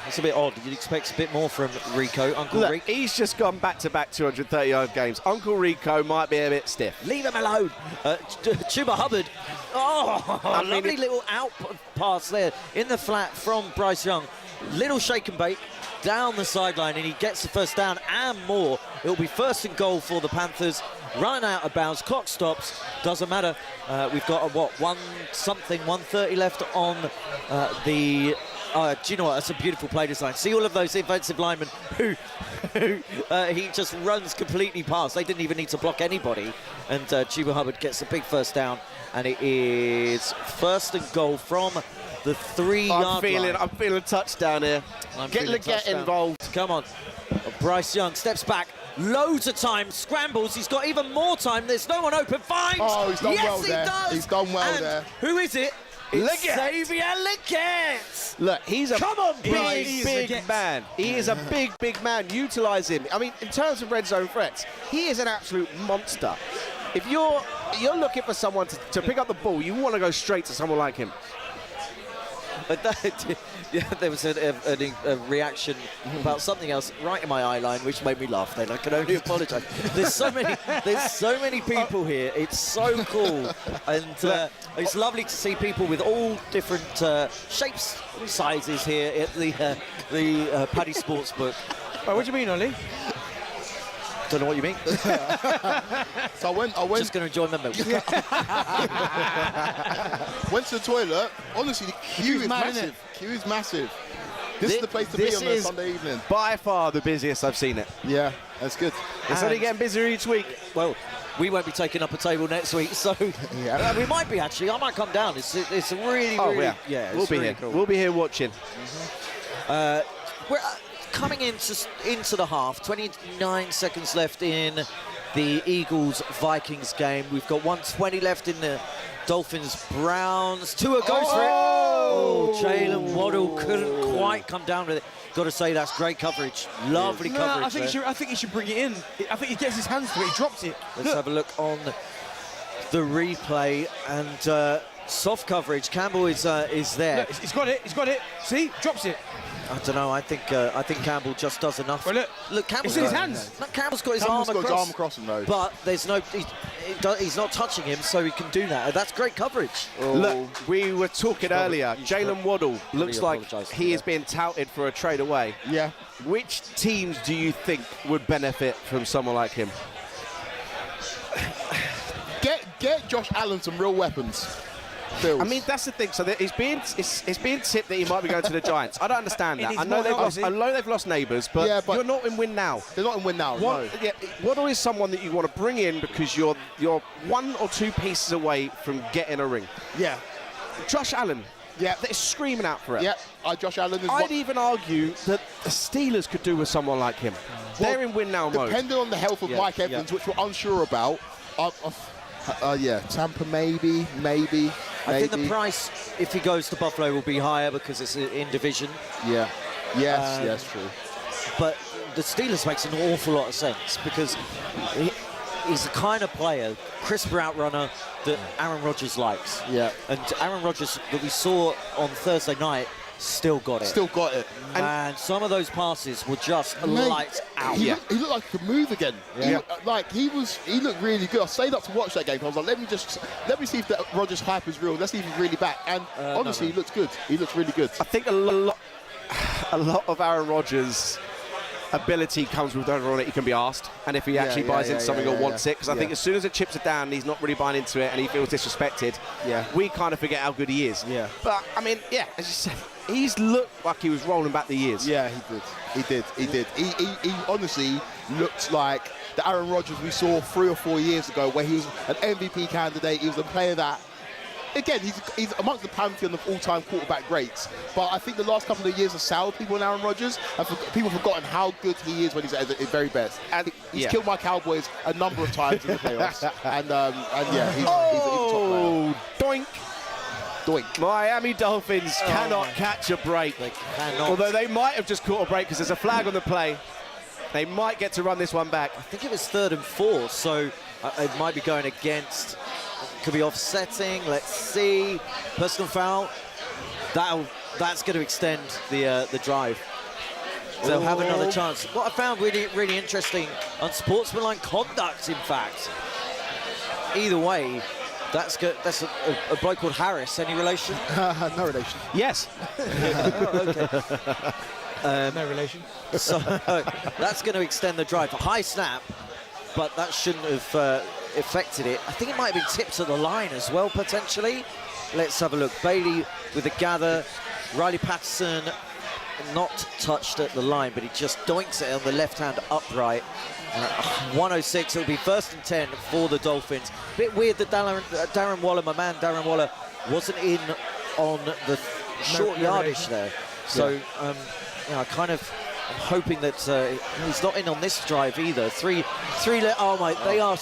it's a bit odd. You'd expect a bit more from Rico. Uncle Look, Rico. he's just gone back-to-back 230-yard games. Uncle Rico might be a bit stiff. Leave him alone. Chuba Hubbard. Oh, lovely little out pass there in the flat from Bryce Young. Little shake and bake down the sideline, and he gets the first down and more. It'll be first and goal for the Panthers. Run out of bounds. Clock stops. Doesn't matter. We've got 130 left on the. Do you know what? That's a beautiful play design. See all of those defensive linemen who he just runs completely past. They didn't even need to block anybody. And Chuba Hubbard gets a big first down, and it is first and goal from the 3-yard line. I'm feeling a touchdown here. Get touchdown. involved. Come on. Bryce Young steps back. Loads of time, scrambles. He's got even more time. There's no one open. Finds. Oh, he's done yes, well he there. does. He's done well And there. Who is it? It's Leggett. Xavier Leggett. Look, he's a Come on, big man. He is a big man. Utilise him. I mean, in terms of red zone threats, he is an absolute monster. If you're looking for someone to pick up the ball, you want to go straight to someone like him. But Yeah, there was a reaction about something else right in my eye line, which made me laugh. Then I can only apologise. There's so many people here. It's so cool, and it's lovely to see people with all different shapes and sizes here at the Paddy Sportsbook. Oh, what do you mean, Ollie? Don't know what you mean. So I went. Just going to enjoy my milk. Went to the toilet. Honestly, the queue is mad, massive. Queue is massive. This is the place to be on a Sunday evening. By far the busiest I've seen it. Yeah, that's good. It's only getting busier each week. Well, we won't be taking up a table next week, so we might be actually. I might come down. It's a really, yeah. We'll be really here. cool. We'll be here watching. We're coming into the half. 29 seconds left in the Eagles-Vikings game. We've got 1:20 left in the Dolphins-Browns. Tua goes for it. Oh, Jalen Waddle couldn't quite come down with it. Got to say, that's great coverage. Lovely coverage. I think he should bring it in. I think he gets his hands to it. He drops it. Let's have a look on the replay, and soft coverage. Campbell is there. Look, he's got it. He's got it. See, drops it. I don't know. I think Campbell just does enough. Well, look, Campbell's it's in his hands. No, Campbell's got his arm across him, though. But there's no. He's not touching him, so he can do that. That's great coverage. Look, we were talking earlier. Jalen Waddle looks like he is being touted for a trade away. Yeah. Which teams do you think would benefit from someone like him? Get Josh Allen some real weapons. Bills. I mean, that's the thing. So it's being tipped that he might be going to the Giants. I don't understand that. I know they've lost neighbours, but, you're not in win now. They're not in win now. No. Yeah, Waddle is someone that you want to bring in because you're one or two pieces away from getting a ring. Yeah. Josh Allen. Yeah. They're screaming out for it. Yeah. Josh Allen is. I'd even argue that the Steelers could do with someone like him. They're in win now mode. Depending on the health of Mike Evans, which we're unsure about. Tampa maybe. I think the price, if he goes to Buffalo, will be higher because it's in division. Yeah. Yes, true. But the Steelers makes an awful lot of sense because he's the kind of player, crisp route runner, that Aaron Rodgers likes. Yeah. And Aaron Rodgers that we saw on Thursday night still got it. And some of those passes were just lights out. He looked like he could move again. Yeah. He looked really good. I stayed up to watch that game. I was like, let me see if that Rodgers hype is real. Let's see if he's really back. And honestly, he looks good. He looks really good. I think a lot of Aaron Rodgers' ability comes with whether or not he can be asked, and if he actually buys into something or wants it. Because I think as soon as it chips it down, and he's not really buying into it, and he feels disrespected. We kind of forget how good he is. But I mean, as you said, he's looked like he was rolling back the years. Yeah, he did. He honestly looked like the Aaron Rodgers we saw 3 or 4 years ago, where he was an MVP candidate. He was a player that, again, he's amongst the pantheon of all-time quarterback greats. But I think the last couple of years have soured people on Aaron Rodgers, and people have forgotten how good he is when he's at his very best. And he's killed my Cowboys a number of times in the playoffs. and he's a top player. Doink. Miami Dolphins cannot catch a break. They cannot. Although they might have just caught a break because there's a flag on the play. They might get to run this one back. I think it was 3rd and 4, so it might be going against. Could be offsetting. Let's see. Personal foul. That's going to extend the drive. They'll have another chance. What I found really interesting, unsportsmanlike conduct, in fact. Either way, that's good. That's a bloke called Harris. Any relation? No relation. Yes. No relation. So that's going to extend the drive. A high snap, but that shouldn't have affected it. I think it might have been tipped at the line as well, potentially. Let's have a look. Bailey with the gather. Riley Patterson not touched at the line, but he just doinks it on the left-hand upright. 106, it'll be 1st and 10 for the Dolphins. Bit weird that Darren Waller, my man Darren Waller, wasn't in on the short yardage there. So, I'm hoping that he's not in on this drive either. Oh my, they're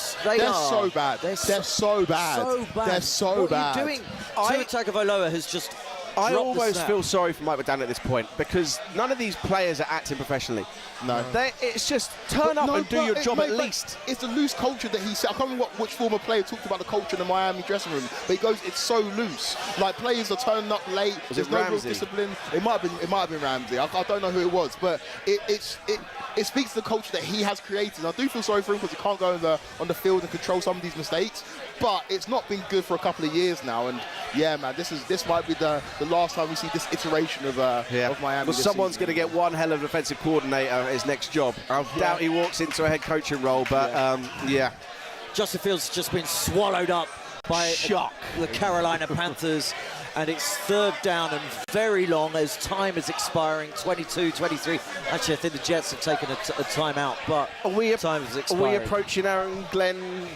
so bad. They're so bad. So bad. They're so bad. What are you doing? Tua Tagovailoa has just I drop the almost snap. feel sorry for Mike McDaniel at this point because none of these players are acting professionally. No. It's just turn up and do your job at least. It's a loose culture that he said. I can't remember which former player talked about the culture in the Miami dressing room, but he goes, it's so loose. Like, players are turning up late. There's no real discipline. It might have been Ramsey. I don't know who it was, but it speaks to the culture that he has created. And I do feel sorry for him because he can't go on the field and control some of these mistakes. But it's not been good for a couple of years now. And yeah, man, this might be the last time we see this iteration of Miami. Well, someone's going to get one hell of an offensive coordinator his next job. I doubt he walks into a head coaching role, but yeah. Justin Fields has just been swallowed up by the Carolina Panthers, and it's 3rd down and very long as time is expiring, 22, 23. Actually, I think the Jets have taken a timeout, but time is expiring. Are we approaching Aaron Glenn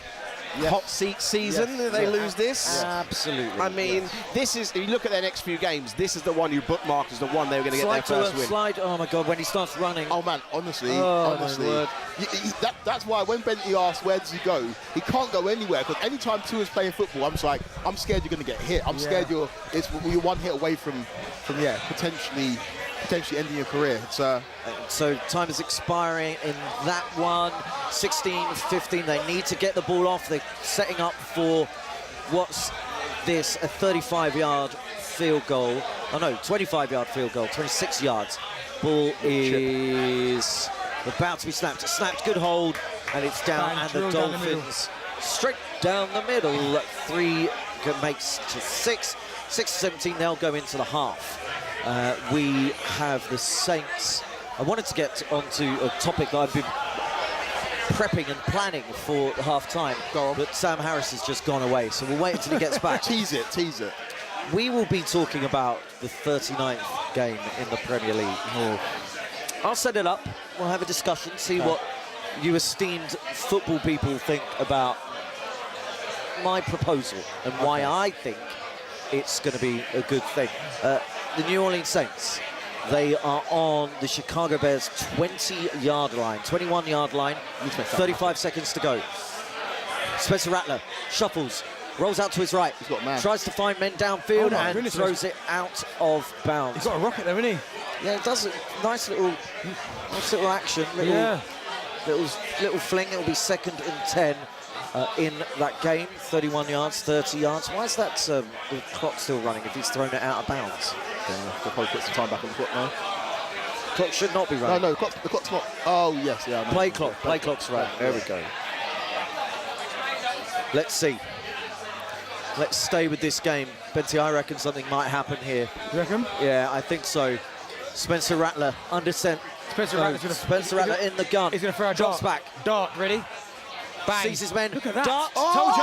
hot seat season? Yes. They lose this? Absolutely. I mean, this is, if you look at their next few games, this is the one you bookmark as the one they were going to get their first win. Slide, oh my God, when he starts running. Oh man, honestly, my that's why when Bentley asks where does he go, he can't go anywhere, because anytime Tua's playing football, I'm just like, I'm scared you're going to get hit. I'm scared you're one hit away from potentially ending your career. So time is expiring in that one. 16-15. They need to get the ball off. They're setting up for what's this, a 35-yard field goal. Oh no, 25-yard field goal, 26 yards. Ball is about to be snapped. Snapped, good hold, and it's down. And the Dolphins straight down the middle. 3 makes to 6. 6-17. They'll go into the half. We have the Saints. I wanted to get onto a topic that I've been prepping and planning for half-time, but Sam Harris has just gone away, so we'll wait until he gets back. Tease it. We will be talking about the 39th game in the Premier League. I'll set it up. We'll have a discussion, see what you esteemed football people think about my proposal and why I think it's going to be a good thing. The New Orleans Saints, they are on the Chicago Bears 20-yard line, 21-yard line, 35 seconds to go. Spencer Rattler shuffles, rolls out to his right, he's got a man. Tries to find men downfield and throws it out of bounds. He's got a rocket there, hasn't he? Yeah, it does. Nice little action, little fling. It'll be 2nd and 10. In that game, 31 yards, 30 yards. Why is that the clock still running if he's thrown it out of bounds? They'll probably put some time back on the clock now. Clock should not be running. No, the clock's not. Oh, yes, yeah. Play clock's running. There we go. Let's see. Let's stay with this game. Benty, I reckon something might happen here. You reckon? Yeah, I think so. Spencer Rattler, under center. Spencer Rattler in the gun. He's going to throw a drops back. Dart, ready? Bang. Sees his men. Look at that. Dart. Told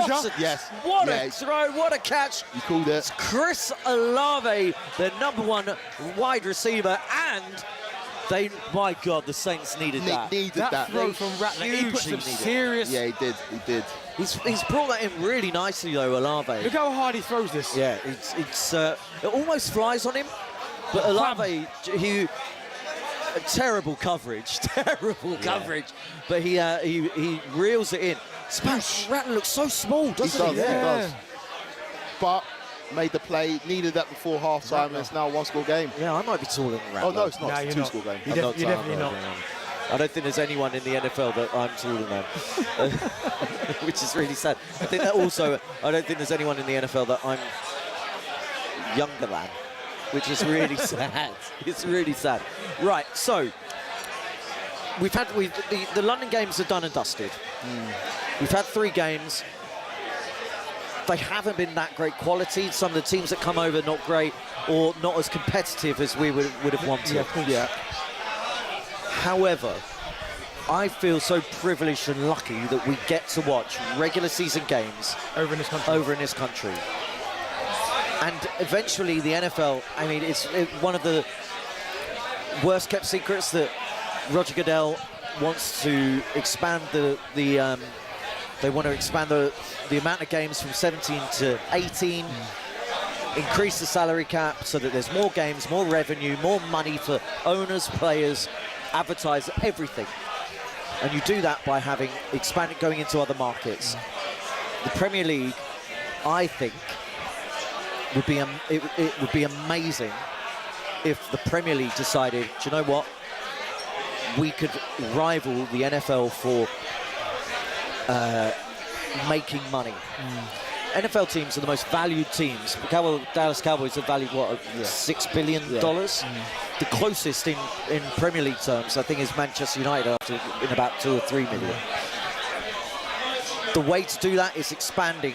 you. Yes. What a throw, what a catch. You called it. It's Chris Olave, the #1 wide receiver, and my God, the Saints needed that. That throw from Rattler, he put some serious... Yeah, he did. He's brought that in really nicely, though, Olave. Look how hard he throws this. Yeah, it almost flies on him, but Olave, terrible coverage, but he reels it in. Rattler looks so small, doesn't he? He does. But made the play, needed that before half-time, and it's now a 1-score game. Yeah, I might be taller than Rattler. Oh, no, it's not. No, it's a 2-score game. You're definitely not. I don't think there's anyone in the NFL that I'm taller than, which is really sad. I think that also, I don't think there's anyone in the NFL that I'm younger than, which is really sad. It's really sad. Right, so the London games are done and dusted. We've had 3 games. They haven't been that great quality. Some of the teams that come over, not great or not as competitive as we would have wanted. Yeah. However, I feel so privileged and lucky that we get to watch regular season games over in this country. And eventually the NFL, I mean, it's one of the worst kept secrets that Roger Goodell wants to expand they want to expand the amount of games from 17 to 18, increase the salary cap so that there's more games, more revenue, more money for owners, players, advertisers, everything. And you do that by having expanded, going into other markets. The Premier League, I think, would be it would be amazing if the Premier League decided, do you know what? We could rival the NFL for making money. NFL teams are the most valued teams. Dallas Cowboys are valued, what, $6 billion? The closest in Premier League terms, I think, is Manchester United in about 2 or 3 million. The way to do that is expanding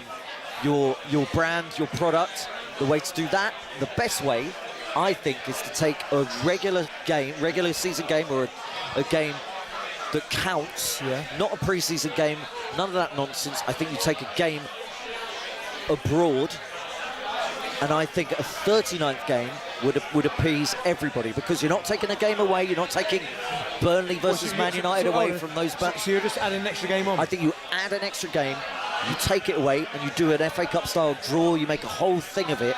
your brand, your product. The way to do that, the best way, I think, is to take a regular season game, or a game that counts, not a pre-season game, none of that nonsense. I think you take a game abroad, and I think a 39th game would appease everybody, because you're not taking a game away, you're not taking Burnley versus Man United away from those. So you're just adding an extra game on? I think you add an extra game, you take it away, and you do an FA Cup style draw, you make a whole thing of it.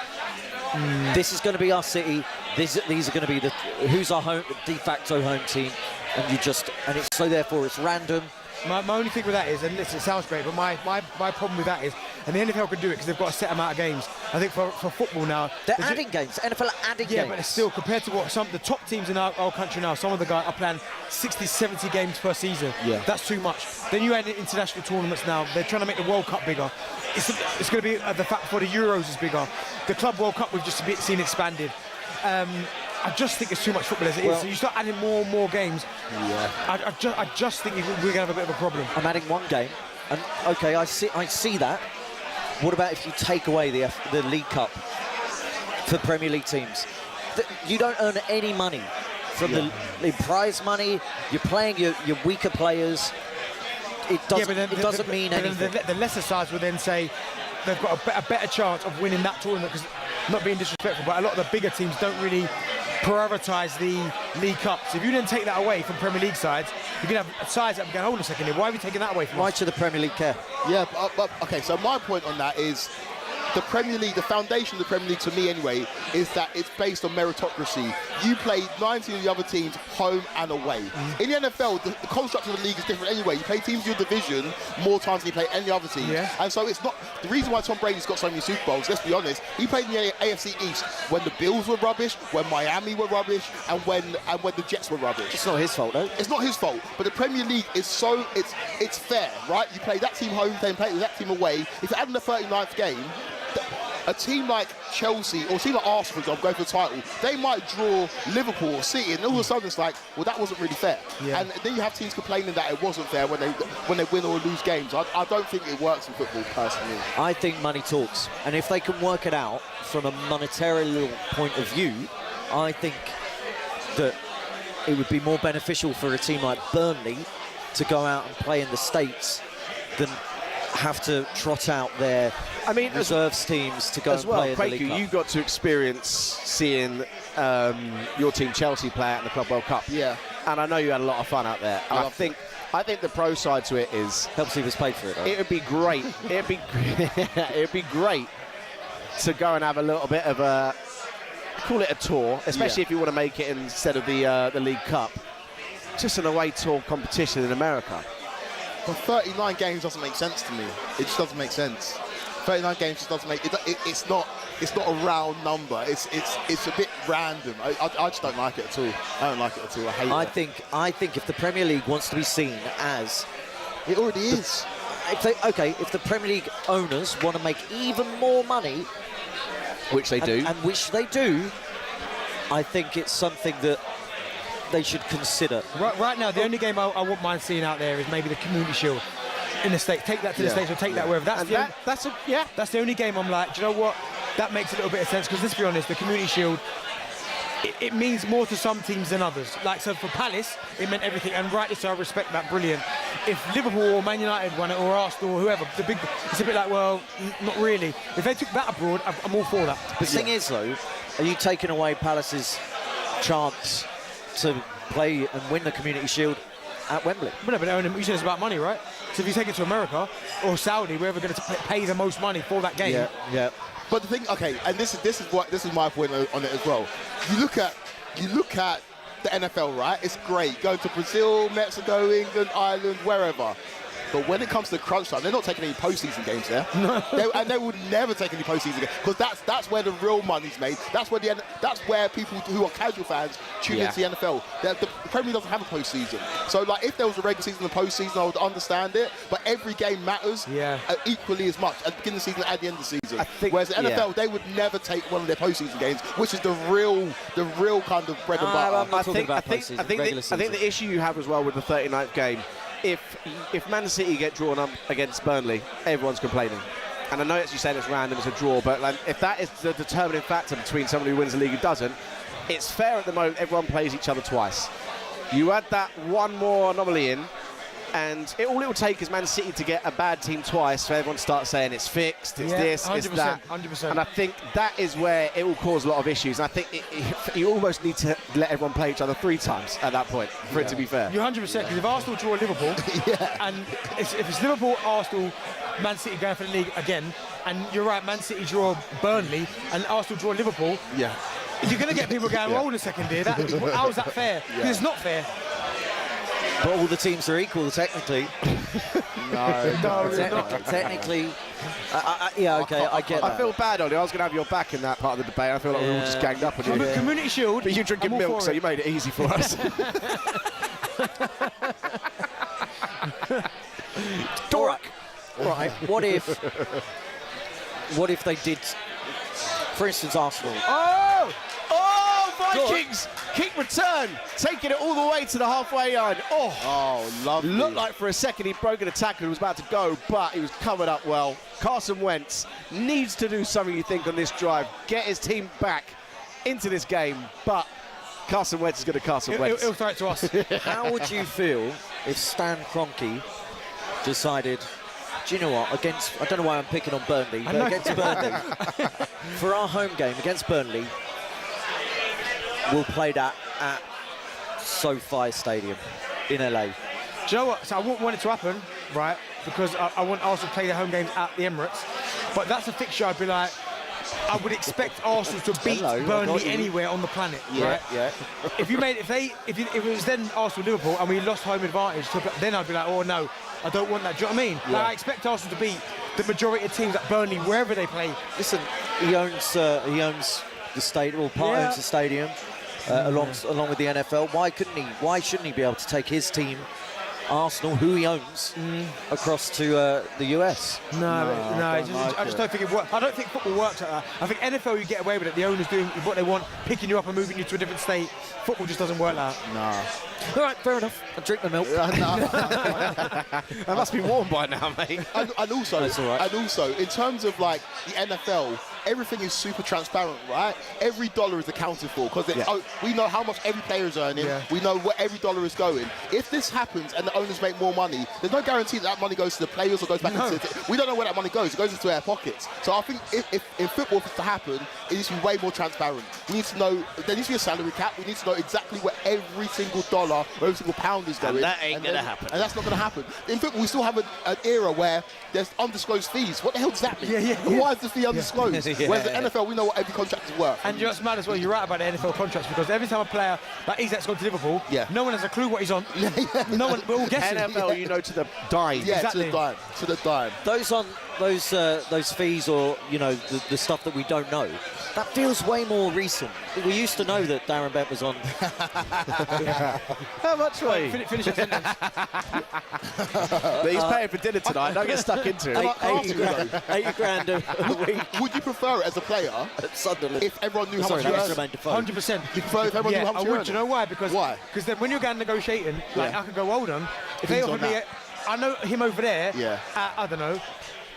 This is going to be our city, these are going to be who's our home, de facto home team, and it's so therefore it's random. My only thing with that is, and listen, it sounds great, but my problem with that is, and the NFL can do it because they've got a set amount of games. I think for football now, they're adding games. NFL are adding games. Yeah, but still, compared to what the top teams in our country now, some of the guys are playing 60, 70 games per season. Yeah, that's too much. Then you add international tournaments now. They're trying to make the World Cup bigger. It's going to be the fact for the Euros is bigger. The Club World Cup we've just seen expanded. I just think it's too much football as it is. So you start adding more and more games. Yeah. I just think we're going to have a bit of a problem. I'm adding one game, and okay, I see that. What about if you take away the League Cup for Premier League teams? You don't earn any money from the prize money. You're playing your weaker players. It doesn't mean anything. The lesser sides will then say they've got a better chance of winning that tournament, because, not being disrespectful, but a lot of the bigger teams don't really prioritise the League Cup. So if you then take that away from Premier League sides, you can have sides that go, hold on a second here, why are we taking that away from us? Why should the Premier League care? Yeah, but okay, so my point on that is the Premier League, the foundation of the Premier League, to me anyway, is that it's based on meritocracy. You play 19 of the other teams home and away. In the NFL, the construct of the league is different anyway. You play teams in your division more times than you play any other team. Yeah. And so it's not the reason why Tom Brady's got so many Super Bowls. Let's be honest. He played in the AFC East when the Bills were rubbish, when Miami were rubbish, and when the Jets were rubbish. It's not his fault, though. It's not his fault. But the Premier League is so it's fair, right? You play that team home, then play that team away. If you add in the 39th game, a team like Chelsea or a team like Arsenal, for example, go for the title, they might draw Liverpool or City, and all of a sudden it's like, well, that wasn't really fair. Yeah. And then you have teams complaining that it wasn't fair when they win or lose games. I don't think it works in football, personally. I think money talks, and if they can work it out from a monetary point of view, I think that it would be more beneficial for a team like Burnley to go out and play in the States than have to trot out their reserves teams to go and play in the League Cup. You got to experience seeing your team Chelsea play out in the Club World Cup. Yeah. And I know you had a lot of fun out there. And I think the pro side to it is helps he was paid for it. Though. It would be great. It'd be great to go and have a little bit of a, call it a tour, especially if you want to make it instead of the League Cup, just an away tour competition in America. But 39 games doesn't make sense to me. It just doesn't make sense. 39 games just doesn't make it's not a round number. It's a bit random. I just don't like it at all. I don't like it at all. I hate it. I think if the Premier League wants to be seen as it already is. If the Premier League owners want to make even more money, which they do, I think it's something that they should consider. Right now, the only game I wouldn't mind seeing out there is maybe the Community Shield in the States. Take that to the States or take that wherever. That's the only game I'm like, do you know what? That makes a little bit of sense, because let's be honest, the Community Shield, it means more to some teams than others. Like, so for Palace, it meant everything, and rightly so, I respect that, brilliant. If Liverpool or Man United won it, or Arsenal or whoever, it's a bit like, well, not really. If they took that abroad, I'm all for that. The thing is, though, are you taking away Palace's chance to play and win the Community Shield at Wembley? But you said it's about money, right? So if you take it to America or Saudi, we're ever going to pay the most money for that game. Yeah. But the thing, and this is my point on it as well. You look at the NFL, right? It's great. Go to Brazil, Mexico, England, Ireland, wherever. But when it comes to crunch time, they're not taking any postseason games there. And they would never take any postseason games because that's where the real money's made. That's where people who are casual fans tune into the NFL. The Premier League doesn't have a postseason. So like if there was a regular season and a postseason, I would understand it. But every game matters equally as much at the beginning of the season and at the end of the season. Whereas the NFL, they would never take one of their postseason games, which is the real kind of bread and butter. I think the issue you have as well with the 39th game, if Man City get drawn up against Burnley, everyone's complaining. And I know as you said it's random, it's a draw, but like, if that is the determining factor between somebody who wins the league and doesn't, it's fair at the moment everyone plays each other twice. You add that one more anomaly in, and all it will take is Man City to get a bad team twice so everyone starts saying it's fixed, it's this, 100%, it's that. 100%. And I think that is where it will cause a lot of issues. And I think you almost need to let everyone play each other 3 times at that point for it to be fair. You're 100%, because if Arsenal draw Liverpool, and if it's Liverpool, Arsenal, Man City going for the league again, and you're right, Man City draw Burnley, and Arsenal draw Liverpool, you're going to get people going, hold a second here, how's that fair? Because it's not fair. But all the teams are equal, technically. Technically. I get that. I feel bad, Ollie. I was going to have your back in that part of the debate. I feel like we all just ganged up on you. Community Shield. But you're drinking milk, so you made it easy for us. Dork. Right. What if they did, for instance, Arsenal? Vikings! Kick return, taking it all the way to the halfway line. Oh, lovely. Looked like for a second he'd broken a tackle and was about to go, but he was covered up well. Carson Wentz needs to do something, you think, on this drive. Get his team back into this game, but Carson Wentz is going to Carson Wentz. He'll throw it to us. How would you feel if Stan Kroenke decided, do you know what, I don't know why I'm picking on Burnley, but against Burnley, for our home game against Burnley, we'll play that at SoFi Stadium in LA. Do you know what? So I wouldn't want it to happen, right? Because I want Arsenal to play their home games at the Emirates. But that's a fixture I'd be like, I would expect Arsenal to beat Burnley anywhere on the planet, right? Yeah. If it was then Arsenal-Liverpool and we lost home advantage, then I'd be like, oh no, I don't want that. Do you know what I mean? Like, I expect Arsenal to beat the majority of teams at Burnley, wherever they play. Listen, he owns the stadium, or part owns the stadium. Along with the NFL, why shouldn't he be able to take his team, Arsenal, who he owns, across to the US? I just don't think it works. I don't think football works like that. I think NFL, you get away with it. The owners doing what they want, picking you up and moving you to a different state. Football just doesn't work like that. All right, fair enough. I'll drink the milk. That must be warm by now, mate. And also, that's all right. And also, in terms of like the NFL, everything is super transparent, right? Every dollar is accounted for because we know how much every player is earning. We know where every dollar is going. If this happens and the owners make more money, there's no guarantee that money goes to the players or goes back into the we don't know where that money goes. It goes into their pockets. So I think if football is to happen, it needs to be way more transparent. We need to know, there needs to be a salary cap. We need to know exactly where every single dollar or every single pound is going. And that ain't going to happen. And that's not going to happen. In football, we still have an era where there's undisclosed fees. What the hell does that mean? Why is the fee undisclosed? Whereas the NFL, we know what every contract is worth. And you're mad as well. You're right about the NFL contracts because every time a player like Isaac's gone to Liverpool, no one has a clue what he's on. No one, we're all guessing. NFL, you know, to the dime. Yeah, exactly. To the dime. Those fees, or the stuff that we don't know, that feels way more recent. We used to know that Darren Bent was on. How much were you? Finish that sentence. But he's paying for dinner tonight. Don't get stuck into it. 80 grand a week. Would you prefer it as a player at Sunderland if everyone knew how much you earned? 100%. You prefer if everyone knew how much you earned? Do you know why? Because then when you're going negotiating, like I could go, hold on. If they offered me, I know him over there. At, I don't know,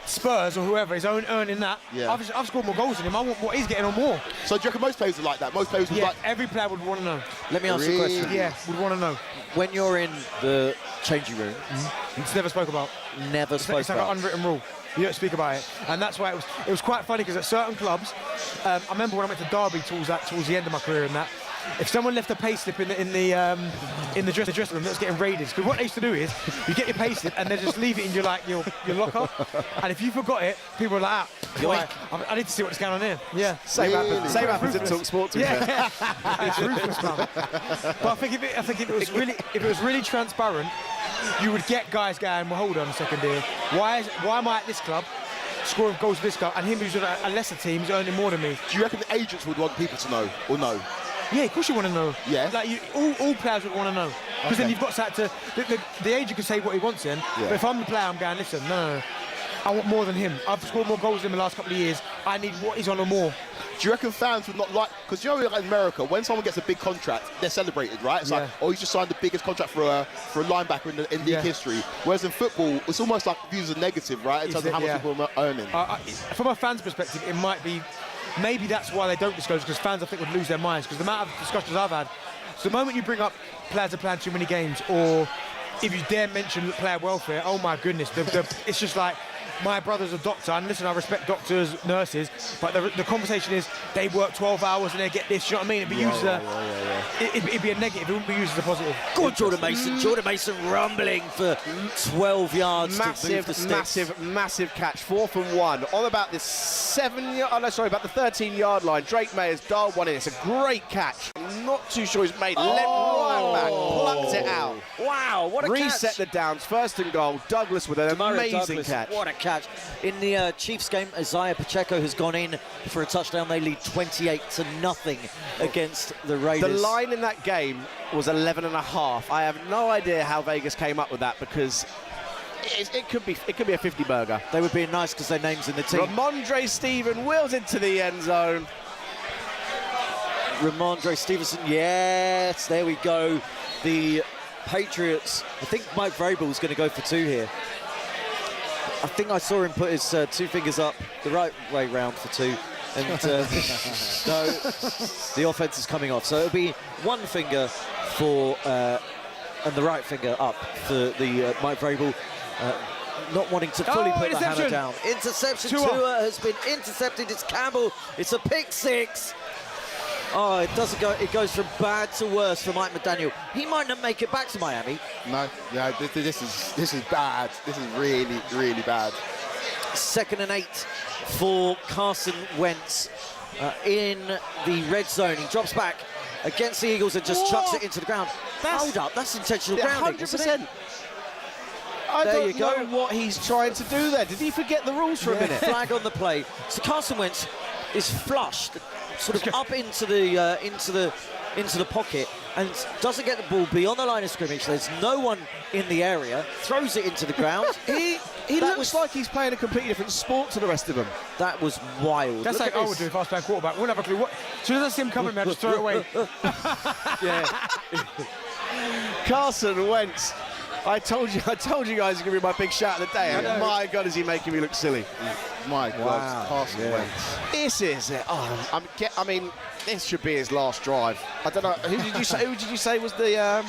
Spurs or whoever is earning that. I've scored more goals than him. I want what he's getting on more. So do you reckon most players are like that? Most players would like. Every player would want to know. Let me ask you a question. Yeah, would want to know. When you're in the changing room, It's never spoke about. It's like an unwritten rule. You don't speak about it, and that's why it was quite funny because at certain clubs, I remember when I went to Derby towards the end of my career and that. If someone left a payslip in the dressing room, that was getting raided. Because what they used to do is, you get your payslip and they just leave it in your locker. And if you forgot it, people were like, I need to see what's going on here. Yeah. Same happens in talkSPORT. It's ruthless, man. But I think if it was really transparent, you would get guys going, well, hold on a second here. Why am I at this club, scoring goals for this club, and him who's on a lesser team is earning more than me? Do you reckon the agents would want people to know, or no? Yeah, of course you want to know. Yeah. Like, all players would want to know. Because then you've got that to... The agent can say what he wants in, but if I'm the player, I'm going, listen, no. I want more than him. I've scored more goals than him in the last couple of years. I need what he's on or more. Do you reckon fans would not like... Because you know, like in America, when someone gets a big contract, they're celebrated, right? It's like, oh, he's just signed the biggest contract for a linebacker in league history. Whereas in football, it's almost like viewed as a negative, right? In terms of how much people are earning. From a fan's perspective, it might be... Maybe that's why they don't disclose, because fans, I think, would lose their minds. Because the amount of discussions I've had... So the moment you bring up players are playing too many games, or if you dare mention player welfare, oh my goodness, it's just like... My brother's a doctor, and listen, I respect doctors, nurses, but the conversation is they work 12 hours and they get this, you know what I mean? It'd be used as it'd be a negative, it wouldn't be used as a positive. Good Jordan Mason. Jordan Mason rumbling for 12 yards. Massive catch. 4th and 1. On about this about the 13-yard line. Drake Mayer's dialed one in. It's a great catch. I'm not too sure he's made. Right back, plucked it out. Wow, what a catch. Reset the downs. 1st and goal. Douglas with an amazing catch. What a catch. In the Chiefs game, Isaiah Pacheco has gone in for a touchdown. They lead 28-0 against the Raiders. The line in that game was 11.5. I have no idea how Vegas came up with that, because it could be a 50 burger. They were being nice because their name's in the team. Ramondre Steven wheels into the end zone. Ramondre Stevenson, yes, there we go. The Patriots, I think Mike Vrabel's going to go for 2 here. I think I saw him put his 2 fingers up the right way round for 2. And no, the offense is coming off. So it'll be 1 finger for, and the right finger up for the Mike Vrabel. Not wanting to fully put the hammer down. Interception. Tua has been intercepted. It's Campbell. It's a pick 6. Oh, it doesn't go. It goes from bad to worse for Mike McDaniel. He might not make it back to Miami. No, this is bad. This is really, really bad. 2nd and 8 for Carson Wentz in the red zone. He drops back against the Eagles and just chucks it into the ground. Hold up, that's intentional grounding. 100%. I don't know what he's trying to do there. Did he forget the rules for a minute? Flag on the play. So Carson Wentz is flushed, sort of up into the pocket, and doesn't get the ball beyond the line of scrimmage. There's no one in the area. Throws it into the ground. He looks like he's playing a completely different sport to the rest of them. That was wild. That's like I would do if I was playing quarterback. Wouldn't have a clue. What? As soon as I see him coming, man, just throw it away. Yeah. Carson Wentz. I told you guys are going to be my big shout of the day. And my God, is he making me look silly. My God, Carson Wentz. This is it. Oh, I mean, this should be his last drive. I don't know. Who did you say was the...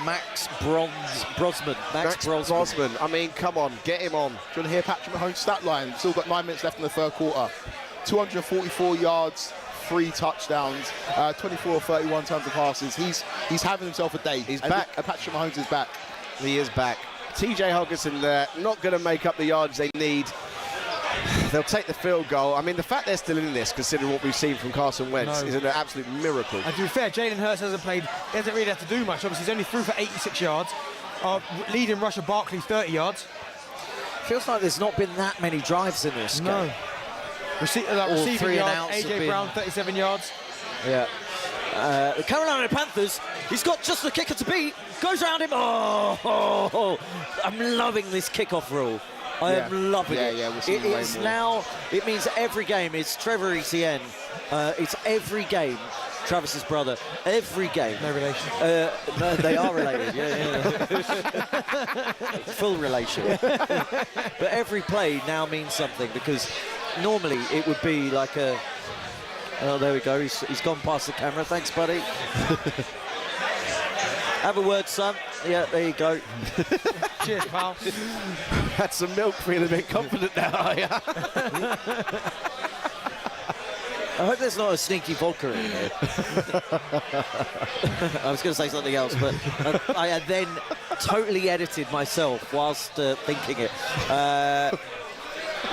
Max Brosman. Max Brosman. I mean, come on, get him on. Do you want to hear Patrick Mahomes' stat line? Still got 9 minutes left in the 3rd quarter. 244 yards, 3 touchdowns, 24 or 31 tons of passes. He's having himself a day. He's back. Patrick Mahomes is back. He is back. TJ Hockenson there, not going to make up the yards they need. They'll take the field goal. I mean, the fact they're still in this, considering what we've seen from Carson Wentz, is an absolute miracle. And to be fair, Jalen Hurts hasn't really had to do much. Obviously, he's only through for 86 yards. Leading rusher Barkley, 30 yards. Feels like there's not been that many drives in this game. Receiving yards, A.J. Brown, 37 yards. Yeah. The Carolina Panthers, he's got just the kicker to beat. Goes around him. Oh, I'm loving this kickoff rule. I am loving it. Yeah, we'll see way more. Now, it means every game is Trevor Etienne. It's every game. Travis's brother. Every game. No relation. No, they are related. Yeah. Full relation. But every play now means something, because normally it would be like a... Oh, there we go. He's gone past the camera. Thanks, buddy. Have a word, son. Yeah, there you go. Cheers, pal. Had some milk, feeling a bit confident now, are you? I hope there's not a sneaky vodka in here. I was going to say something else, but I had then totally edited myself whilst thinking it.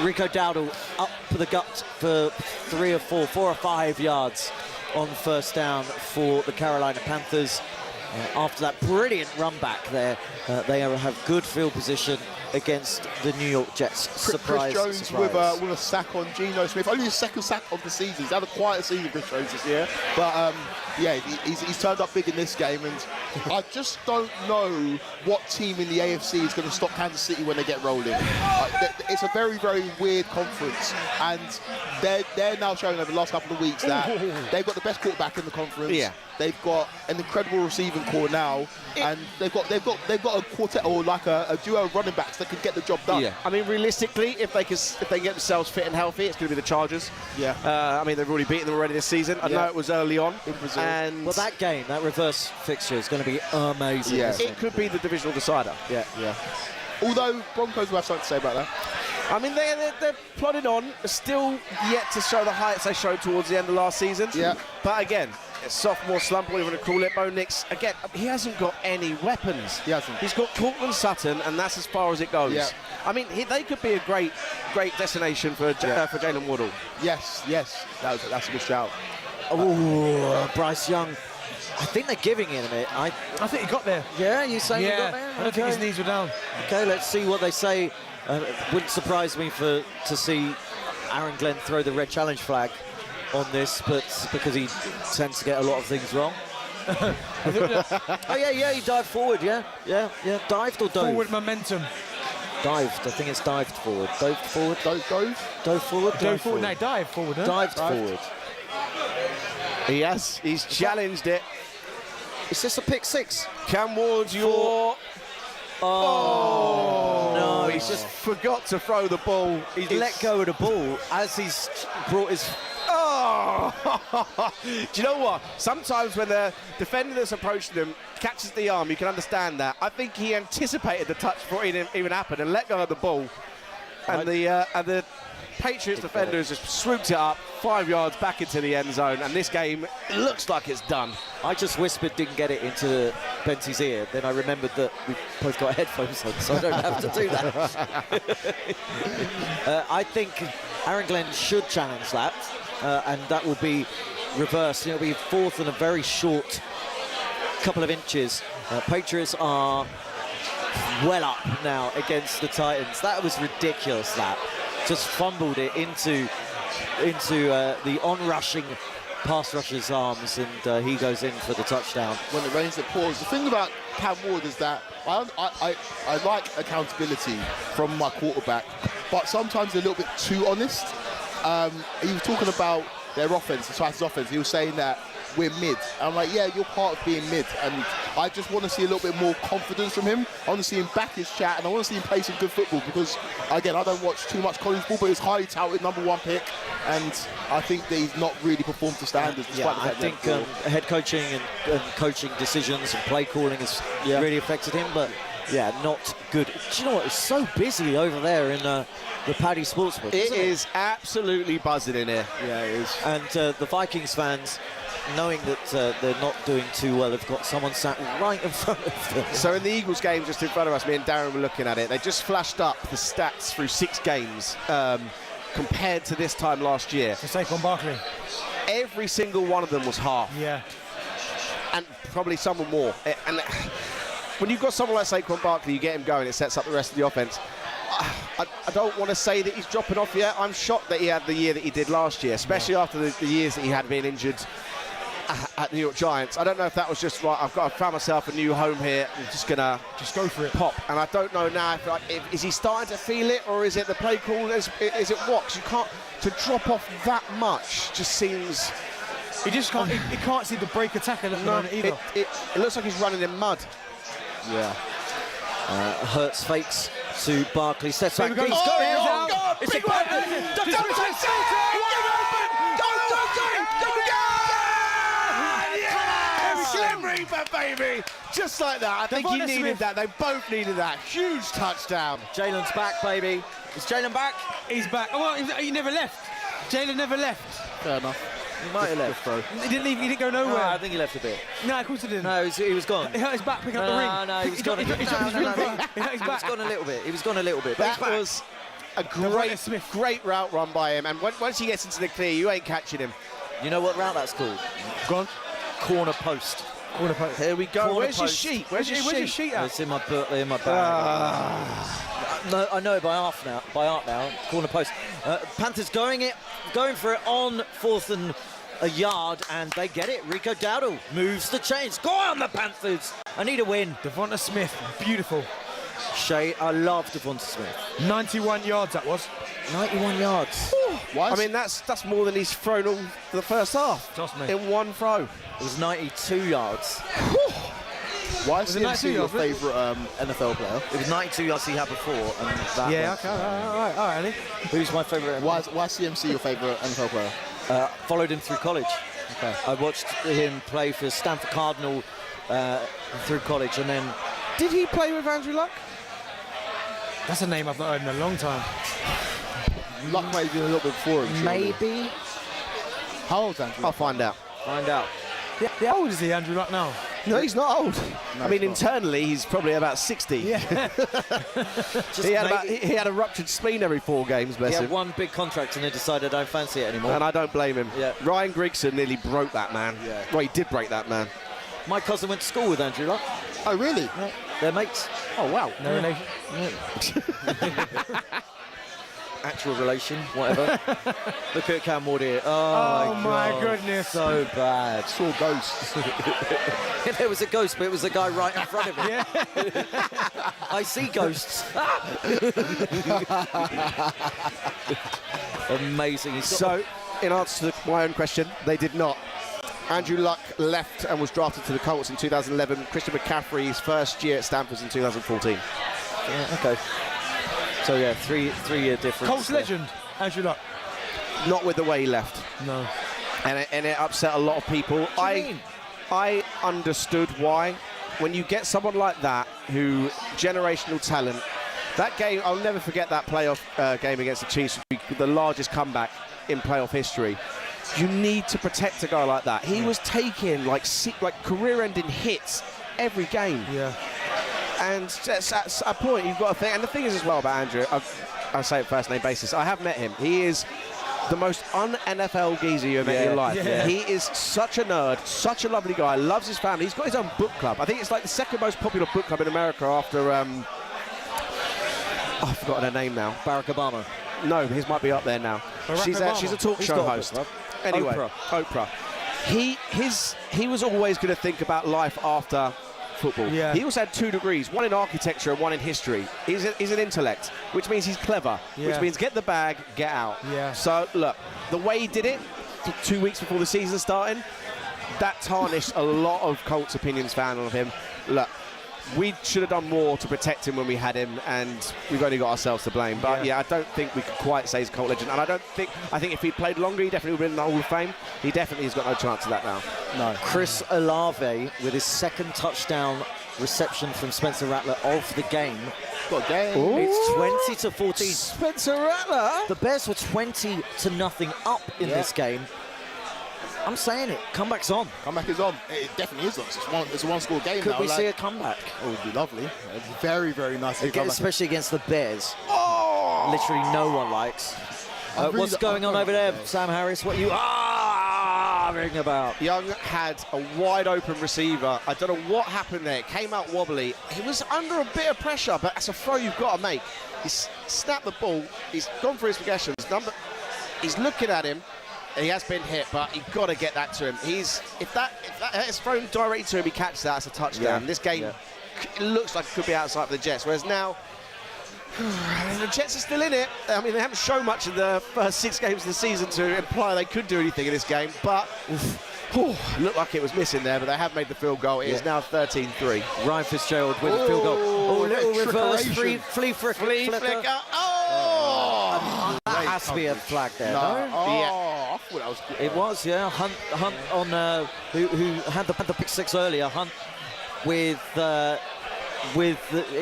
Rico Dowdle up for the gut for 4 or 5 yards on 1st down for the Carolina Panthers. after that brilliant run back there. They have good field position against the New York Jets. Surprise, Chris Jones surprise. with a sack on Geno Smith. Only his second sack of the season. He's had a quiet season, Chris Jones, this year. But yeah, he's turned up big in this game, and I just don't know what team in the AFC is going to stop Kansas City when they get rolling. It's a very, very weird conference, and they're now showing over the last couple of weeks that they've got the best quarterback in the conference. Yeah. They've got an incredible receiving core now, and they've got a quartet or like a duo of running backs that can get the job done. Yeah. I mean, realistically, if they get themselves fit and healthy, it's going to be the Chargers. Yeah. I mean, they've already beaten them already this season. I know it was early on in Brazil. And Well, that game, that reverse fixture is going to be amazing. Yeah. Isn't it could be the divisional decider. Yeah. Although Broncos will have something to say about that. I mean, they're plodding on, still yet to show the heights they showed towards the end of last season. Yeah. But again, a sophomore slump, whatever you want to call it. Bo Nix, again, he hasn't got any weapons. He hasn't. He's got Cortland Sutton, and that's as far as it goes. Yeah. I mean, they could be a great destination for Jalen Waddle. Yes. That's a good shout. Oh, Bryce Young. I think they're giving him it. I think he got there. Yeah, you saying he got Yeah, there? I don't think his knees were down. Okay, let's see what they say. Wouldn't surprise me to see Aaron Glenn throw the red challenge flag on this, but because he tends to get a lot of things wrong. Oh yeah, he dived forward. Yeah, dived or dove? Forward momentum. Dived. I think it's dived forward. Dove forward. Dove forward. Go forward. No, dive forward. Huh? Dived forward. He's challenged it. Is this a pick six? Cam Ward's your... Oh, no, he just forgot to throw the ball. He's let go of the ball as he's brought his... Oh! Do you know what? Sometimes when the defender that's approaching him catches the arm, you can understand that. I think he anticipated the touch before it even happened and let go of the ball. And the Patriots defenders just swooped it up 5 yards back into the end zone, and this game looks like it's done. I just whispered, didn't get it into Benty's ear. Then I remembered that we both got headphones on, so I don't have to do that. I think Aaron Glenn should challenge that, and that will be reversed. It'll be fourth and a very short couple of inches. Patriots are well up now against the Titans. That was ridiculous, that. Just fumbled it into the on-rushing pass rusher's arms, and he goes in for the touchdown. When it rains, it pours. The thing about Cam Ward is that I like accountability from my quarterback, but sometimes they're a little bit too honest. He was talking about their offense, the Titans' offense. He was saying that we're mid. And I'm like, yeah, you're part of being mid. And I just want to see a little bit more confidence from him. I want to see him back his chat, and I want to see him play some good football because, again, I don't watch too much college football, but he's highly touted, #1 pick. And I think that he's not really performed to standards. Yeah, I think head coaching and coaching decisions and play calling has really affected him, but yeah, not good. Do you know what? It's so busy over there in the Paddy Sportsbook. It is absolutely buzzing in here. Yeah, it is. And the Vikings fans, knowing that they're not doing too well, have got someone sat right in front of them. So in the Eagles game just in front of us, me and Darren were looking at it. They just flashed up the stats through 6 games compared to this time last year. For Saquon Barkley. Every single one of them was half. Yeah. And probably some were more. And when you've got someone like Saquon Barkley, you get him going, it sets up the rest of the offense. I don't want to say that he's dropping off yet. I'm shocked that he had the year that he did last year, especially after the years that he had been injured at New York Giants. I don't know if that was just right. I found myself a new home here. I'm just gonna go for it. Pop. And I don't know now if is he starting to feel it, or is it the play call? Is it what? 'Cause you can't to drop off that much. Just seems. He just can't. He can't see the break attack either. It looks like he's running in mud. Yeah. Hurts fakes to Barkley. Steps back. He's going. Oh, God! It's Big a one! Slim Reaper, baby! Just like that. I think he needed that. They both needed that. Huge touchdown. Jalen's back, baby. Is Jalen back? He's back. Oh, well, he never left. Jalen never left. Fair enough. He might have left. He didn't leave. He didn't go nowhere. No, I think he left a bit. No, of course he didn't. No, he was gone. He hurt his back picking up the ring. No, he was gone. He dropped his ring. He hurt his He was back. gone a little bit. He was gone a little bit. That was a great route run by him. And once he gets into the clear, you ain't catching him. You know what route that's called? Go on. Corner post. Corner post. Here we go. Corner Where's your post. sheet? Where's your sheet? It's in my book, in my bag. No, I know it by heart now. Corner post. Panthers going for it on 4th and a yard, and they get it. Rico Dowdle moves the chains. Go on, the Panthers! I need a win. Devonta Smith, beautiful. Shay, I love Devonta Smith. 91 yards that was. 91 yards. I mean, that's more than he's thrown all the first half. Trust me. In one throw. It was 92 yards. Why is CMC your 92 favourite NFL player? It was 92 yards he had before. And that Yeah, okay, all right, Ali. Who's my favourite? Why is CMC your favourite NFL player? Followed him through college. Okay. I watched him play for Stanford Cardinal through college, and then Did he play with Andrew Luck? That's a name I've not heard in a long time. Luck might have been a little bit before him. surely. maybe How old's Andrew? I'll find out. find out. How old is he, Andrew Luck, now? No, he's not old. No, I mean, he's not. internally, he's probably about 60. Yeah. Just He had, maybe- he had a ruptured spleen every 4 games, he bless had him. one big contract and they decided I don't fancy it anymore. And I don't blame him. Yeah. Ryan Grigson nearly broke that man. Yeah. Well, he did break that man. My cousin went to school with Andrew Luck. Oh, really? They're mates. Oh, wow. No relation. Actual relation, whatever. Look at Cam Ward here. Oh, my God. goodness. So bad. Saw ghosts. There was a ghost, but it was the guy right in front of him. Yeah. I see ghosts. Amazing. He's got So, in answer to my own question, they did not. Andrew Luck left and was drafted to the Colts in 2011. Christian McCaffrey's first year at Stanford in 2014. yeah, okay. So yeah, three-year difference. Colts there. legend, Andrew Luck. Not with the way he left. No. And it upset a lot of people. What do you mean? I understood why. When you get someone like that, who generational talent, that game, I'll never forget that playoff game against the Chiefs, the largest comeback in playoff history. You need to protect a guy like that. He was taking like career-ending hits every game. Yeah. And at a point, you've got to think. And the thing is as well about Andrew, I say it first name basis, I have met him. He is the most un-NFL geezer you ever met in your life. Yeah. He is such a nerd, such a lovely guy, loves his family. He's got his own book club. I think it's like the second most popular book club in America after, I've forgotten her name now. Barack Obama. No, his might be up there now. Barack She's Obama. a talk Who's show got a host. book Anyway, Oprah. Oprah. He was always going to think about life after football. Yeah. He also had 2 degrees, one in architecture and one in history. He's an intellect, which means he's clever, Yeah. which means get the bag, get out. Yeah. So, look, the way he did it 2 weeks before the season started, that tarnished a lot of Colts opinions fan of him. Look, we should have done more to protect him when we had him, and we've only got ourselves to blame. But yeah, I don't think we could quite say he's a Colt legend. And I think if he'd played longer, he definitely would have been in the Hall of Fame. He definitely has got no chance of that now. No. Chris Olave with his second touchdown reception from Spencer Rattler of the game. Got a game. Ooh. It's 20-14. Spencer Rattler. The Bears were 20-0 up in Yeah. this game. I'm saying it. Comeback's on. Comeback is on. It definitely is on. It's a one-score game Could now. we see a comeback? Oh, it would be lovely. It'd be very, very nice. to see a comeback. Especially against the Bears. Oh! Literally no one likes. really What's going on over there, Sam Harris? What are you ring about? Young had a wide open receiver. I don't know what happened there. It came out wobbly. He was under a bit of pressure, but that's a throw you've got to make. He's snapped the ball. He's gone for his progressions. He's looking at him. He has been hit, but you've got to get that to him. If that is thrown directly to him, he catches that. It's a touchdown. Yeah. This game it looks like it could be outside for the Jets, whereas now the Jets are still in it. I mean, they haven't shown much in the first 6 games of the season to imply they could do anything in this game, but looked like it was missing there, but they have made the field goal. It is now 13-3. Ryan Fitzgerald with a field goal. Oh, little reverse trickeration. flea flicker. Flicker. Oh! That has to be a flag there. No. No? Oh, Yeah. I thought that was good. It was, yeah. Hunt on who had the pick 6 earlier. Hunt with it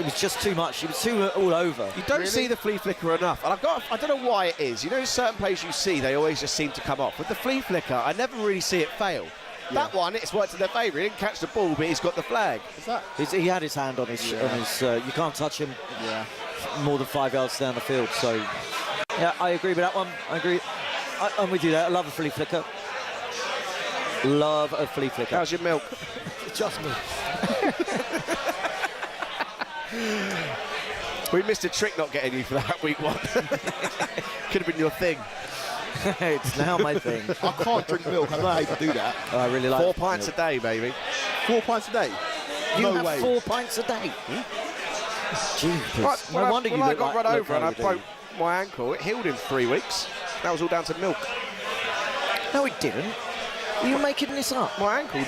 was just too much. It was too all over. You don't see the flea flicker enough, and I don't know why it is. You know, certain plays you see, they always just seem to come off. With the flea flicker, I never really see it fail. That one, it's worked in their favour. He didn't catch the ball, but he's got the flag. What's that? He had his hand on his. You can't touch him Yeah. more than 5 yards down the field. So, yeah, I agree with that one. I agree. I'm with you there. I love the flea flicker. Love a flea flicker. How's your milk? Just me. We missed a trick not getting you for that week 1. Could have been your thing. It's now my thing. I can't drink milk. I don't know how you can do that. I really like 4 pints a day, baby. 4 pints a day? You No have way. 4 pints a day? Jeepers. Right, No wonder you when I look got like run over and I how you do. broke my ankle, it healed in 3 weeks. That was all down to milk. No, it didn't. Are you making this up? My ankle,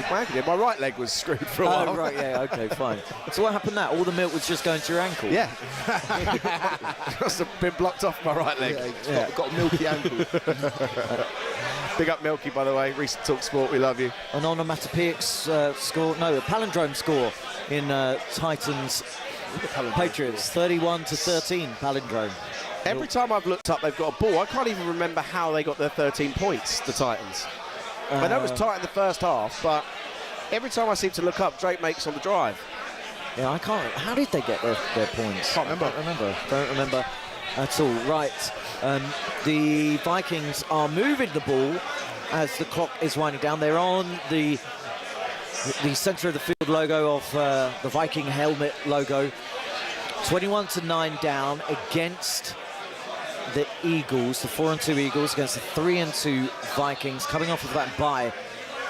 my right leg was screwed for a while. Oh, right, yeah, okay, fine. So what happened there? All the milk was just going to your ankle? Yeah. Must have been blocked off my right leg. Yeah, got a milky ankle. Big up Milky, by the way. Recent talkSPORT, we love you. An onomatopoeic score, no, a palindrome score in Titans Patriots, 31-13 palindrome. Every time I've looked up, they've got a ball. I can't even remember how they got their 13 points, the Titans. I know it was tight in the first half, but every time I seem to look up, Drake makes on the drive. Yeah, I can't. How did they get their points? Can't remember. Don't remember at all. Right. The Vikings are moving the ball as the clock is winding down. They're on the centre of the field logo of the Viking helmet logo. 21-9 down against the Eagles, the 4-2 Eagles against the 3-2 Vikings, coming off of that bye.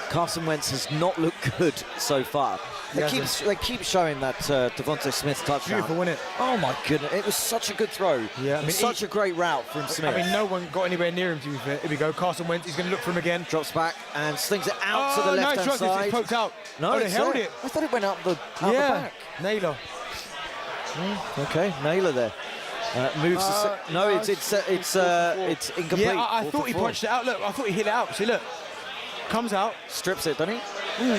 Carson Wentz has not looked good so far. They keep showing that Devontae Smith touchdown. Beautiful, wasn't it? Oh my goodness, it was such a good throw. Yeah, I mean, such a great route from Smith. I mean, no one got anywhere near him, to be fair. Here we go, Carson Wentz, he's going to look for him again. Drops back and slings it out to the left-hand side. It poked out. No, they held it. I thought it went out the back. Naylor. Okay, Naylor there. Moves no, it's incomplete. Yeah, I thought he punched it out. Look, I thought he hit it out. See, look. Comes out. Strips it, doesn't he? No,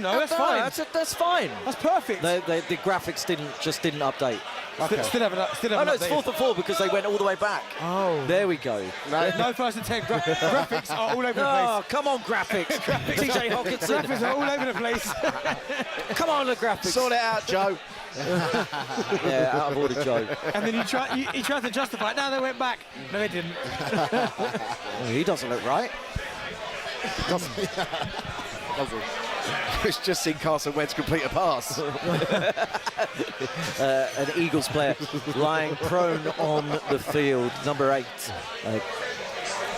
that's fine. That's fine. That's perfect. The graphics didn't update. Okay. Still haven't Oh no, it's 4th and 4 because they went all the way back. Oh. There we go. No 1st and 10. Graphics are all over the place. Oh, come on, graphics. TJ Hawkinson. Graphics are all over the place. Come on, the graphics. Sort it out, Joe. Yeah, out of order, Joe. And then he tried to justify it. No, they went back. No, they didn't. Oh, he doesn't look right. It's just seen Carson Wentz complete a pass. An Eagles player lying prone on the field, number 8.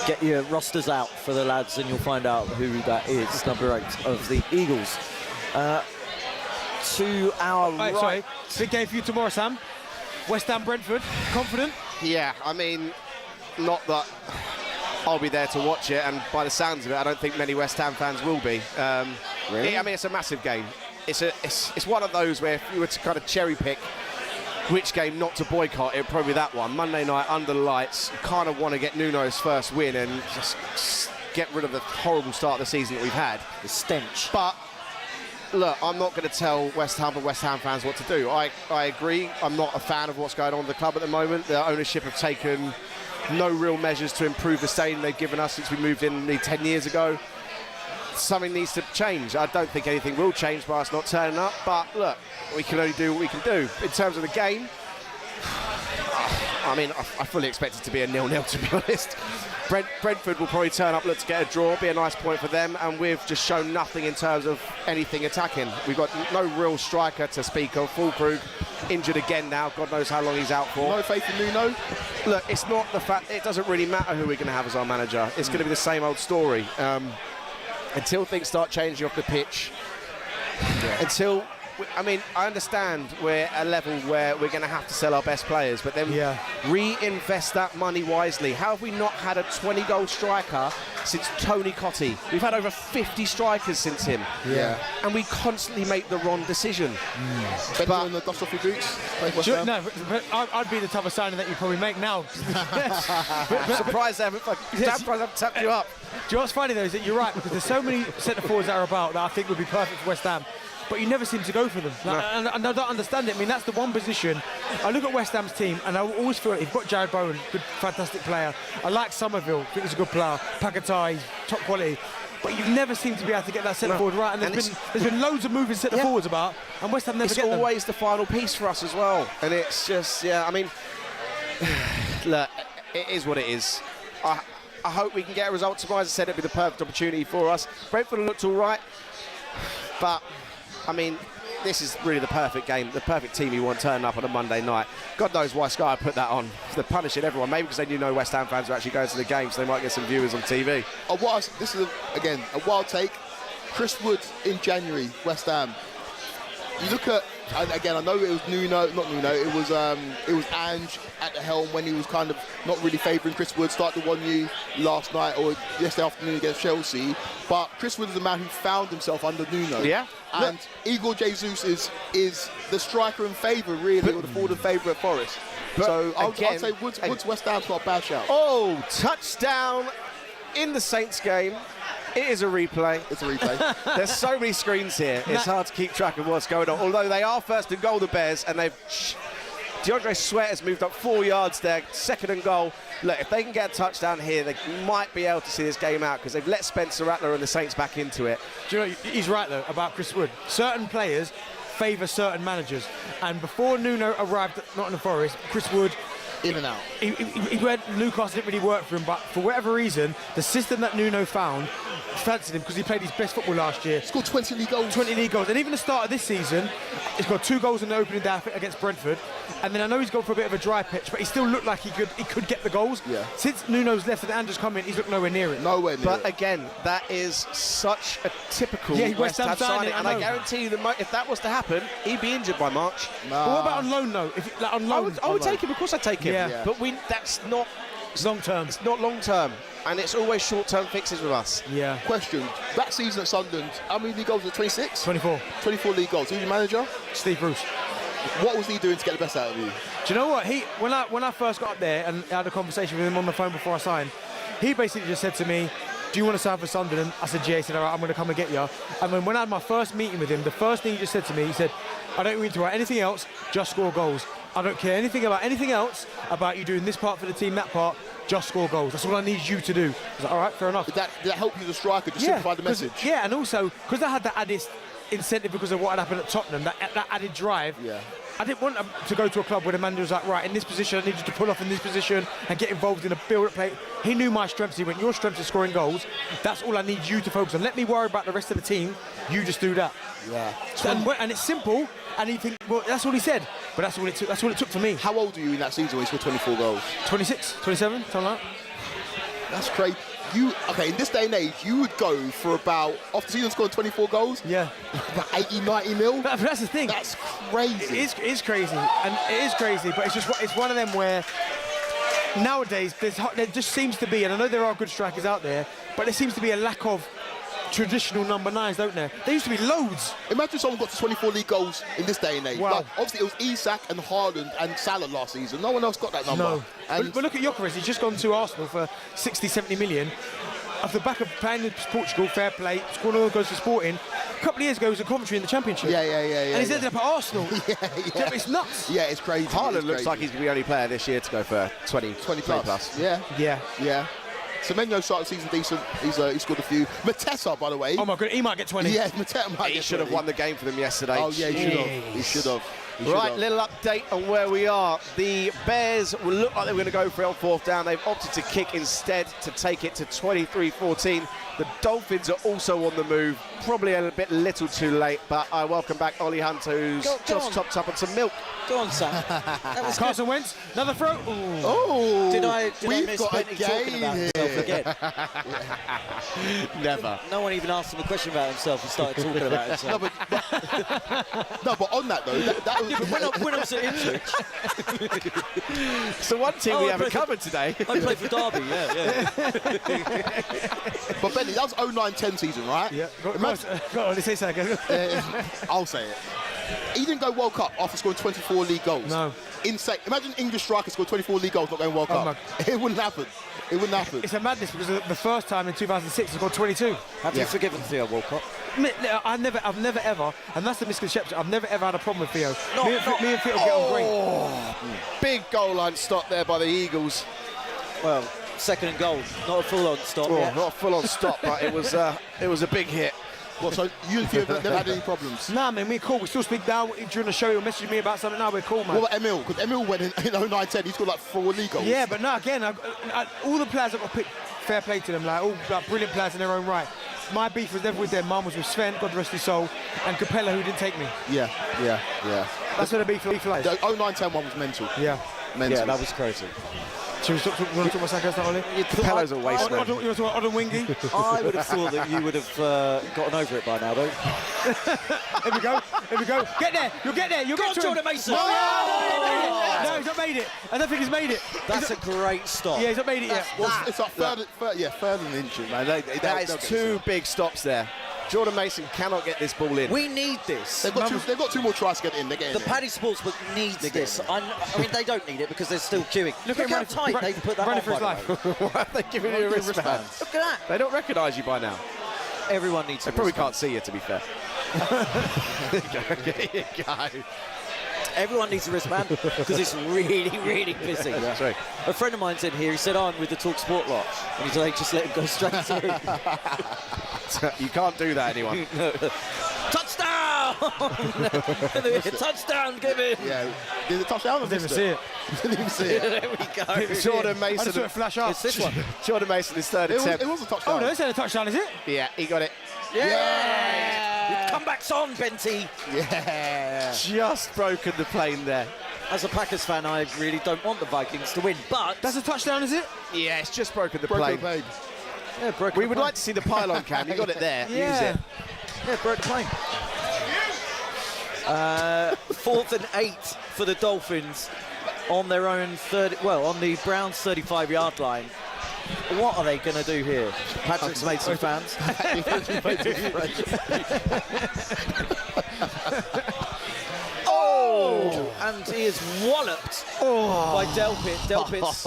Get your rosters out for the lads and you'll find out who that is, number 8 of the Eagles. To our right. Sorry, big game for you tomorrow, Sam. West Ham Brentford, confident? Yeah, I mean, not that I'll be there to watch it, and by the sounds of it, I don't think many West Ham fans will be. Really? I mean, it's a massive game. It's one of those where if you were to kind of cherry pick which game not to boycott, it would probably be that one. Monday night, under the lights, you kind of want to get Nuno's first win and just get rid of the horrible start of the season that we've had. The stench. But look, I'm not going to tell West Ham and West Ham fans what to do. I agree. I'm not a fan of what's going on in the club at the moment. The ownership have taken no real measures to improve the stadium they've given us since we moved in 10 years ago. Something needs to change. I don't think anything will change by us not turning up, but look, we can only do what we can do. In terms of the game, I mean, I fully expect it to be a 0-0, to be honest. Brentford will probably turn up, look to get a draw, be a nice point for them, and we've just shown nothing in terms of anything attacking. We've got no real striker to speak of. Fulkrug injured again now. God knows how long he's out for. No faith in Nuno? Look, it's not the fact, it doesn't really matter who we're going to have as our manager. It's going to be the same old story. Until things start changing off the pitch, until, I mean, I understand we're at a level where we're going to have to sell our best players, but then reinvest that money wisely. How have we not had a 20-goal striker since Tony Cottee? We've had over 50 strikers since him. Yeah. And we constantly make the wrong decision. Better than the dust off your boots? No, but I'd be the type of signing that you probably make now. I'm surprised they haven't tapped you up. Do you know what's funny though is that you're right, because there's so many centre forwards that are about that I think would be perfect for West Ham, but you never seem to go for them. And I don't understand it. I mean, that's the one position. I look at West Ham's team and I always feel like you've got Jared Bowen, good, fantastic player. I like Somerville, I think he's a good player. Paquetá, top quality. But you never seem to be able to get that centre forward right. And there's been loads of moving centre forwards about, and West Ham never get them. It's always the final piece for us as well. And it's just, I mean, look, it is what it is. I hope we can get a result tomorrow. As I said, it'd be the perfect opportunity for us. Brentford looked all right, but, I mean, this is really the perfect game, the perfect team you want turning up on a Monday night. God knows why Sky put that on. They're punishing everyone. Maybe because they knew no West Ham fans were actually going to the game, so they might get some viewers on TV. This is, again, a wild take. Chris Wood in January, West Ham. You look at, and again, I know it was it was Ange at the helm when he was kind of not really favouring Chris Wood, started the 1-0 last night or yesterday afternoon against Chelsea. But Chris Wood is a man who found himself under Nuno. Yeah. And Igor Jesus is the striker in favour, really, or the forward in favour at Forest. So I'd say Woods West Ham's not a bad shout. Oh, touchdown in the Saints game. It is a replay. It's a replay. There's so many screens here. It's hard to keep track of what's going on. Although they are first and goal, the Bears, and DeAndre Sweat has moved up 4 yards there. Second and goal. Look, if they can get a touchdown here, they might be able to see this game out because they've let Spencer Rattler and the Saints back into it. Do you know, he's right, though, about Chris Wood. Certain players favour certain managers. And before Nuno arrived at Nottingham Forest, Chris Wood... In and out. He went, Newcastle didn't really work for him, but for whatever reason, the system that Nuno found fancied him because he played his best football last year. He scored 20 league goals. 20 league goals. And even the start of this season, he's got 2 goals in the opening day against Brentford. And then I know he's gone for a bit of a dry pitch, but he still looked like he could get the goals. Yeah. Since Nuno's left and Andrew's come in, he's looked nowhere near it. Nowhere near But it. again, that is such a typical West Ham signing. And I know. guarantee you, if that was to happen, he'd be injured by March. But what about on loan, though? On loan, I would take him. Of course I'd take him. Yeah. But that's not... It's long term. It's not long term. And it's always short-term fixes with us. Yeah. Question. That season at Sunderland, how many league goals was it? 26? 24. 24 league goals. Who's your manager? Steve Bruce. What was he doing to get the best out of you? Do you know what? When I first got up there and I had a conversation with him on the phone before I signed, he basically just said to me, do you want to sign for Sunderland? I said, yeah. He said, all right, I'm going to come and get you. And then when I had my first meeting with him, the first thing he just said to me, he said, I don't want you to write anything else, just score goals. I don't care anything about anything else, about you doing this part for the team, that part, just score goals. That's all I need you to do. I was like, all right, fair enough. Did that help you as a striker to simplify the message? Yeah, and also, because I had that added incentive because of what had happened at Tottenham, that added drive, Yeah. I didn't want to go to a club where the manager was like, right, in this position, I need you to pull off in this position and get involved in a build-up play. He knew my strengths. He went, your strength is scoring goals. That's all I need you to focus on. Let me worry about the rest of the team. You just do that. Yeah. And it's simple. And you think, well, that's all he said. But that's all it took. That's all it took for me. How old were you in that season when you scored 24 goals? 26, 27, something like that. That's crazy. In this day and age, you would go for about, after season scoring 24 goals, Yeah. about 80, 90 mil. But that's the thing. That's crazy. It is crazy, and it is crazy. But it's one of them where nowadays there just seems to be, and I know there are good strikers out there, but there seems to be a lack of traditional number 9s, don't there? There used to be loads. Imagine someone got to 24 league goals in this day and age. Wow. Like, obviously, it was Isak and Haaland and Salah last season. No one else got that number. No. And But look at Gyökeres. He's just gone to Arsenal for 60, 70 million. Off the back of playing in Portugal, fair play, scoring all goals for Sporting. A couple of years ago, he was at Coventry in the Championship. Yeah. And he's ended up at Arsenal. yeah. It's nuts. Yeah, it's crazy. Haaland It's looks crazy. like he's going to be the only player this year to go for 20 plus. Yeah. Yeah. Semenyo started the season decent. He scored a few. Mateta, by the way. Oh my God, he might get 20. Yeah, Mateta might He get should have 20. won the game for them yesterday. Oh, yeah, he should have. He should have. Right, little update on where we are. The Bears will look like they were going to go for it on 4th down. They've opted to kick instead to take it to 23-14. The Dolphins are also on the move. Probably a little too late, but I welcome back Ollie Hunter, who's just topped up on some milk. Go on, Sam. That was Carson Wentz, another throw. Ooh. Oh, Did I we've miss got a Bentley talking game about here. himself again? Never. No one even asked him a question about himself and started talking about himself. But on that though, that was, Yeah, but when I was at Ipswich, So one team we haven't covered today. I played for Derby, yeah. But Bentley, that was 09-10 season, right? Yeah, go on, let's say something. I'll say it. He didn't go World Cup after scoring 24 league goals. No. Insane. Imagine English striker scored 24 league goals not going World Cup. It wouldn't happen. It wouldn't happen. It's a madness because the first time in 2006 he scored 22. Have you forgiven Theo Walcott? I've never ever, and that's the misconception, I've never ever had a problem with Theo. Me and Theo get on great. Big goal line stop there by the Eagles. Well, second and goal, not a full-on stop. Oh, yet. not a full-on stop, but it was a big hit. What, so you and Theo have never had any problems? Nah, man, we're cool. We still speak now. During the show, he'll message me about something. Now we're cool, man. What about Emil? Because Emil went in 09-10, he scored like 4 league goals. Yeah, but no, again, all the players that got picked fair play to them, like all like, brilliant players in their own right. My beef was never with them. Mine was with Sven, God rest his soul, and Capella, who didn't take me. Yeah. That's what the beef like. The 09-10 one was mental. Yeah. Mental. Yeah, that was crazy. Should we want to talk about Sanchez now, Ollie? Capella's a waste man. You want to talk about Odin Wingy? I would have thought that you would have gotten over it by now, though. Here we go. Get there. You'll get there. You'll Go get on, to Jordan him. Mason. No, he's not made it. I don't think he's made it. That's a great stop. Yeah, he's not made it yet. It's like third and inches, man. That is two big stops there. Jordan Mason cannot get this ball in. We need this. They've got two more tries to get in. They're getting The Paddy Sportsbook needs this. I mean, they don't need it because they're still queuing. Look at how him tight they put that running on, for his by the life. way. Why are they giving you a wristband? Look at that. They don't recognise you by now. Everyone needs They a probably wristband. can't see you, to be fair. There you go. Everyone needs a wristband because it's really, really busy. That's right. A friend of mine's in here. He said, "I'm with the talkSPORT lot," and he's like, "Just let him go straight through." You can't do that, anyone. Touchdown! Touchdown, give it. Yeah. Did the touchdown? I Didn't see it. Didn't even see it. There we go. Jordan I just saw Mason. it flash up. It's this one. Jordan Mason, his third It attempt. was a touchdown. Oh, no, that's not a touchdown, is it? Yeah, he got it. Yeah! Comeback's on, Benty. Yeah. Just broken the plane there. As a Packers fan, I really don't want the Vikings to win, but That's a touchdown, is it? Yeah, it's just broken the Broke plane. the plane. yeah, broke We the would plane. like to see the pylon cam. You got it there. Use Yeah. it. Yeah, broke the plane. 4th and 8 for the Dolphins on their own on the Browns' 35-yard line. What are they going to do here? Patrick's made some fans. Oh! And he is walloped by Delpit. Delpit's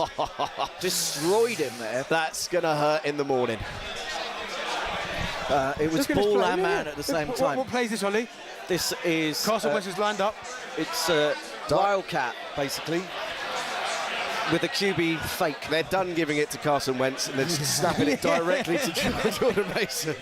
destroyed him there. That's going to hurt in the morning. It was Look at this ball play. and Yeah, man yeah. at the same What time. play is this, Ollie? This is Carson Wentz is lined up. it's a Wildcat, basically, with a QB fake. They're done giving it to Carson Wentz and they're just snapping it directly to Jordan Mason.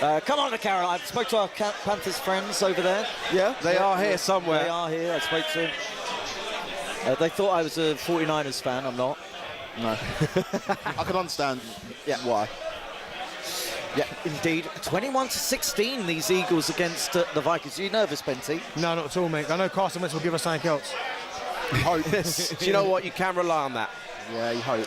Come on, Carol. I spoke to our Panthers friends over there. Yeah, they are here somewhere. They are here. I spoke to them. They thought I was a 49ers fan. I'm not. No. I can understand why. Yeah, indeed. 21-16, these Eagles against the Vikings. Are you nervous, Benty? No, not at all, mate. I know Carson Wentz will give us something else. Hope. Do you know what? You can rely on that. Yeah, you hope.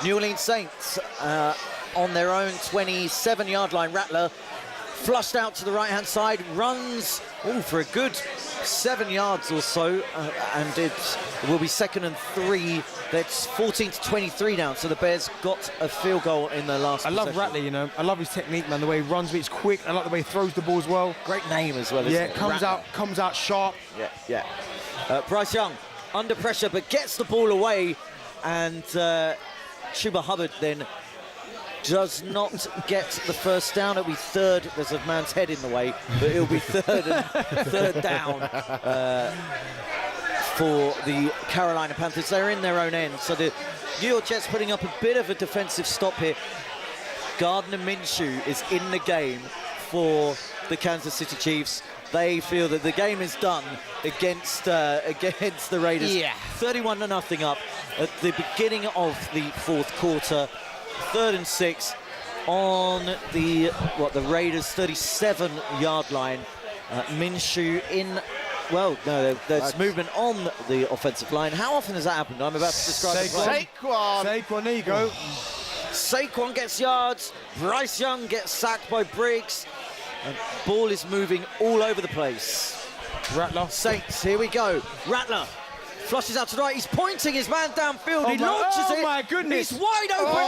New Orleans Saints on their own 27-yard line. Rattler flushed out to the right-hand side, runs for a good 7 yards or so, and it will be 2nd and 3. That's 14-23 now, so the Bears got a field goal in the last I love possession. Rattler, you know. I love his technique, man. The way he runs, he's quick. I like the way he throws the ball as well. Great name as well, isn't Yeah, it? comes out sharp. Yeah. Bryce Young under pressure, but gets the ball away, and Chuba Hubbard then does not get the first down. It'll be third. There's a man's head in the way, but it'll be third down for the Carolina Panthers. They're in their own end, so the New York Jets putting up a bit of a defensive stop here. Gardner Minshew is in the game for the Kansas City Chiefs. They feel that the game is done against the Raiders. Yeah. 31-0 up at the beginning of the 4th quarter. 3rd and 6 on the Raiders' 37-yard line. Minshew in. Well, no, there's movement on the offensive line. How often has that happened? I'm about to describe the play. Saquon, there you go. Saquon gets yards. Bryce Young gets sacked by Briggs. And ball is moving all over the place. Rattler. Saints, here we go. Rattler flushes out to the right. He's pointing his man downfield. He launches it. Oh, my goodness. He's wide open.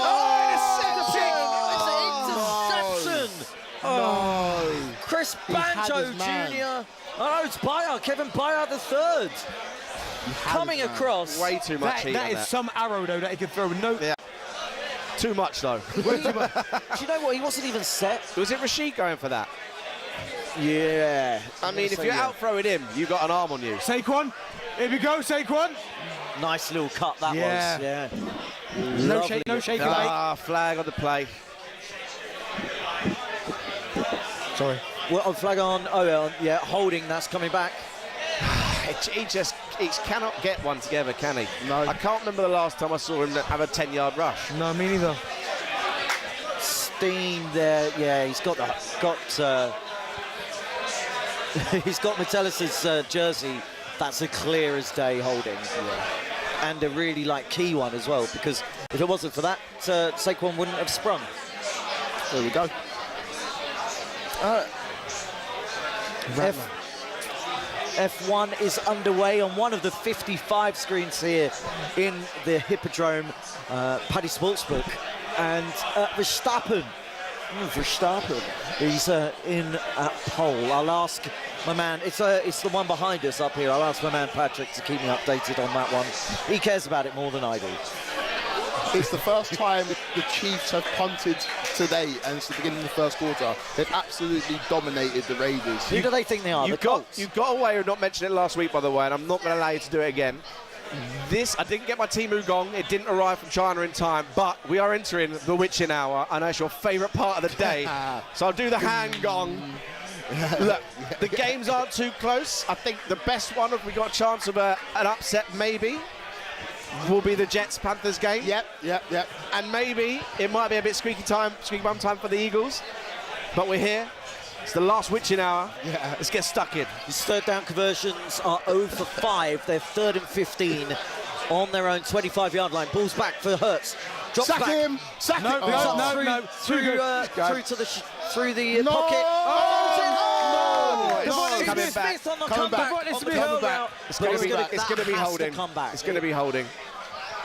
Interception. No. Chris had Banjo his man. Jr. Oh, it's Bayard. Kevin Bayard the third. Coming across. Way too much heat That on is that. some arrow, though, that he could throw. No. Yeah. Too much, though. Do you know what? He wasn't even set. Was it Rashid going for that? Yeah. I mean, if you're out throwing him, you got an arm on you. Saquon. Here we go, Saquon. Nice little cut that Yeah. was. Yeah. No Lovely. shaking, mate. Flag on the play. Sorry. Well, flag on. Oh, yeah, holding. That's coming back. he cannot get one together, can he? No. I can't remember the last time I saw him have a 10-yard rush. No, me neither. Steen there, yeah, he's got he's got Metellis's jersey. That's a clear as day holding, and a really key one as well, because if it wasn't for that, Saquon wouldn't have sprung. There we go. F1 is underway on one of the 55 screens here in the Hippodrome Paddy Sportsbook, and Verstappen he's in at pole. I'll ask my man, it's the one behind us up here, I'll ask my man Patrick to keep me updated on that one. He cares about it more than I do. It's the first time the Chiefs have punted today, and it's the beginning of the first quarter. They've absolutely dominated the Raiders. Who do they think they are? You got away with not mentioning it last week, by the way, and I'm not going to allow you to do it again. I didn't get my Timu gong. It didn't arrive from China in time, but we are entering the witching hour. I know it's your favourite part of the day, so I'll do the hand gong. Look, the games aren't too close. I think the best one, if we got a chance of an upset, maybe, will be the Jets-Panthers game. Yep. And maybe it might be a bit squeaky bum time for the Eagles, but we're here. It's the last witching hour. Yeah. Let's get stuck in. His third down conversions are 0 for 5. They're 3rd and 15 on their own 25-yard line. Ball's back for Hurts. Drops Sack back. him! Sack him! No. Through the pocket. Coming back. Smith on the Coming back. comeback. Coming back. It's going to be holding. It's going to be holding.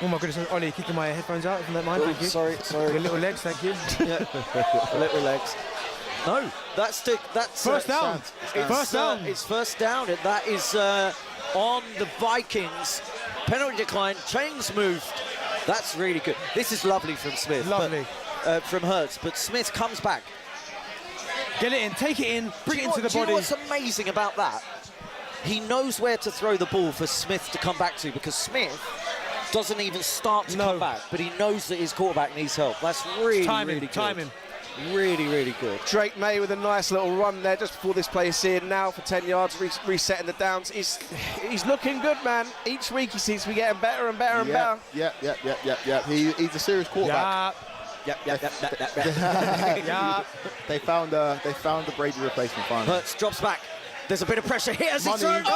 Oh my goodness, Ollie, kicking my headphones out, if you don't mind, thank you. Sorry. Your little legs, thank you. Little legs. No, that's first down. It's first down, and that is on the Vikings. Penalty decline, chains moved. That's really good. This is lovely from Smith. Lovely. From Hurts, but Smith comes back. Get it in, take it in, bring it into the Do you body. know what's amazing about that? He knows where to throw the ball for Smith to come back to, because Smith doesn't even start to come back, but he knows that his quarterback needs help. That's really, really good. Timing. Really, really good. Drake May with a nice little run there just before this play is in now for 10 yards, resetting the downs. He's looking good, man. Each week he seems to be getting better and better and better. Yep. He's a serious quarterback. Yeah. They found the Brady replacement finally. Hurts drops back. There's a bit of pressure here as he throws.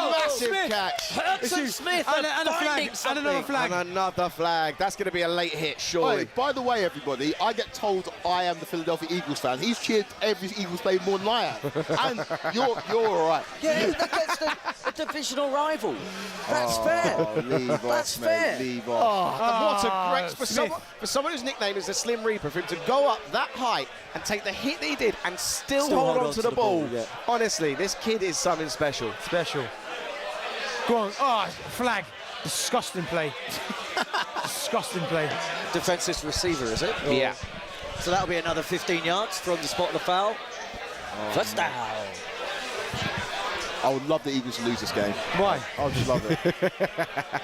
Massive Smith. catch. Hurts and Smith are finding something. And another flag. That's going to be a late hit, surely. Hey, by the way, everybody, I get told I am the Philadelphia Eagles fan. He's cheered every Eagles play more than I have. And you're all right. Yeah, against a divisional rival. That's fair. Leave That's off, fair. mate. Leave off. And what a great Smith. for someone whose nickname is the Slim Reaper, for him to go up that height and take the hit that he did and still hold on to the ball. Yeah. Honestly, this kid is something special. Go on. Oh, flag. Disgusting play. Disgusting play. Defensive receiver, is it? Yeah. So that'll be another 15 yards from the spot of the foul. First down. I would love the Eagles to lose this game. Why? I would just love it.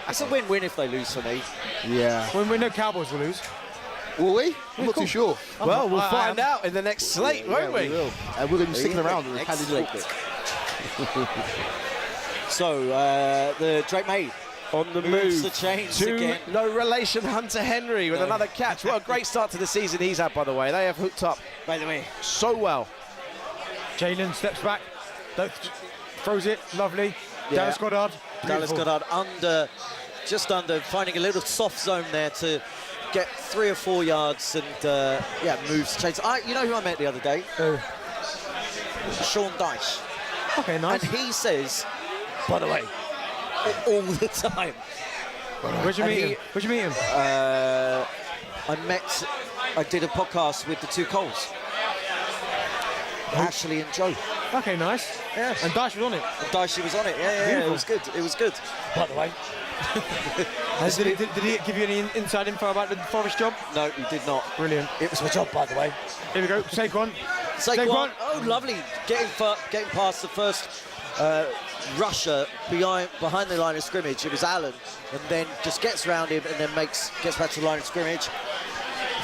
It's a win-win if they lose for me. Yeah. When we know Cowboys will lose. Will we? I'm not too sure. Well, we'll find out in the next slate, won't we? will. And we're going to be sticking around with Excellent. So, the Drake May On the moves move the chains to again. no relation Hunter Henry with another catch. What a great start to the season he's had, by the way. They have hooked up, By the way, so well. Jalen steps back. Throws it. Lovely. Yeah. Dallas Goddard. Dallas Beautiful. Goddard just under, finding a little soft zone there to get 3 or 4 yards and, moves chains. You know who I met the other day? Sean Dyche. Okay, nice. And he says, by the way, all the time. Where'd you meet him? I did a podcast with the two Coles. Ashley and Joe. Okay, nice. Yeah. And Dash was on it. Dicey was on it. Yeah, it was good. It was good. By the way. Did he give you any inside info about the Forest job? No, he did not. Brilliant. It was my job, by the way. Here we go. Saquon. Saquon. Oh, lovely. Getting past the first rusher behind the line of scrimmage. It was Allen, and then just gets around him and then gets back to the line of scrimmage.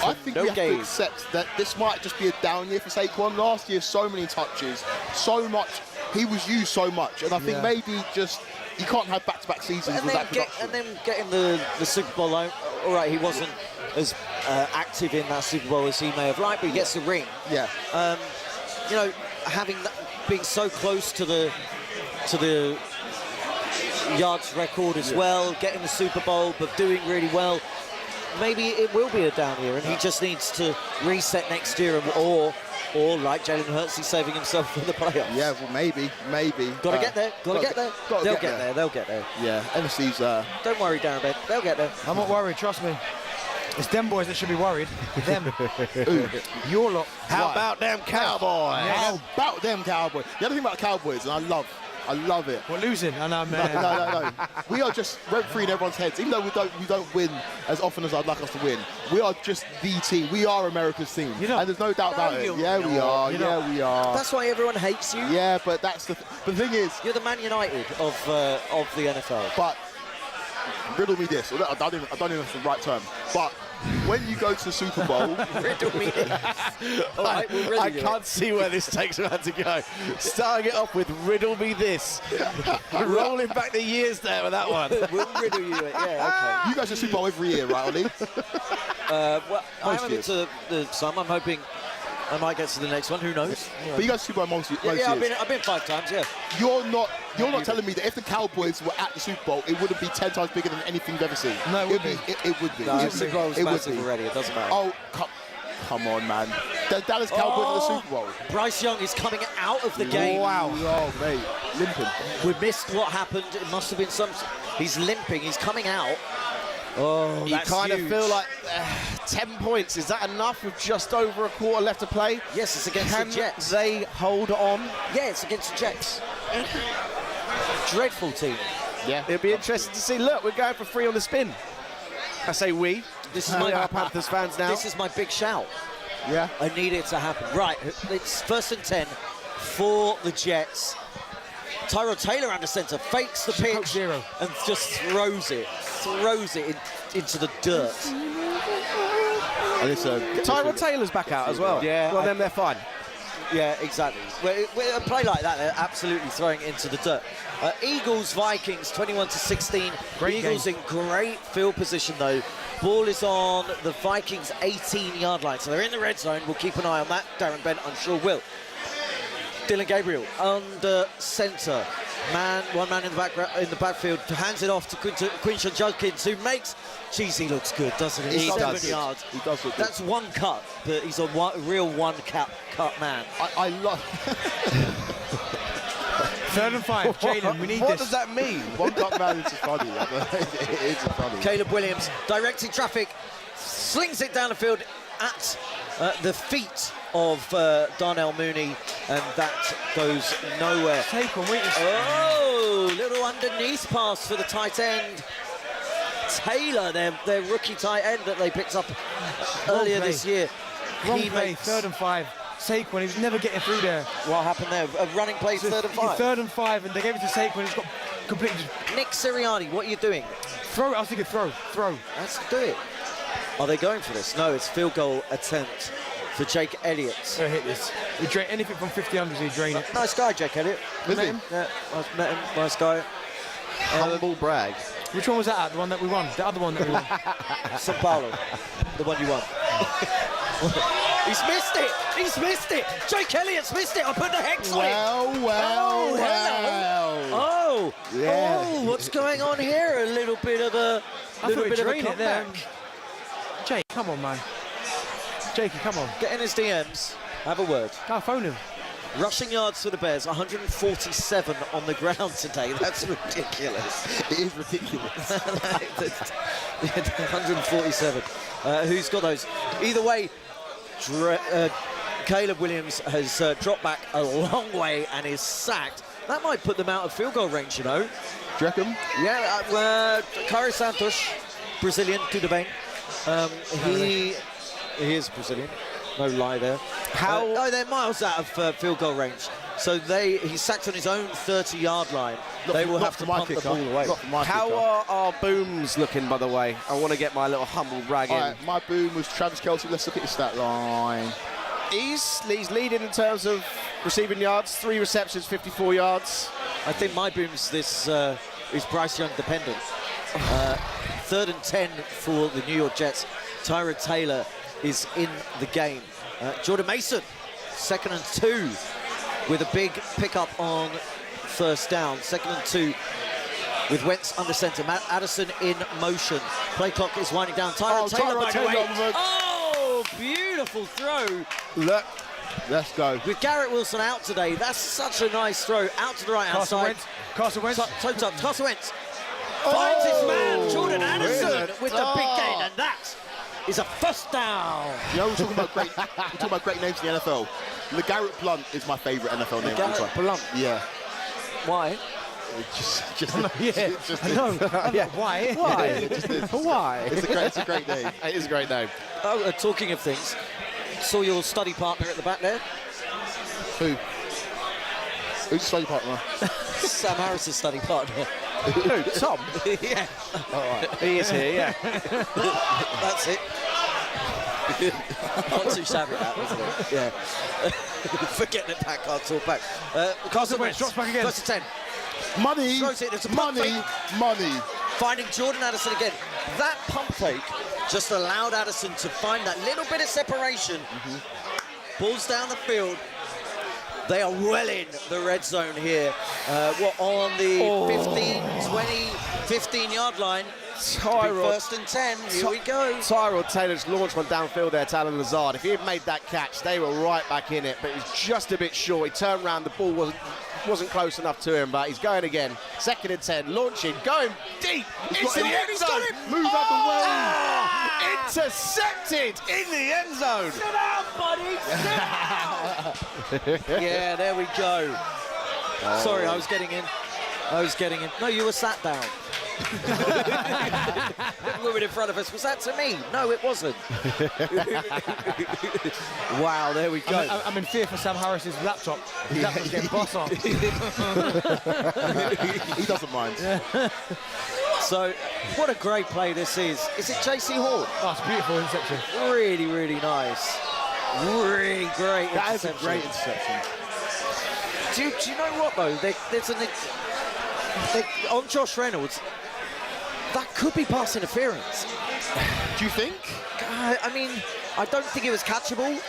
I think we have to accept that this might just be a down year for Saquon. Last year, so many touches, so much he was used so much, and I think maybe just you can't have back-to-back seasons And with then, that production. and then getting the Super Bowl, all right, he wasn't as active in that Super Bowl as he may have liked, but he gets the ring. Yeah. You know, having that, being so close to the yards record as well, getting the Super Bowl, but doing really well. Maybe it will be a down year, and he just needs to reset next year, or like Jalen Hurts, he's saving himself for the playoffs. Yeah, well, maybe. Got to get there. Got to get there. They'll get there. They'll get there. Yeah, NFC's. Don't worry, Darren Ben. They'll get there. I'm not worried, trust me. It's them boys that should be worried. Them. Your lot. How about them Cowboys? How about them Cowboys? The other thing about Cowboys, and I love it. We're losing, I know, man. No. We are just rent-free in everyone's heads. Even though we don't win as often as I'd like us to win, we are just the team. We are America's team, and there's no doubt about it. Yeah, we are. Yeah, we are. That's why everyone hates you. Yeah, but that's the thing is, you're the Man United of the NFL. But riddle me this. I don't even know if it's the right term. But when you go to the Super Bowl, riddle me this. All right, we'll riddle I you can't see where this takes man to go. Starting it off with riddle me this. Rolling back the years there with that one. We'll riddle you it. Yeah, okay. you go to the Super Bowl every year, right, Ollie? Well, I haven't been to some. I'm hoping I might get to the next one. Who knows? But you go to Super Bowl most years. Yeah, I've been 5 times. Yeah. You're not telling me that if the Cowboys were at the Super Bowl, it wouldn't be 10 times bigger than anything you've ever seen. No, it would be. It would be. No, the Super Bowl's massive already. It doesn't matter. Oh, come on, man. The Dallas Cowboys at the Super Bowl. Bryce Young is coming out of the game. Wow. Oh, mate. Limping. We missed what happened. It must have been some. He's limping. He's coming out. Oh, you kind of feel like 10 points. Is that enough with just over a quarter left to play? Yes, it's against the Jets. They hold on. Yeah, it's against the Jets. Dreadful team. Yeah. It'll be interesting to see. Look, we're going for 3 on the spin. I say we. This is my Panthers fans now. This is my big shout. Yeah. I need it to happen. Right, it's 1st and 10 for the Jets. Tyrod Taylor under centre, fakes the pitch and just throws it into the dirt. Tyrod Taylor's back out as well. Yeah. Well, then they're fine. Yeah, exactly. With a play like that, they're absolutely throwing it into the dirt. Eagles, Vikings, 21-16. Eagles in great field position, though. Ball is on the Vikings' 18-yard line, so they're in the red zone. We'll keep an eye on that. Darren Bent, I'm sure, will. Dylan Gabriel under centre. One man in the backfield, hands it off to Quinton Judkins, who makes. Geez, he looks good, doesn't he? 7 yards. He does look good. That's one cut, but he's a real one-cut man. I love. 3rd and 5, Jalen, we need What this. does that mean? One cut man is funny. It is funny. Caleb Williams directing traffic, slings it down the field at the feet of Darnell Mooney, and that goes nowhere. Oh, little underneath pass for the tight end. Taylor, their rookie tight end that they picked up earlier this year. Wrong play, 3rd and 5. Saquon, he was never getting through there. What happened there? A running play, 3rd and 5? 3rd and 5, and they gave it to Saquon. He's got completely... Nick Sirianni, what are you doing? Throw it, I was thinking throw. Let's do it. Are they going for this? No, it's field goal attempt for Jake Elliott. Hit this. He drain anything from 50 unders, he drain it. Nice guy, Jake Elliott. Is he? Yeah, I've met him. Nice guy. Humble brag. Which one was that at? The one that we won? The other one that we won? Sao Paulo, the one you won. He's missed it. Jake Elliott's missed it. I put the hex on him. Well. Oh, Yeah. oh, what's going on here? A little bit of a there. comeback. Jake, come on, man. Jakey, come on. Get in his DMs. Have a word. Go phone him. Rushing yards for the Bears, 147 on the ground today. That's ridiculous. It is ridiculous. 147. Who's got those? Either way, Caleb Williams has dropped back a long way and is sacked. That might put them out of field goal range, you know. Do you reckon? Yeah, Caio Santos, Brazilian, tudo bem. He is Brazilian. No lie there. They're miles out of field goal range. So he's sacked on his own 30-yard line. They will have to punt the ball away. How are our booms looking, by the way? I want to get my little humble brag in. Right, my boom was Travis Kelce. Let's look at his stat line. He's leading in terms of receiving yards. 3 receptions, 54 yards. I think my boom's this is Bryce Young dependent. 3rd and 10 for the New York Jets. Tyrod Taylor is in the game. Jordan Mason, 2nd and 2 with a big pickup on 1st down. 2nd and 2 with Wentz under center. Matt Addison in motion. Play clock is winding down. Tyrod Taylor, by the way. Oh, beautiful throw. Look, let's go. With Garrett Wilson out today, that's such a nice throw. Out to the right-hand side. Carson Wentz. Toes up. Carson Wentz finds his man, Jordan Addison, with the big gain, and that is a 1st down. You know, we're talking about great names in the NFL. LeGarrette Blount is my favourite NFL name. LeGarrette Blount. Yeah. Why? Why? Why? It's a great name. It is a great name. Oh, talking of things, saw your study partner at the back there. Who? Who's the study partner? Sam Harris's study partner. Who? Tom? Yeah. All right. He is here, yeah. That's it. Not too shabby, that, wasn't it? Yeah. Forgetting it back, can't talk back. Carson Wentz drops back again. 1st and 10. Money, Throws it, it's a pump money, fake. money. Finding Jordan Addison again. That pump fake just allowed Addison to find that little bit of separation. Balls down the field. They are well in the red zone here. We're on the 15-yard line. Tyrod. 1st and 10. Here we go. Tyrod Taylor's launched one downfield there to Alan Lazard. If he had made that catch, they were right back in it, but he's just a bit short. He turned around, the ball wasn't close enough to him, but he's going again. 2nd and 10, launching, going deep into the end zone. Move out the way. Intercepted in the end zone. Sit down, buddy. Sit down. Yeah, there we go. Sorry, I was getting in. No, you were sat down. The woman in front of us, was that to me? No, it wasn't. Wow, there we go. I'm in fear for Sam Harris's laptop. His laptop's getting boss on. He doesn't mind. So, what a great play this is. Is it JC Hall? Oh, it's beautiful interception. Really, really nice. Really great That is a interception. great interception. Do you know what, though? On Josh Reynolds, that could be pass interference. Do you think? I mean, I don't think it was catchable.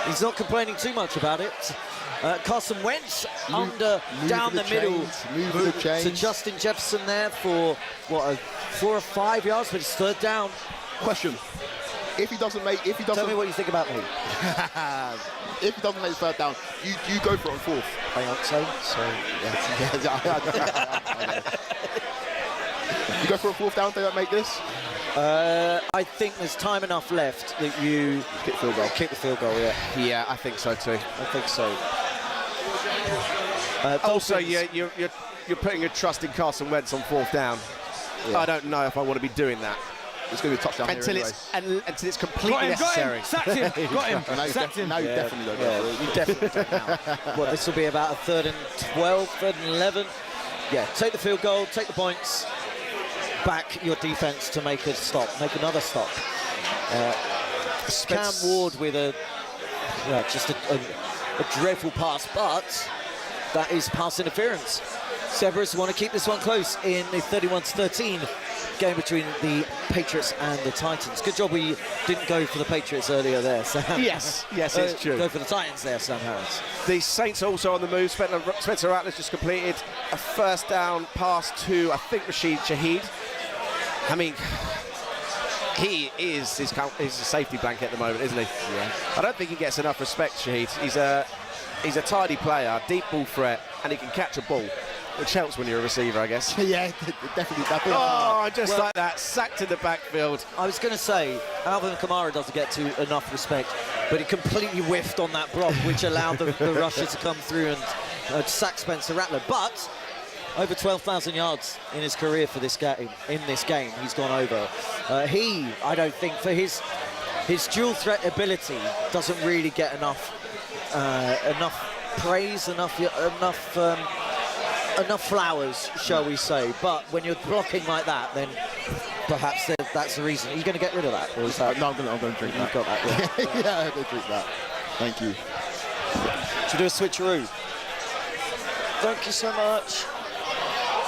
He's not complaining too much about it. Carson Wentz down the middle to Justin Jefferson there for, what, 4 or 5 yards, but it's 3rd down. Question. If he doesn't... Tell me what you think about me. If he doesn't make the 3rd down, you go for it on 4th. I don't say. You go for a 4th down if they don't make this? I think there's time enough left that you kick the field goal. Kick the field goal, yeah. Yeah, I think so too. I think so. Also, you're putting your trust in Carson Wentz on 4th down. Yeah. I don't know if I want to be doing that. It's going to be a touchdown until here anyway. Until it's completely necessary. Sacked him. Got him. Sacked him. Now you definitely don't. Yeah, you definitely don't now. Well, this will be about a 3rd and 12, 3rd and 11. Yeah, take the field goal, take the points, back your defense to make a stop, make another stop. Cam Ward with just a dreadful pass, but that is pass interference. Zebras want to keep this one close in the 31-13 game between the Patriots and the Titans. Good job we didn't go for the Patriots earlier there, Sam. Yes, it's true. Go for the Titans there, Sam Harris. The Saints are also on the move. Spencer Rattler's just completed a 1st down pass to, I think, Rashid Shaheed. I mean, he is his safety blanket at the moment, isn't he? Yeah. I don't think he gets enough respect, Shaheed. He's a tidy player, deep ball threat, and he can catch a ball, which helps when you're a receiver, I guess. Yeah, definitely. Oh, just like that, sacked in the backfield. I was going to say, Alvin Kamara doesn't get enough respect, but he completely whiffed on that block, which allowed the rusher to come through and sack Spencer Rattler. But over 12,000 yards in his career for this game. In this game, he's gone over. I don't think, for his dual threat ability, doesn't really get enough praise, enough flowers, shall we say. But when you're blocking like that, then perhaps that's the reason. Are you going to get rid of that? Or is that No, I'm going to drink that. You've got that, yeah. Yeah, I'm going to drink that. Thank you. Should we do a switcheroo? Thank you so much.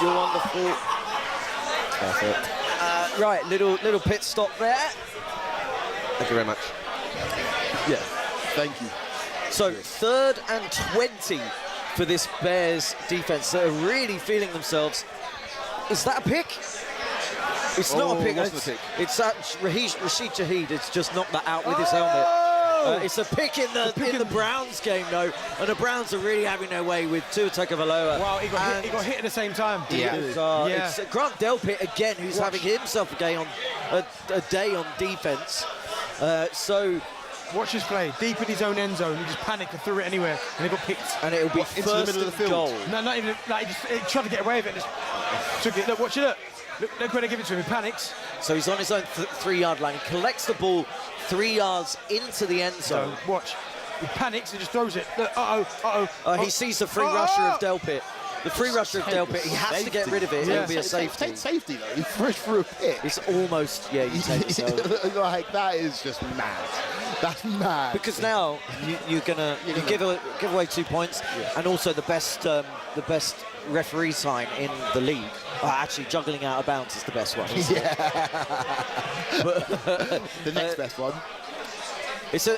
You're wonderful. Perfect. Right, little pit stop there. Thank you very much. Yeah, thank you. So 3rd and 20 for this Bears defense that are really feeling themselves. Is that a pick? It's not a pick. It's that Rashid Shaheed. It's just knocked that out with his helmet. It's a pick in the Browns game, though, and the Browns are really having their way with Tua Tagovailoa. Wow, he got hit at the same time. Yeah. It's Grant Delpit again, who's having himself a day on defense. So watch his play, deep in his own end zone. He just panicked and threw it anywhere, and he got picked. And it'll be into the middle of the field. Goal. No, not even. Like, he tried to get away with it and just took it. Look, watch it. Look where they give it to him. He panics. So he's on his own 3-yard line. He collects the ball 3 yards into the end zone. So watch. He panics and just throws it. Look, he sees the free rusher of Delpit. The free rusher of Delpit. He has to get rid of it. Yeah. It'll be a safety. Take safety though. He fresh through a pit. It's almost you take it. So. Like that is just mad. That's mad. Because now you give away 2 points, and also the best referee sign in the league. Actually, juggling out of bounds is the best one. Yeah. The next best one. It's a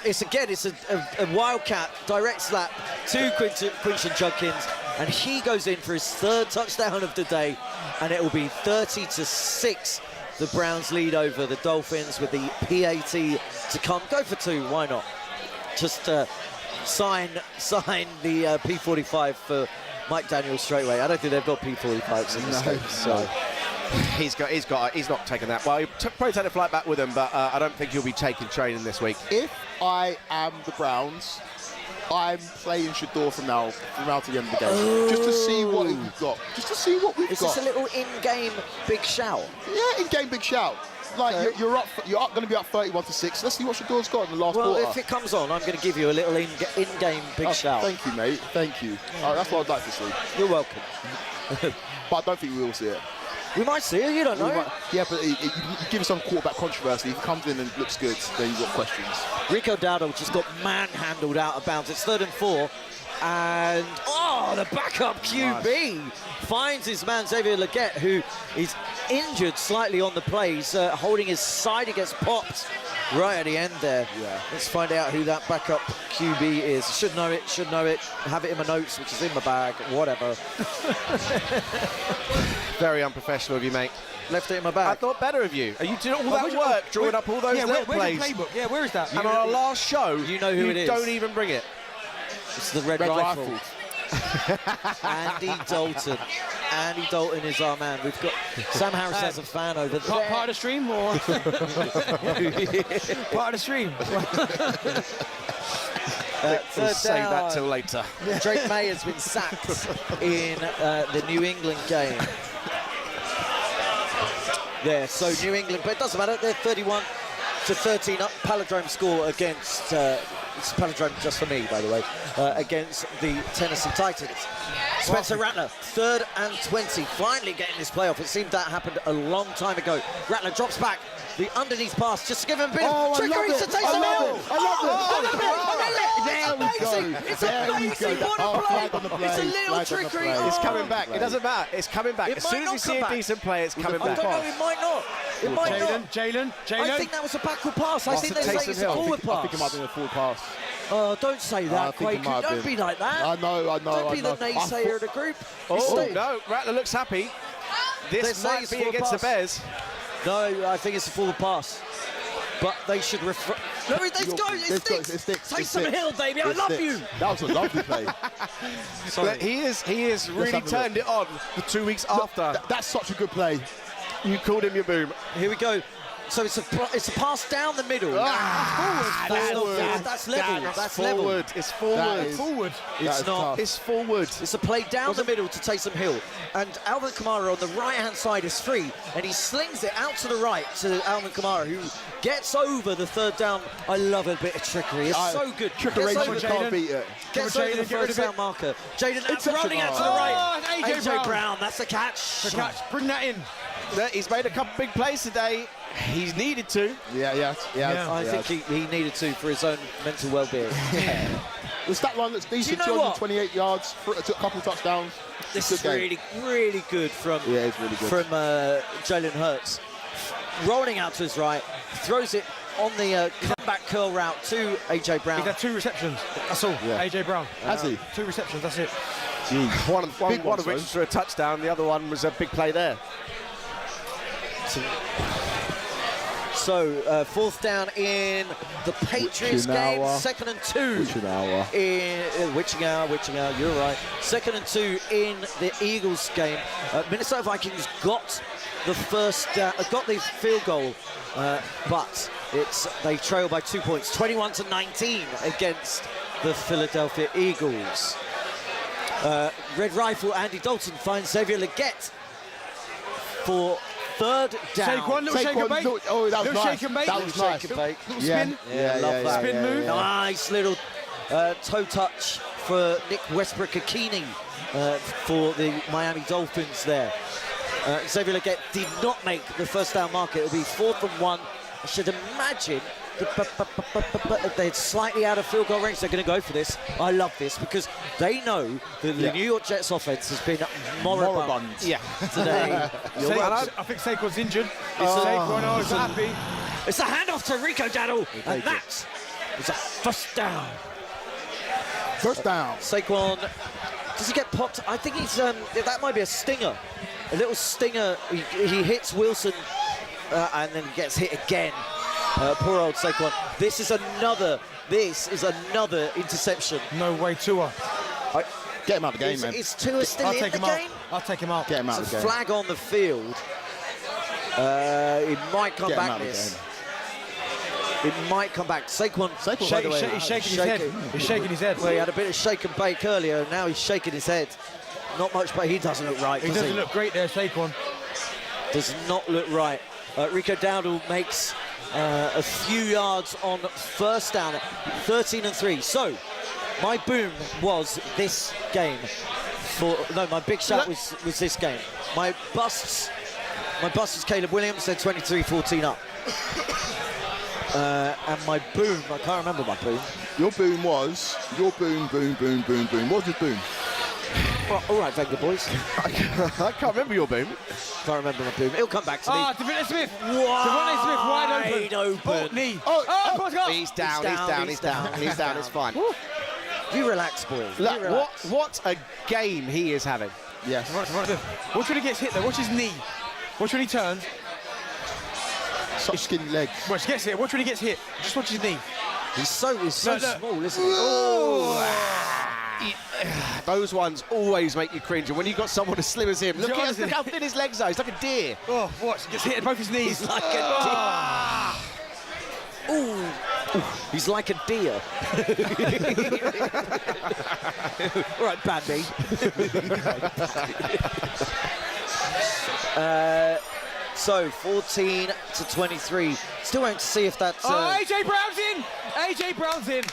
wildcat direct slap to Quinton Judkins, and he goes in for his 3rd touchdown of the day, and it will be 30-6. The Browns lead over the Dolphins with the PAT to come. Go for 2, why not? Just sign the P45 for Mike Daniels straight away. I don't think they've got P45s in this game. So. He's not taking that. Well, he probably take the flight back with him, but I don't think he'll be taking training this week. If I am the Browns, I'm playing Shador from now to the end of the game, just to see what we've got. Just to see what we've got. Is this a little in-game big shout? Yeah, in-game big shout. Like you're going to be up 31-6. Let's see what Shador's got in the last quarter. Well, if it comes on, I'm going to give you a little in-game big shout. Thank you, mate. Thank you. That's what I'd like to see. You're welcome. But I don't think we will see it. We might see it, you don't know. Yeah, but you give some quarterback controversy. If he comes in and looks good, then you've got questions. Rico Dowdle just got manhandled out of bounds. It's 3rd and 4. And, the backup QB finds his man, Xavier Leggett, who is injured slightly on the play. He's holding his side. He gets popped right at the end there. Yeah. Let's find out who that backup QB is. Should know it. Have it in my notes, which is in my bag, whatever. Very unprofessional of you, mate. Left it in my bag. I thought better of you. Are you doing all that work, drawing up all those little plays? Where's your playbook? Yeah, where is that? And on our last show, you know who it is. Don't even bring it. It's the Red Rifle. Andy Dalton. Andy Dalton is our man. We've got Sam Harris has a fan over there. Part of the stream or part of the stream? We'll save that till later. Drake May has been sacked in the New England game. There, so New England, but it doesn't matter. They're 31-13 up. Palindrome score against. It's palindrome just for me, by the way, against the Tennessee Titans. Spencer Rattler, 3rd and 20, finally getting this playoff. It seemed that happened a long time ago. Rattler drops back, the underneath pass, just to give him a bit of trickery to Taysom Hill. There we go. It's amazing. What a play. It's a little trickery. It's coming back. It doesn't matter. It's coming back. As soon as you see a decent play, it's coming back. I don't know, it might not. It might not. Jalen. I think that was a backward pass. I think they say it's a forward pass. I think it might have been a forward pass. Oh, don't say that, Quake. Don't be like that. I know. Don't be the naysayer of the group. Oh, no. Rattler looks happy. This might be against the Bears. No, I think it's a forward pass. But they should refer. No, let's go. It sticks. Taysom Hill, baby. I love you. That was a lovely play. He is really turned it on the 2 weeks after. That's such a good play. You called him your boom. Here we go. So it's a pass down the middle. That's level. That's forward. It's forward. Forward. It's not. It's forward. It's a play down the middle to Taysom Hill. And Alvin Kamara on the right-hand side is free. And he slings it out to the right to Alvin Kamara, who gets over the 3rd down. I love a bit of trickery. It's so good. Trickery can't beat it. Gets over the 1st down marker. Jaden running out to the right. AJ Brown. That's the catch. Bring that in. He's made a couple big plays today. He's needed to. Yeah. I think he needed to for his own mental well-being. The stat line looks decent. Do you know what? 228 yards, a couple of touchdowns. This is really, really good from it's really good. from Jalen Hurts. Rolling out to his right, throws it on the comeback curl route to A.J. Brown. He's had 2 receptions. That's all. Yeah. A.J. Brown. Has he? 2 receptions, that's it. Jeez. One Big of which ones, was for a touchdown. The other one was a big play there. So, 4th down in the Patriots game, 2nd and 2. Witching hour, you're right. 2nd and 2 in the Eagles game. Minnesota Vikings got the field goal, but they trail by 2 points, 21-19 against the Philadelphia Eagles. Red Rifle Andy Dalton finds Xavier Legette for 3rd down. Saquon, little shake and bake. Oh, that was Little nice. shake and bake. That was nice. Shake and bake. Little spin. Love that. Spin move. Nice little toe touch for Nick Westbrook-Akini for the Miami Dolphins there. Xavier Legette did not make the 1st down marker. It'll be 4th and 1. I should imagine they're slightly out of field goal range. They're going to go for this. I love this because they know that the New York Jets offense has been moribund today. I think Saquon's injured. Saquon is happy. It's a handoff to Rico Dowdle, and that is a 1st down. 1st down. Saquon, does he get popped? I think he's that might be a stinger. A little stinger. He hits Wilson and then gets hit again. Poor old Saquon. This is another interception. No way, Tua. Get him out of the game, man. Is Tua still in the game? I'll take him out. Get him out of It's the a game. flag on the field. It might come Get him back out of the this. game. It might come back. Saquon, by the way, He's shaking his head. He's shaking his head. Well, he had a bit of shake and bake earlier, and now he's shaking his head. Not much, but he doesn't look right, He does he? doesn't look great there, Saquon. Does not look right. Rico Dowdle makes a few yards on 1st down, 13 and 3. So, my boom was this game. My big shout was this game. My busts was Caleb Williams. They're 23-14 up. And my boom, I can't remember my boom. Your boom. What was your boom? Well, all right, Wenger boys. I can't remember your boom. Can't remember my boom. It'll come back to me. Devontae Smith. Wide Devontae Smith wide open. open. Knee. He's down. It's fine. You relax, boys. Look, You relax. what a game he is having. Yes. Watch when he gets hit there. Watch his knee. Watch when he turns. Such skinny legs. Watch, gets hit. Watch when he gets hit. Just watch his knee. He's so Look. small, isn't he? Those ones always make you cringe. And when you've got someone as slim as him, look how thin his legs are. He's like a deer. Oh, watch. Gets hit at both his knees. He's like a deer. Ooh. He's like a deer. All right, Bambi. So 14-23. Still waiting to see if that's. AJ Brown's in. AJ Brown's in.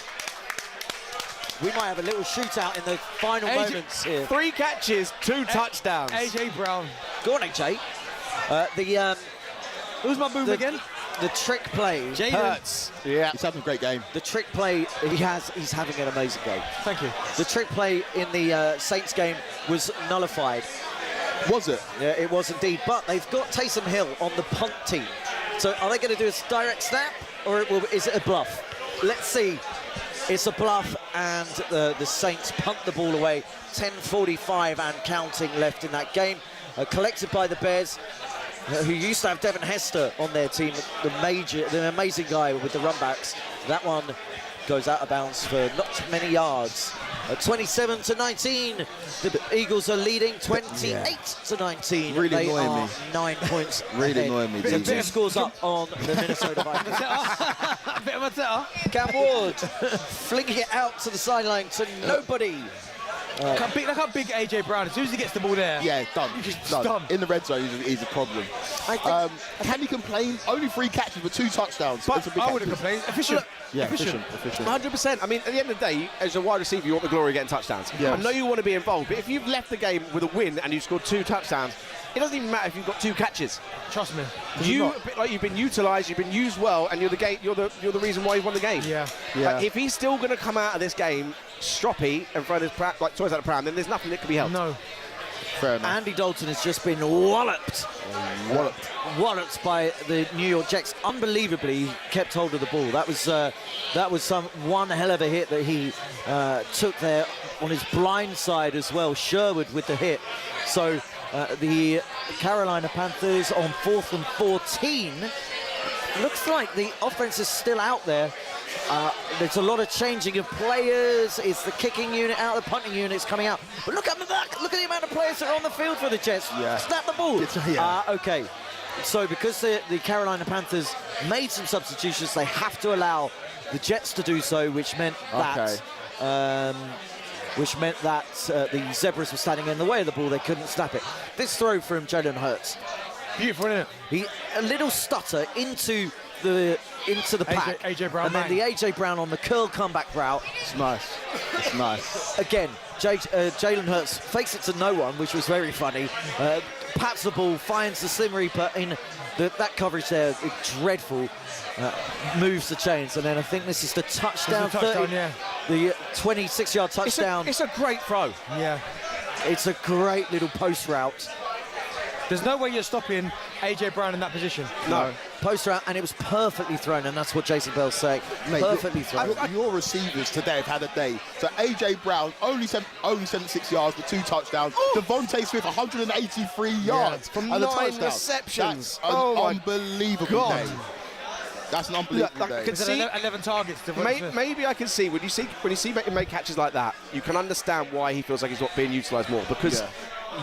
We might have a little shootout in the final moments here. 3 catches, 2 touchdowns. AJ Brown. Go on, AJ. Who's my boom again? The trick play. Hurts. Yeah. He's having a great game. The trick play. He's having an amazing game. Thank you. The trick play in the Saints game was nullified. Was it? Yeah, it was indeed. But they've got Taysom Hill on the punt team. So are they going to do a direct snap or is it a bluff? Let's see. It's a bluff, and the Saints punt the ball away. 10:45 and counting left in that game. Collected by the Bears, who used to have Devin Hester on their team, the amazing guy with the runbacks. That one goes out of bounds for not many yards. 27-19. The Eagles are leading 28-19. Really they annoying are me. 9 points Really ahead. annoying me, So Dean. 2 scores up on the Minnesota Vikings. A bit of a setter. Cam Ward flinging it out to the sideline to nobody. Look how big AJ Brown is. As soon as he gets the ball there. Yeah, done. Done. Done. In the red zone is a problem. Can he complain? Only 3 catches with 2 touchdowns. But I wouldn't complain. Efficient. Yeah, efficient. 100%. I mean, at the end of the day, as a wide receiver, you want the glory of getting touchdowns. Yes. I know you want to be involved, but if you've left the game with a win and you scored 2 touchdowns, it doesn't even matter if you've got 2 catches. Trust me. You've been utilised, you've been used well, and you're the reason why you won the game. Yeah. If he's still going to come out of this game stroppy and throw his toys out of pram, then there's nothing that can be helped. No. Fair enough. Andy Dalton has just been walloped by the New York Jets. Unbelievably kept hold of the ball. That was one hell of a hit that he took there on his blind side as well. Sherwood with the hit. So the Carolina Panthers on 4th and 14. Looks like the offense is still out there. There's a lot of changing of players. It's the kicking unit out, the punting unit's coming out. But look at the amount of players that are on the field for the Jets. Yeah. Snap the ball. Yeah. Okay. So because the Carolina Panthers made some substitutions, they have to allow the Jets to do so, which meant that the Zebras were standing in the way of the ball. They couldn't snap it. This throw from Jalen Hurts. Beautiful, isn't it? A little stutter into the pack. AJ Brown and then the AJ Brown on the curl comeback route. It's nice. It's nice. Again, Jalen Hurts fakes it to no one, which was very funny. Pats the ball, finds the Slim Reaper in that coverage there. Dreadful. Moves the chains, and then I think this is the touchdown. The 26-yard touchdown. It's a great throw. Yeah. It's a great little post route. There's no way you're stopping AJ Brown in that position. No. Post route, and it was perfectly thrown, and that's what Jason Bell's saying. Mate, perfectly thrown. Your receivers today have had a day. So AJ Brown only 76 yards with 2 touchdowns. Devontae Smith 183 yards from and a 9 touchdown. receptions. That's an unbelievable day. That's an unbelievable day. I can see 11 targets. Maybe I can see when you see him make catches like that, you can understand why he feels like he's not being utilised more, because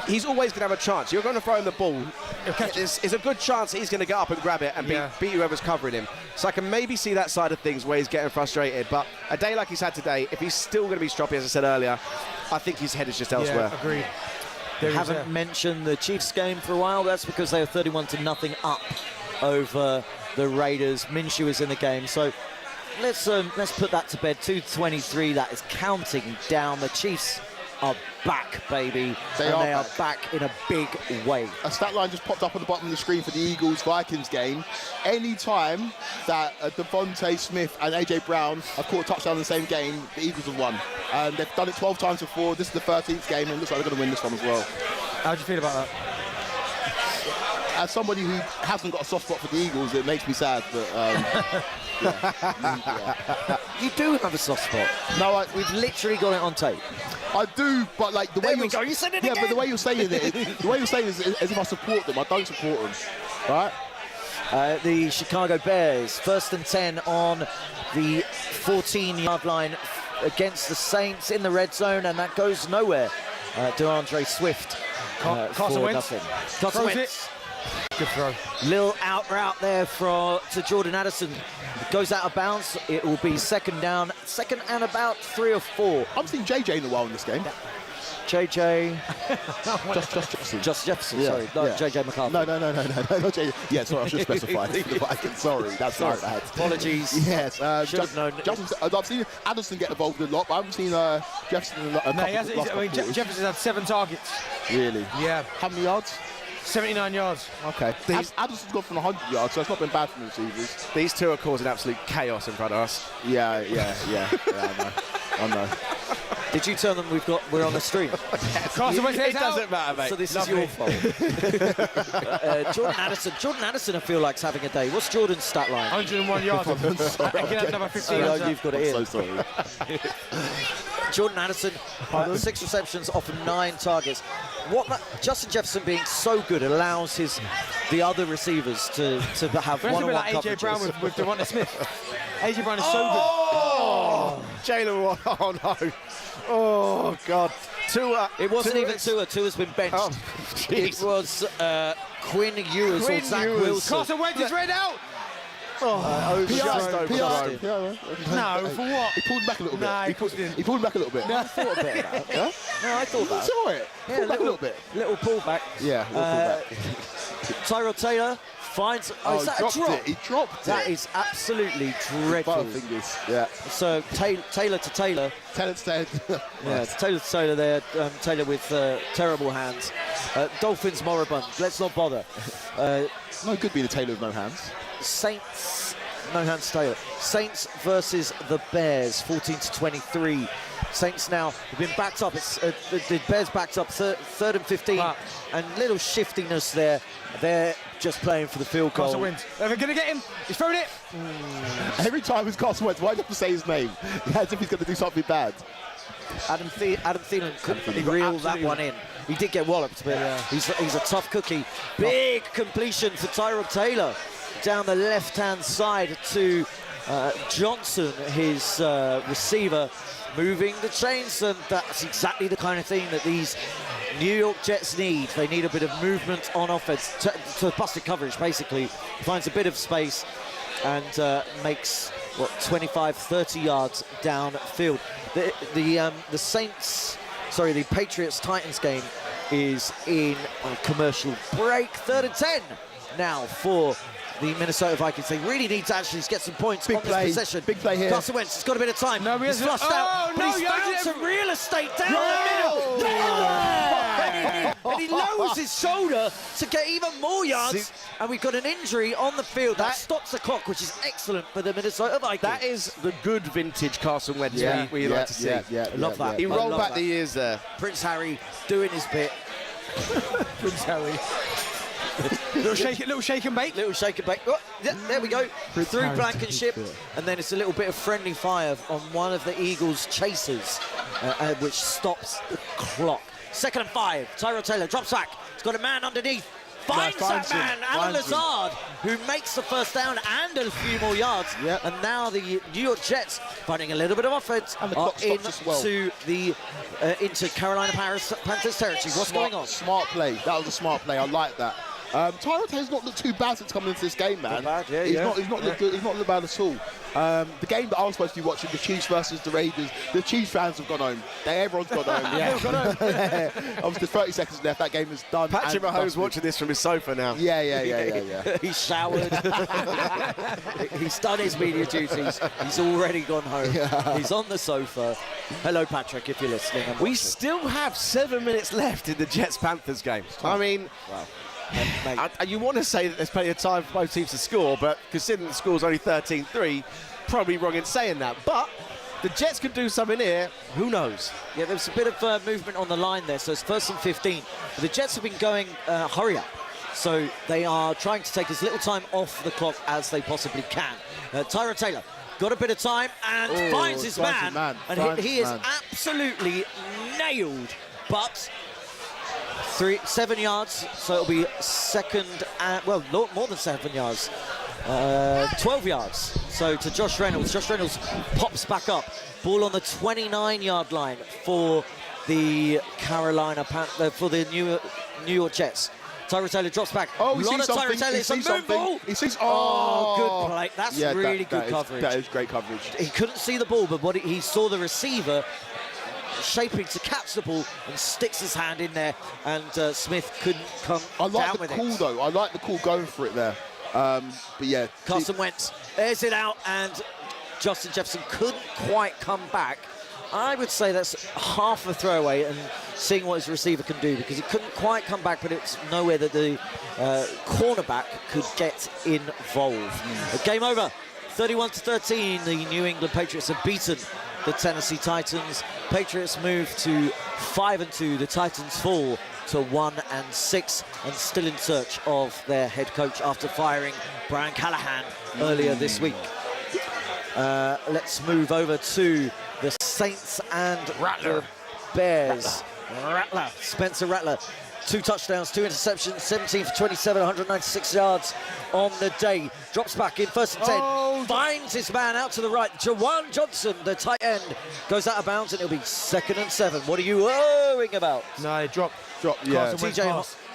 he's always going to have a chance. You're going to throw him the ball. It's a good chance he's going to get up and grab it and beat whoever's covering him. So I can maybe see that side of things where he's getting frustrated. But a day like he's had today, if he's still going to be stroppy, as I said earlier, I think his head is just elsewhere. Yeah, agreed. Haven't mentioned the Chiefs game for a while. That's because they were 31-0 up over the Raiders. Minshew is in the game. So let's put that to bed. 2:23. That is counting down. The Chiefs are back, baby. They are back in a big way. A stat line just popped up on the bottom of the screen for the Eagles-Vikings game. Any time that Devontae Smith and AJ Brown have caught a touchdown in the same game, the Eagles have won. And they've done it 12 times before. This is the 13th game, and it looks like they're going to win this one as well. How do you feel about that? As somebody who hasn't got a soft spot for the Eagles, it makes me sad. But You do have a soft spot. No, we've literally got it on tape. I do, but like the way you said it again. but the way you're saying it, is as if I support them. I don't support them, right? The Chicago Bears, 1st and 10 on the 14-yard line against the Saints in the red zone, and that goes nowhere. DeAndre Swift Carson Wentz. Carson Wentz. Good throw. Little out route there to Jordan Addison. It goes out of bounds. It will be second down, second and about 3 or 4. I haven't seen JJ in a while in this game. JJ. Just Jefferson. Just Jefferson, sorry. Not JJ McCarthy. No, not JJ. Yeah, sorry, I should specify. Sorry, that's my bad. Apologies. Yes. Should have known. I've seen Addison get involved a lot, but I haven't seen Jefferson a lot. No, Jefferson had 7 targets. Really? Yeah. How many yards? 79 yards. Okay. Addison's gone from 100 yards, so it's not been bad for the receivers. These two are causing absolute chaos in front of us. Yeah, I know. Did you tell them we're on the stream? It doesn't matter, mate. So this is your fault. Jordan Addison, I feel like, is having a day. What's Jordan's stat line? 101 yards. I'm sorry. He can have another 50 yards. You've got it I'm so in. sorry. Jordan Addison, 6 receptions off of 9 targets. Justin Jefferson being so good allows the other receivers to have one-on-one like coverages. AJ Brown with Devontae Smith. AJ Brown is so good. Oh, Jalen! Oh no! Oh God! Tua. It wasn't even Tua. Tua's been benched. Oh, it was Quinn Ewers or Zach Wilson. Carson Wentz is read out. Just overthrown. No, for what? He pulled back a little bit. Nah, he pulled back a little bit. I thought a bit of that. Yeah? No, I thought You that. saw it. Yeah, Pulled back a little bit. Little pullback. Yeah, little pullback. Tyrell Taylor finds. Oh, is that a drop? He dropped it. That is absolutely dreadful. Butterfingers. Yeah. So Taylor to Taylor. Taylor said. Yeah, it's Taylor to Taylor there. Taylor with terrible hands. Dolphins moribund. Let's not bother. No good being a Taylor with no hands. Saints. No hands to Taylor. Saints versus the Bears, 14-23. Saints now have been backed up. It's the Bears backed up third and 15, and little shiftiness there. They're just playing for the field goal. Carson wins. They're going to get him. He's throwing it. Every time it's Carson Wentz, why do you have to say his name? As if he's going to do something bad. Adam Thielen couldn't reel that one in. He did get walloped, but he's a tough cookie. Big completion for Tyrell Taylor down the left-hand side to Johnson, his receiver, moving the chains, and that's exactly the kind of thing that these New York Jets need. They need a bit of movement on offense, to busted coverage, basically. Finds a bit of space and makes, 25, 30 yards downfield. The Patriots-Titans game is in a commercial break. 3rd and 10 now for the Minnesota Vikings. They really need to actually get some points on this possession. Big play here. Carson Wentz has got a bit of time. No, he's flushed out, but he's found some real estate down the middle. And he lowers his shoulder to get even more yards. And we've got an injury on the field that stops the clock, which is excellent for the Minnesota Vikings. That is the good vintage Carson Wentz we like to see. I love that. He rolled back the years there. Prince Harry doing his bit. Prince Harry. little shake and bake. Little shake and bake. Oh, yeah, there we go. Through Blankenship. And then it's a little bit of friendly fire on one of the Eagles' chasers, which stops the clock. 2nd and 5. Tyrell Taylor drops back. He's got a man underneath. Finds that man, Alan Lazard, who makes the first down and a few more yards. Yep. And now the New York Jets, finding a little bit of offense, And the are clock stops as well. into Carolina Panthers territory. What's going on? Smart play. That was a smart play. I like that. Tyrell Taylor's not looked too bad since coming into this game, man. Not bad, He's not looked good. He's not looked bad at all. The game that I was supposed to be watching, the Chiefs versus the Raiders, the Chiefs fans have gone home. Everyone's gone home. Obviously, 30 seconds left. That game is done. Patrick Mahomes watching this from his sofa now. Yeah. He's showered. He's done his media duties. He's already gone home. He's on the sofa. Hello, Patrick, if you're listening. We still have 7 minutes left in the Jets-Panthers game. I mean, you want to say that there's plenty of time for both teams to score, but considering the score's only 13-3, probably wrong in saying that. But the Jets could do something here. Who knows? Yeah, there's a bit of movement on the line there, so it's 1st and 15. But the Jets have been going hurry up. So they are trying to take as little time off the clock as they possibly can. Tyrell Taylor got a bit of time and finds his man. And he is absolutely nailed. But 7 yards, so it'll be 2nd and, more than 7 yards. 12 yards. So to Josh Reynolds. Josh Reynolds pops back up. Ball on the 29-yard line for the for the New York Jets. Tyrell Taylor drops back. Oh, he sees something. Tyrell Taylor. It's a move ball. He sees. Good play. That's really good coverage. That is great coverage. He couldn't see the ball, but he saw the receiver shaping to catch the ball and sticks his hand in there, and Smith couldn't come down with it. I like the call though. I like the call going for it there. But yeah, Carson Wentz airs it out, and Justin Jefferson couldn't quite come back. I would say that's half a throwaway, and seeing what his receiver can do, because he couldn't quite come back, but it's nowhere that the cornerback could get involved. Game over. 31-13. The New England Patriots have beaten the Tennessee Titans. Patriots move to 5-2. The Titans fall to 1-6, and still in search of their head coach after firing Brian Callahan earlier this week. Let's move over to the Saints and Rattler Bears. Rattler, Spencer Rattler. 2 touchdowns, 2 interceptions, 17 for 27, 196 yards on the day. Drops back in 1st and 10. Finds his man out to the right. Jawan Johnson, the tight end, goes out of bounds, and it'll be 2nd and 7. What are you worrying about? No, he dropped. Yeah. TJ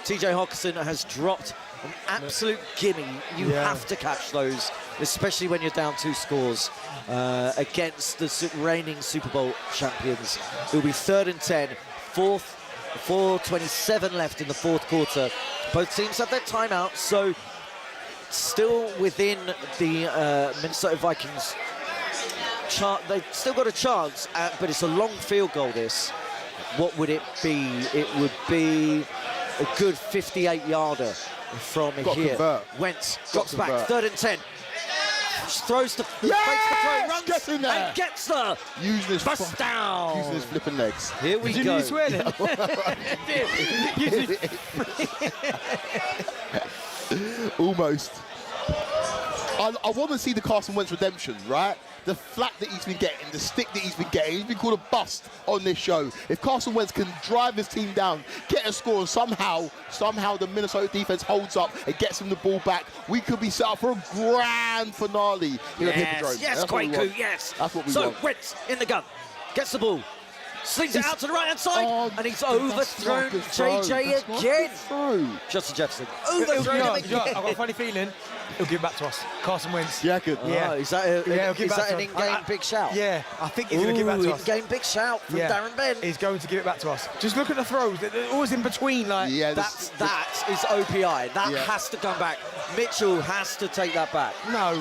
TJ Hawkinson has dropped an absolute gimme. You have to catch those, especially when you're down 2 scores against the reigning Super Bowl champions. It will be 3rd and 10, 4:27 left in the 4th quarter. Both teams have their timeout, so still within the Minnesota Vikings. They've still got a chance, but it's a long field goal, this. What would it be? It would be a good 58-yarder from here. Convert. Wentz drops back, 3rd and 10. Throws the fakes the throw, runs gets in there. and gets the bust down. Using his flipping legs. Here we Did go. you swear then? Almost. I want to see the Carson Wentz redemption, right? The flack that he's been getting, the stick that he's been getting. He's been called a bust on this show. If Carson Wentz can drive his team down, get a score, and somehow the Minnesota defense holds up and gets him the ball back, we could be set up for a grand finale here at Hippodrome. Yes, Kwaku, yes. That's what we want. So Wentz in the gun, gets the ball, slings it out to the right-hand side, and he's overthrown JJ again. Justin Jefferson overthrown him I've again. got a funny feeling he'll give it back to us. Carson Wentz. Yeah, good. Oh, is that, he'll give is back that to an us. in-game big shout? Yeah, I think he's going to give it back to us. In-game big shout from Darren Ben. He's going to give it back to us. Just look at the throws. They're always in between. Like, Yeah, That is OPI. That Yeah. has to come back. Mitchell has to take that back. no.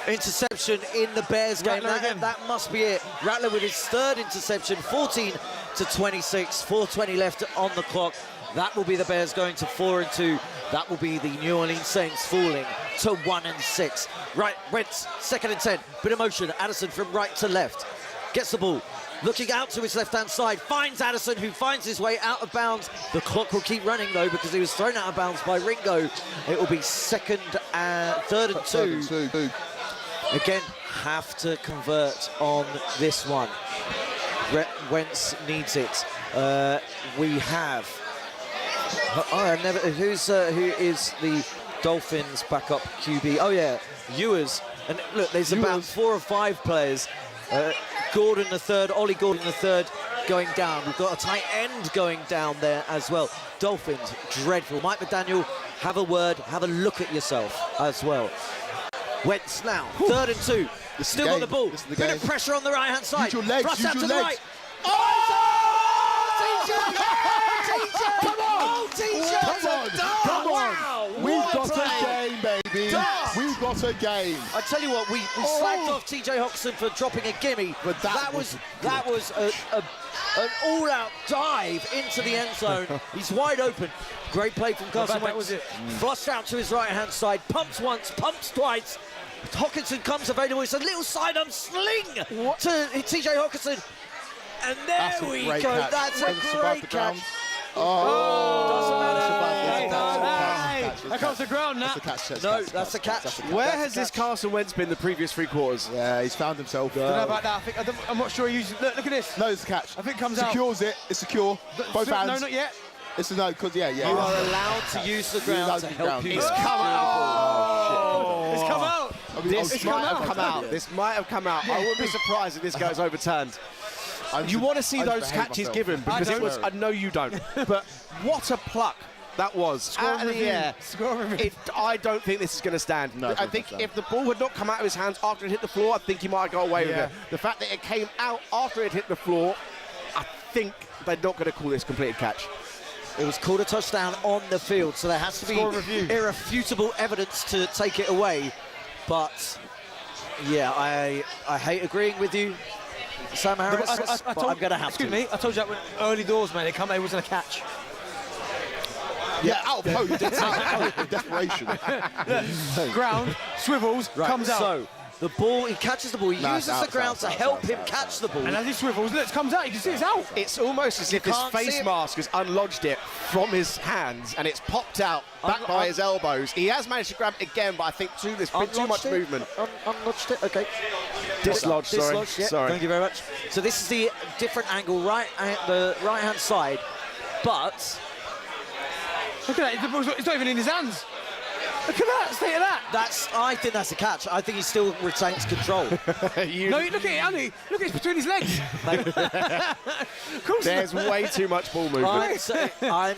Interception in the Bears game. Rattler again. That must be it. Rattler with his 3rd interception, 14-26, 4:20 left on the clock. That will be the Bears going to 4-2. That will be the New Orleans Saints falling to 1-6. Right, Wentz, 2nd and 10. Bit of motion. Addison from right to left. Gets the ball. Looking out to his left-hand side. Finds Addison, who finds his way out of bounds. The clock will keep running, though, because he was thrown out of bounds by Ringo. It will be 3rd and 2. Again, have to convert on this one. Wentz needs it. We have... who is the Dolphins' backup QB? Oh, yeah, Ewers. And look, there's about 4 or 5 players. Gordon the third, Ollie Gordon the third going down. We've got a tight end going down there as well. Dolphins, dreadful. Mike McDaniel, have a word, have a look at yourself as well. Wentz now, 3rd and 2. Still got the ball. Bit of pressure on the right-hand side. Use your legs, Thrust use out your to the legs. right. Come on. Wow, We've what a got play. a game, baby. We've got a game. I tell you what, we slagged off TJ Hawkinson for dropping a gimme, But that was an all-out dive into the end zone. He's wide open. Great play from Carson that Wentz. was it. Flushed out to his right-hand side, pumps once, pumps twice. Hawkinson comes available. It's a little sidearm sling to TJ Hawkinson. And there we go. Catch. That's a great catch. Doesn't That comes to the ground now. No, that's a catch. Where has this Carson Wentz been the previous 3 quarters? Yeah, he's found himself. I don't know about that. I'm not sure he uses. Look at this. No, it's a catch. I think it comes out. Secures it. It's secure. Both hands. No, not yet. It's a no, because yeah. You are allowed to use the ground to help you. It's come out. It's come out. This might have come out. This might have come out. I wouldn't be surprised if this goes overturned. You want to see those catches given because it was. I know you don't, but what a pluck that was out of the air. I don't think this is going to stand. No, I think if the ball had not come out of his hands after it hit the floor, I think he might have got away with it. The fact that it came out after it hit the floor, I think they're not going to call this completed catch. It was called a touchdown on the field, so there has to be irrefutable evidence to take it away. But yeah, I hate agreeing with you, Sam Harris, but I'm going to have to. Excuse me, I told you that when early doors, man, it wasn't a catch. Yeah, out of hope. Out of desperation. Ground, swivels, comes out. So the ball, he catches the ball, he uses the ground to help him catch the ball. And as he swivels, look, it comes out, you can see it's out. It's almost as if his can't see face it. mask has unlodged it from his hands and it's popped out back by his elbows. He has managed to grab it again, but I think there's been too much movement. Unlodged it, okay. Dislodged, sorry. Dislodged, yeah. Sorry. Thank you very much. So this is the different angle, the right-hand side, but Look at that, it's not even in his hands. Look at that, state of that. I think that's a catch. I think he still retains control. No, look at it, Andy. Look, it's between his legs. There's way too much ball movement. I'm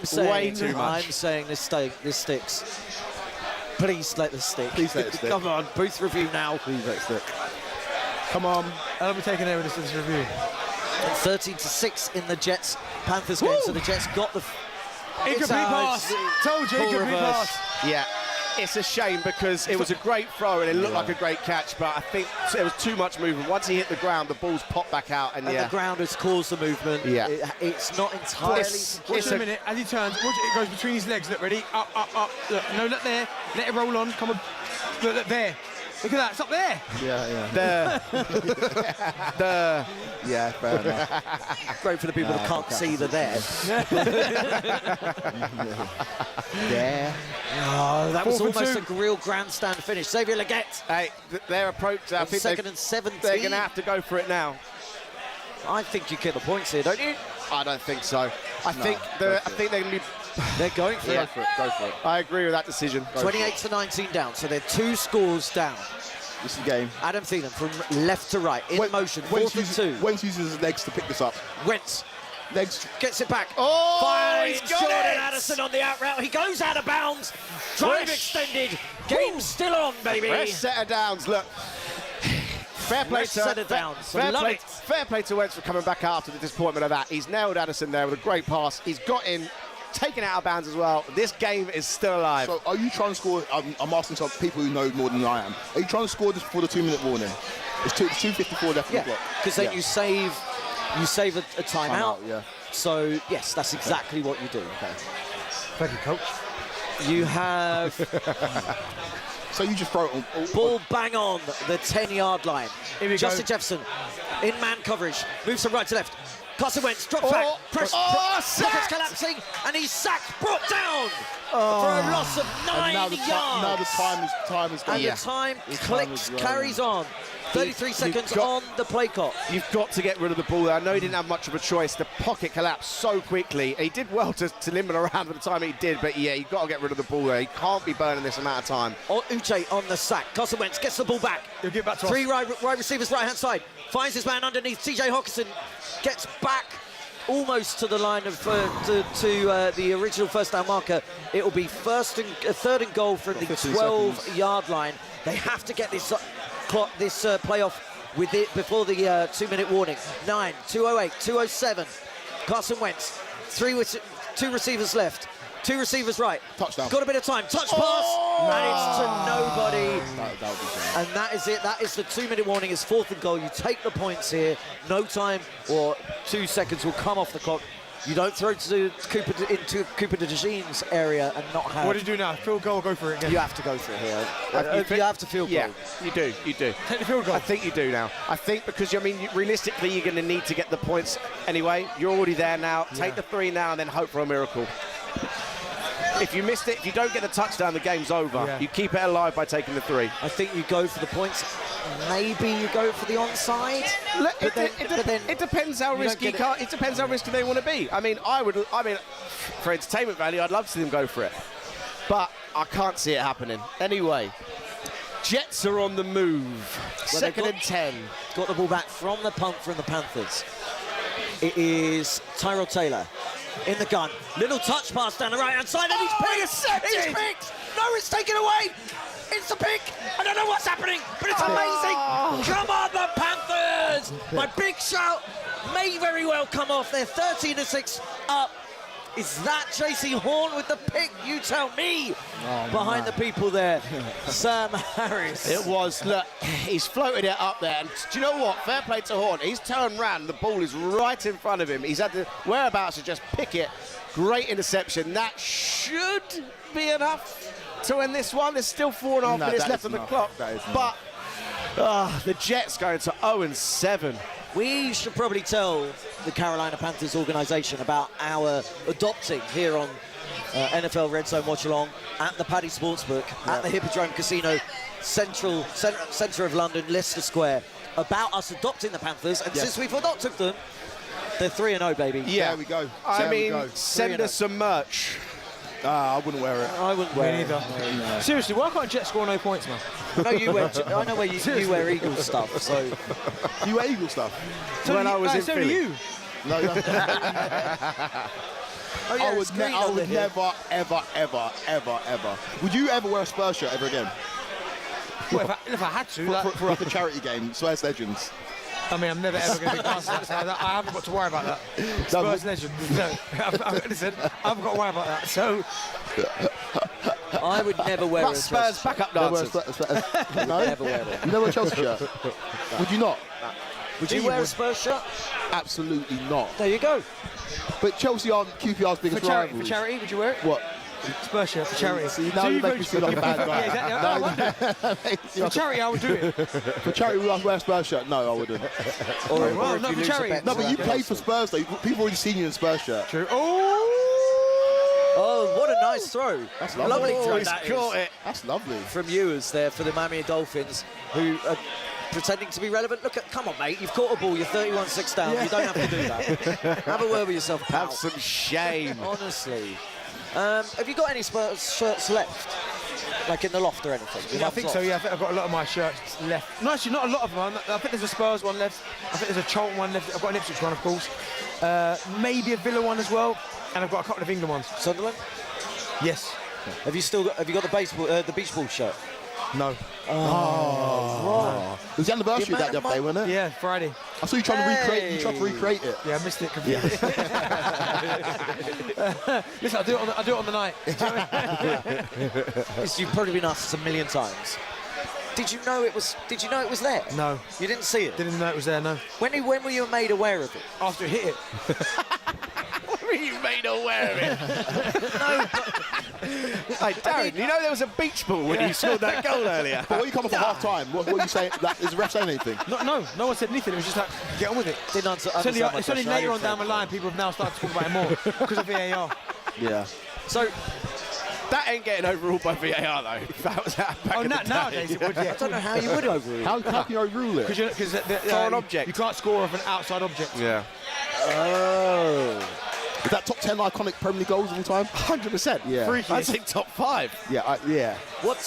saying way too much. I'm saying this sticks. Please let this stick. Please let it stick. Come on, booth review now. Please let it stick. Come on. I'll be taking over this review. 13-6 in the Jets-Panthers game, so the Jets got the... Incomplete pass. Told you, incomplete pass. Yeah. It's a shame because it was a great throw and it looked like a great catch, but I think there was too much movement. Once he hit the ground, the ball's popped back out, and the ground has caused the movement. Yeah. It's not entirely... Watch a minute, as he turns, watch it goes between his legs. Look, ready? Up, up, up. Look, no, look there. Let it roll on. Come on. Look there. Look at that, it's up there. Yeah. Yeah, fair enough. Great for the people that can't see the there. Yeah. Oh, that was 4 for almost 2. a real grandstand finish. Xavier Leggett. Hey, their approach, I think Second and 17. they're going to have to go for it now. I think you get the points here, don't you? I don't think so. I think they're going to be... They're going for it. Go for it. I agree with that decision. 28-19 down, so they're 2 scores down. This is the game. Adam Thielen from left to right, in motion, 4 for 2. Wentz uses his legs to pick this up. Wentz Legs. gets it back. Oh, Finds he's got Jordan it! Addison on the out route. He goes out of bounds. Drive extended. Game still on, baby. Fresh set of downs. Look, fair play Fresh set of downs. Love it. Fair play to Wentz for coming back after the disappointment of that. He's nailed Addison there with a great pass. He's got in, taken it out of bounds as well. This game is still alive. So are you trying to score? I'm asking some people who know more than I am. Are you trying to score this before the 2-minute warning? It's 2:54 left in the clock. because then you save a timeout. Yeah. So yes, that's exactly what you do. Okay. Thank you, coach. You have So you just throw it on. ball bang on the 10-yard line. Here we Justin go. Jefferson in man coverage, moves from right to left. Carson Wentz drops back, press, pockets collapsing, and he's sacked, brought down for a loss of 9 now yards. now the time is gone. And the time clicks, carries on. 33 seconds got- on the play clock. You've got to get rid of the ball there. I know he didn't have much of a choice. The pocket collapsed so quickly. He did well to limit around at the time he did, but yeah, you've got to get rid of the ball there. He can't be burning this amount of time. Uche on the sack. Carson Wentz gets the ball back. He'll give it back to 3 us. wide receivers right-hand side. Finds his man underneath. TJ Hawkinson gets back almost to the line of the original first down marker. It will be third and goal from the 12-yard line. They have to get this playoff with it before the 2-minute warning. 9, 2:08, 2:07. Carson Wentz, 2 receivers left. 2 receivers right. Touchdown. Got a bit of time. Touch pass. And it's to nobody. That would be great. And that is it. That is the 2-minute warning. It's 4th and goal. You take the points here. No time or 2 seconds will come off the clock. You don't throw into Cooper DeJean's area and not have... What do you do now? Field goal or go for it again? You have to go for it here. You have to field goal. Yeah, you do. Take the field goal. I think you do now. I think because, realistically, you're going to need to get the points anyway. You're already there now. Take the 3 now and then hope for a miracle. If you missed it, if you don't get the touchdown, the game's over. Yeah. You keep it alive by taking the 3. I think you go for the points. Maybe you go for the onside. It depends how risky. It depends how risky they want to be. I mean, for entertainment value, I'd love to see them go for it, but I can't see it happening. Anyway, Jets are on the move. Well, Second and 10. Got the ball back from the punt from the Panthers. It is Tyrell Taylor in the gun. Little touch pass down the right-hand side, and he's picked! He's picked! No, it's taken away! It's a pick! I don't know what's happening, but it's amazing! Come on, the Panthers! My big shout may very well come off. They're 13-6 up. Is that JC Horn with the pick? You tell me. Behind the people there, Sam Harris. It was, look, he's floated it up there. And do you know what? Fair play to Horn. He's turned round. The ball is right in front of him. He's had the whereabouts to just pick it. Great interception. That should be enough to win this one. There's still 4.5 minutes left on the clock. But the Jets going to 0-7. We should probably tell the Carolina Panthers organization about our adopting here on NFL RedZone Watchalong at the Paddy Sportsbook at the Hippodrome Casino, centre of London, Leicester Square, about us adopting the Panthers. And since we've adopted them, they're 3-0, baby. Yeah, there we go. Send us some merch. I wouldn't wear it. I wouldn't wear Me neither. it. No. Seriously, why can't Jet score no points, man? No, I know where you wear Eagles stuff, so... You wear Eagle stuff? When I was in so Philly. do you. No. Oh, yeah, I it's would, green I on the would hill. never, ever. Would you ever wear a Spurs shirt ever again? Well, if I had to, like, For like a charity game, Spurs Legends. I mean, I'm never ever going to be past that, so I haven't got to worry about that. Spurs legend. No, listen, I haven't got to worry about that. So, I would never wear a Spurs Chelsea backup Never wear a dancers. Spurs- no? Never wear it. You never wear a Chelsea shirt? Would you not? Would you wear a Spurs shirt? Absolutely not. There you go. But Chelsea aren't QPR's biggest rivals. for charity, would you wear it? What? Spurs shirt for charity. See, now you make me feel like a bad guy. Yeah, exactly. For charity, I would do it. For charity, would I wear a Spurs shirt? No, I wouldn't. Or Well, if not you for lose a charity. bet No, to but that you Chelsea. played for Spurs, though. People already seen you in a Spurs shirt. True. Oh! Oh, what a nice throw. That's Lovely lovely. throw He's that caught is. it. That's lovely. From you as there for the Miami Dolphins, who are pretending to be relevant. Look at, come on, mate. You've caught a ball. You're 31-6 down. You don't have to do that. Have a word with yourself, pal. Have some shame. Honestly. Have you got any Spurs shirts left? Like in the loft or anything? Yeah, I think so, yeah. I think I've got a lot of my shirts left. No, actually, not a lot of them. I think there's a Spurs one left. I think there's a Charlton one left. I've got an Ipswich one, of course. Maybe a Villa one as well. And I've got a couple of England ones. Sunderland? Yes. Have you got the beach ball shirt? No. It was the anniversary of that the other day, wasn't it? Yeah, Friday. I saw you trying to recreate. You tried to recreate it. Yeah, I missed it completely. Listen, I do it on the night. You've probably been asked this a million times. Did you know it was there? No. You didn't see it? Didn't even know it was there, no. When were you made aware of it? After it hit it. You made aware of it. Hey, Darren, you know there was a beach ball when you scored that goal earlier. But when you come off at half time, what are you saying? Is the ref saying anything? No one said anything. It was just like, get on with it. Didn't answer. It's only later on down the line people have now started to talk about it more because of VAR. Yeah. So, That ain't getting overruled by VAR, though. That was back Oh, in the day. nowadays it would, yeah. I don't know how you would overrule. How can you overrule it? Because Foreign object. You can't score off an outside object. Yeah. Oh. Is that top 10 iconic Premier League goals of all time? 100%. Yeah. Freaky. I'd say top 5. Yeah, yeah. What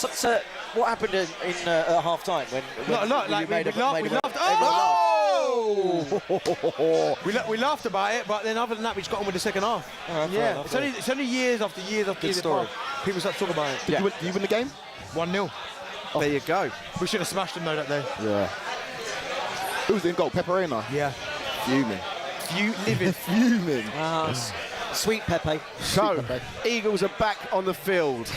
happened in half time when Not a lot. you Like made we a- laughed. made We a- laughed. Oh! We laughed about it, but then other than that, we just got on with the second half. fair Yeah, enough, it's only years after years after years. story. People start talking about it. Did you win the game? 1-0. There you go. We should have smashed them though that day. Yeah. Who was in goal? Pepperina? Yeah. Fuming. You livid. Fuming. Sweet Pepe. So, Eagles are back on the field.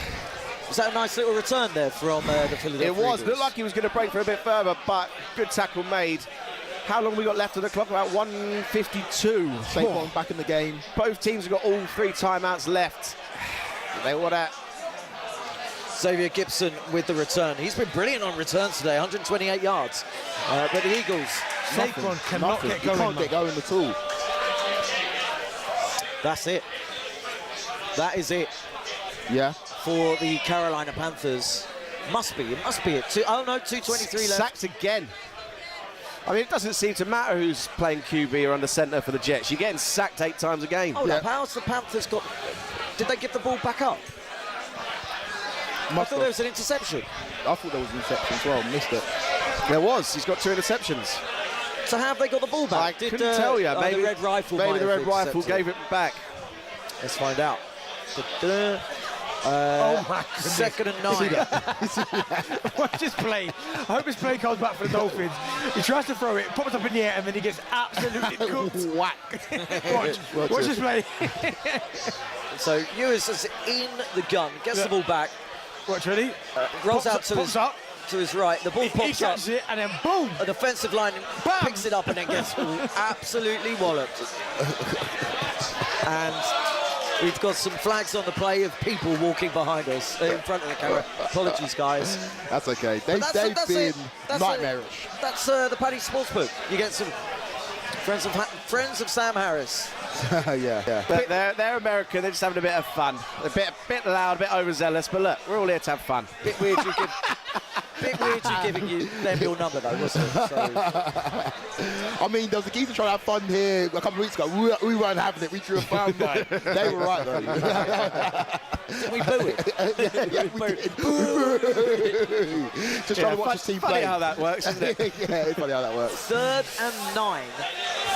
Was that a nice little return there from the Philadelphia It was. Eagles? Looked like he was going to break for a bit further, but good tackle made. How long we got left on the clock? About 1:52. Saquon back in the game. Both teams have got all 3 timeouts left. They want that. Xavier Gibson with the return. He's been brilliant on returns today, 128 yards. But the Eagles, Saquon cannot Nothing. get You going. can't get going at all. that's it. That is it Yeah. for the Carolina Panthers. It must be it. 2:23 left. Sacked again. I mean, it doesn't seem to matter who's playing QB or under centre for the Jets. You're getting sacked 8 times a game. Hold Yeah. up, how's the Panthers got... Did they give the ball back up? I thought there was an interception. I thought there was an interception as well. Missed it. There was. He's got 2 interceptions. So how have they got the ball back? I couldn't tell you. Maybe the Red Rifle Maybe might the have Red Rifle intercepted gave it back. Let's find out. Oh my goodness. 2nd and 9. Watch this play. I hope this play comes back for the Dolphins. He tries to throw it, pops up in the air, and then he gets absolutely cooked. Whack. Watch this play. So Ewers is in the gun, gets the ball back, Watch, ready? rolls out to pops up. his right. The ball He pops up. catches it, and then boom. A defensive line picks it up and then gets absolutely walloped. And we've got some flags on the play of people walking behind us in front of the camera. Apologies, guys. That's okay. But They've that's been it. That's nightmarish. That's the Paddy Sportsbook. You get some friends of Sam Harris. Yeah. But they're American. They're just having a bit of fun. A bit loud, a bit overzealous. But look, we're all here to have fun. Bit weird you giving them your number though, wasn't it? So, I mean, there was a geezer trying to have fun here a couple of weeks ago. We weren't having it. We drew a foul night. They were right, though. Did we boo it? Just trying to watch the team funny play. how that works, isn't it? Yeah, it's funny how that works. 3rd and 9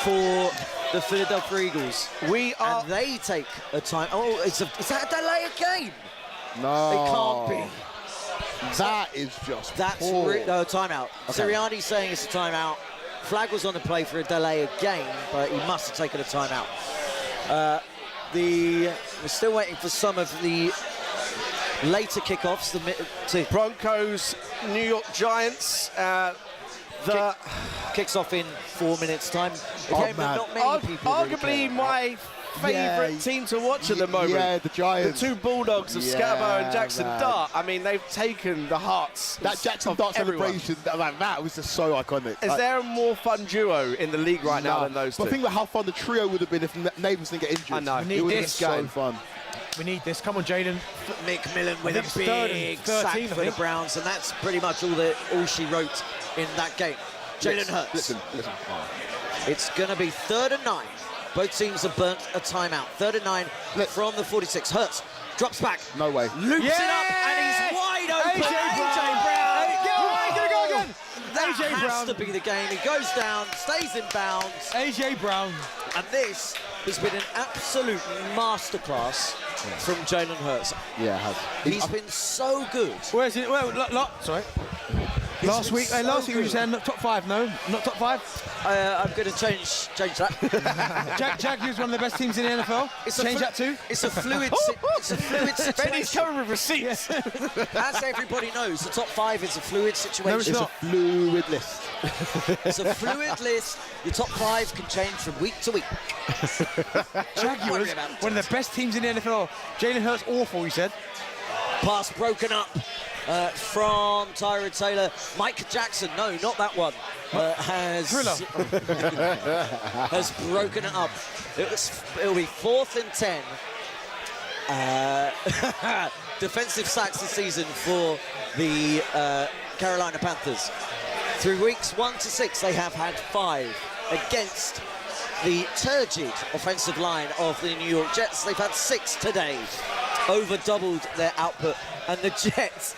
for the Philadelphia Eagles. We are. And they take a time. Oh, is that a delay of game? No. It can't be. That is just That's poor. no timeout. Okay. Sirianni's saying it's a timeout. Flag was on the play for a delay of game, but he must have taken a timeout. We're still waiting for some of the later kickoffs. Broncos, New York Giants. The Kicks off in 4 minutes' time. A Oh, game that man. not many people really arguably care about. my favourite team to watch at the moment. Yeah, the Giants. The two Bulldogs of Yeah, Scarborough and Jackson man. Dart. I mean, they've taken the hearts That Jackson of Dart everyone. celebration, that was just so iconic. Is there a more fun duo in the league right now than those two? But think about how fun the trio would have been if Neighbours didn't get injured. I know. We need It would have been this so game. fun. We need this. Come on, Jalen. McMillan with I a think it's third and big 13, sack I for the think. Browns, and that's pretty much all she wrote in that game. Jalen Hurts. Listen. It's going to be 3rd and 9. Both teams have burnt a timeout. 3rd and 9 from the 46. Hurts drops back. No way. Loops it up, and he's wide open. AJ Brown. Gonna go again. That AJ has Brown. to be the game. He goes down, stays in bounds, AJ Brown. and this has been an absolute masterclass from Jalen Hurts. Yeah, it has. He's been so good. Where's it? Well, sorry. Last been week, so last week you were good. saying not top 5. No, not top 5. I'm going to change that. Jaguars one of the best teams in the NFL. Change that too. It's a fluid. It's a fluid Benny's situation. coming with receipts. As everybody knows, the top 5 is a fluid situation. No, it's not. Fluid list. It's a fluid list. Your top 5 can change from week to week. Jaguars, worry about it. one of the best teams in the NFL. Jalen Hurts awful, he said. Pass broken up from Tyrod Taylor. Mike Jackson, no, not that one, has has broken it up. It'll be 4th and 10. Defensive sacks this season for the Carolina Panthers. Through weeks 1 to 6, they have had 5 against the turgid offensive line of the New York Jets. They've had 6 today, over doubled their output, and the Jets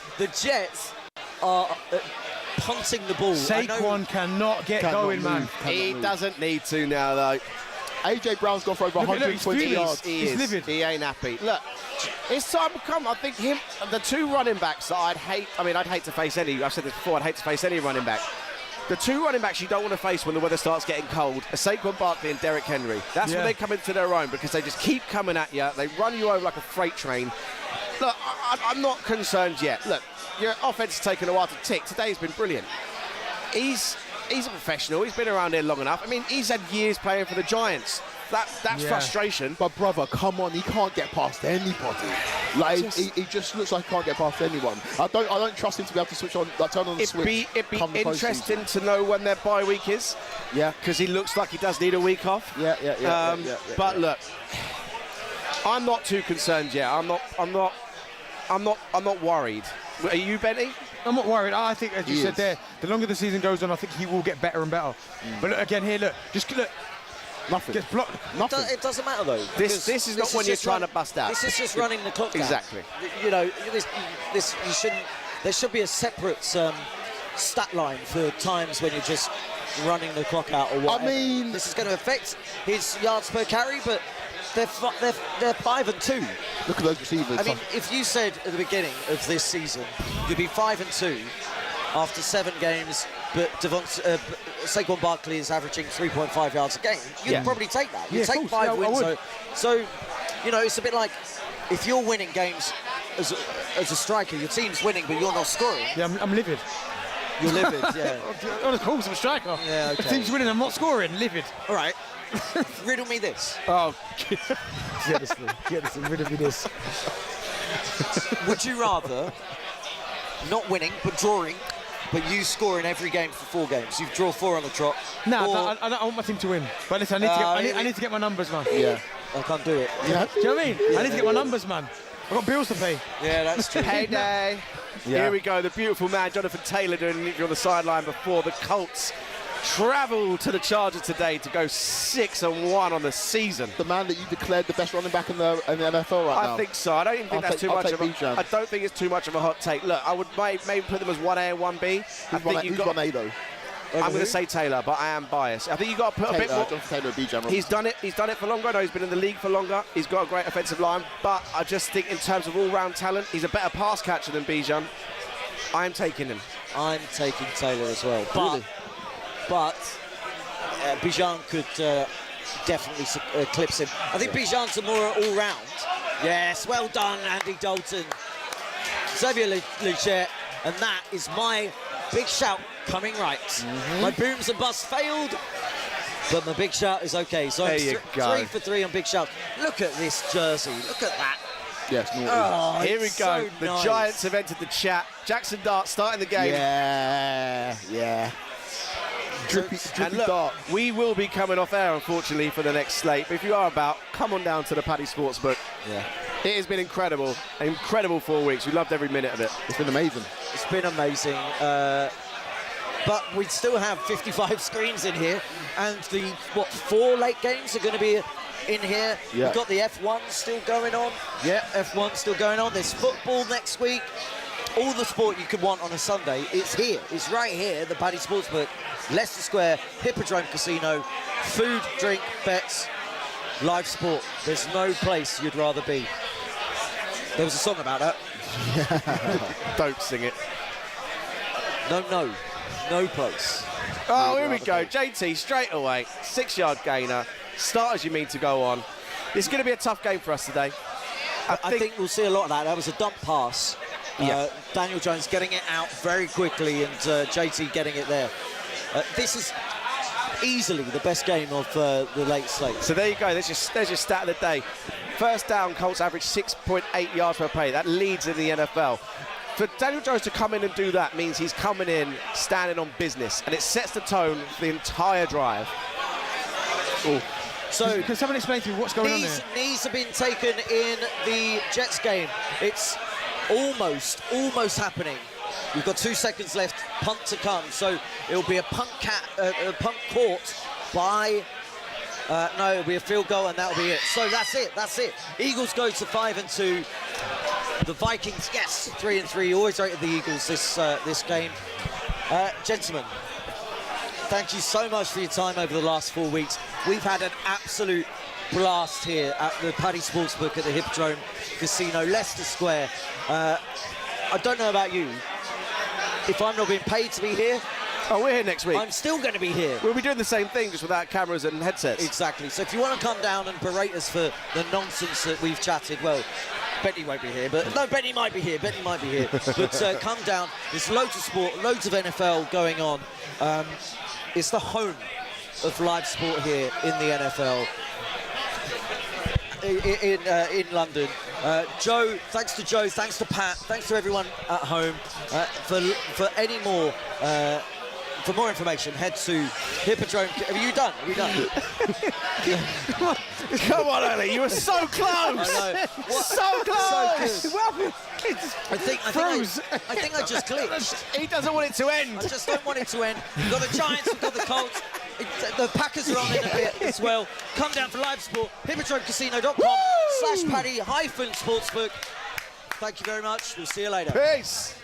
are punting the ball. Saquon cannot get going, man. He doesn't need to now, though. AJ Brown's gone for over Look, 120 he's yards. He's livid. He ain't happy. Look, it's time to come. I think the two running backs that I'd hate to face any. I've said this before. I'd hate to face any running back. The two running backs you don't want to face when the weather starts getting cold are Saquon Barkley and Derrick Henry. That's when they come into their own, because they just keep coming at you. They run you over like a freight train. Look, I'm not concerned yet. Look, your offense has taken a while to tick. Today's been brilliant. He's a professional. He's been around here long enough. I mean, he's had years playing for the Giants. That's frustration. But brother, come on, he can't get past anybody. Like he just looks like he can't get past anyone. I don't trust him to be able to switch on, like turn on the switch. It'd be come the interesting postseason. to know when their bye week is. Yeah. Because he looks like he does need a week off. Yeah. But look, I'm not too concerned yet. I'm not worried. Are you, Benny? I'm not worried. I think, as you said there, the longer the season goes on, I think he will get better and better. But look, again, here, look, just look. Nothing. Gets blocked. Nothing. It doesn't matter though. This is not when you're just trying to bust out. This is just running the clock down. Exactly. You know, this you shouldn't. There should be a separate stat line for times when you're just running the clock out or whatever. I mean, this is going to affect his yards per carry, but they're 5 and 2. Look at those receivers. I mean, if you said at the beginning of this season you'd be 5 and 2 after 7 games, but Saquon Barkley is averaging 3.5 yards a game, you'd probably take that. You'd take 5 wins. So, you know, it's a bit like if you're winning games as a striker, your team's winning, but you're not scoring. Yeah, I'm livid. You're livid, yeah. On the course, I'm a striker. Yeah, okay. The team's winning, I'm not scoring. Livid. All right. Riddle me this. Oh, get rid of me this. Would you rather not winning, but drawing, but you score in every game for 4 games? You draw 4 on the trot. No, I want my team to win. But listen, I need to get my numbers, man. yeah. I can't do it. Yeah. Do you know what I mean? I need to get my numbers, man. I've got bills to pay. Yeah, that's true. Heyday. Yeah. Here we go. The beautiful man, Jonathan Taylor, doing it on the sideline before the Colts travel to the Chargers today to go 6-1 on the season. The man that you declared the best running back in the NFL right now. I think so. I don't even think that's too much of a. Bijan. I don't think it's too much of a hot take. Look, I would maybe put them as 1A and 1B. Who's 1A though? I'm going to say Taylor, but I am biased. I think you've got to put a bit more. Taylor, Bijan. He's done it. He's done it for longer. I know he's been in the league for longer. He's got a great offensive line, but I just think in terms of all-round talent, he's a better pass catcher than Bijan. I'm taking him. I'm taking Taylor as well. Really? But Bijan could definitely eclipse him. I think Bijan's a more all-round. Yes, well done, Andy Dalton. Xavier Leggett, and that is my big shout coming right. My booms and busts failed, but my big shout is okay. So there I'm you go. 3 for 3 on big shout. Look at this jersey. Look at that. Yes, Oh, here we go. so The nice. Giants have entered the chat. Jackson Dart starting the game. Yeah. Drippy And look, dart. we will be coming off air, unfortunately, for the next slate. But if you are about, come on down to the Paddy Sportsbook. Yeah. It has been incredible. An incredible 4 weeks. We loved every minute of it. It's been amazing. It's been amazing. But we still have 55 screens in here, and the 4 late games are going to be in here. Yeah. We've got the F1 still going on. Yeah, F1 still going on. There's football next week. All the sport you could want on a Sunday, it's here. It's right here, the Paddy Sportsbook, Leicester Square, Hippodrome Casino, food, drink, bets, live sport. There's no place you'd rather be. There was a song about that. Don't sing it. No place. Oh, here we go. JT straight away. 6-yard gainer. Start as you mean to go on. It's going to be a tough game for us today. I think we'll see a lot of that. That was a dump pass. Yeah. Daniel Jones getting it out very quickly, and JT getting it there. This is easily the best game of the late slate. So there you go. There's your stat of the day. First down, Colts average 6.8 yards per play. That leads in the NFL. For Daniel Jones to come in and do that means he's coming in standing on business, and it sets the tone for the entire drive. Oh. So Can someone explain to me what's going on there? knees have been taken in the Jets game. It's almost happening. We've got 2 seconds left, punt to come. So it'll be a punt caught by, no, it'll be a field goal, and that'll be it. So that's it. Eagles go to 5-2. The Vikings, yes, 3-3. Always rated the Eagles this game. Gentlemen, thank you so much for your time over the last 4 weeks. We've had an absolute blast here at the Paddy Sportsbook at the Hippodrome Casino, Leicester Square. I don't know about you. If I'm not being paid to be here, Oh, we're here next week. I'm still going to be here. We'll be doing the same thing, just without cameras and headsets. Exactly. So if you want to come down and berate us for the nonsense that we've chatted, well, Benny won't be here, but no, Benny might be here. But come down. There's loads of sport, loads of NFL going on. It's the home of live sport here in the NFL. In London. Joe, thanks to Joe, thanks to Pat, thanks to everyone at home. For any more, for more information, head to Hippodrome. Have you done? Come on, Ellie, you were so close. I know. So close. So good. I think I just glitched. He doesn't want it to end. I just don't want it to end. We've got the Giants, we've got the Colts. The Packers are on in a bit as well. Come down for live sport, hippodromecasino.com/Paddy-Sportsbook. Thank you very much. We'll see you later. Peace.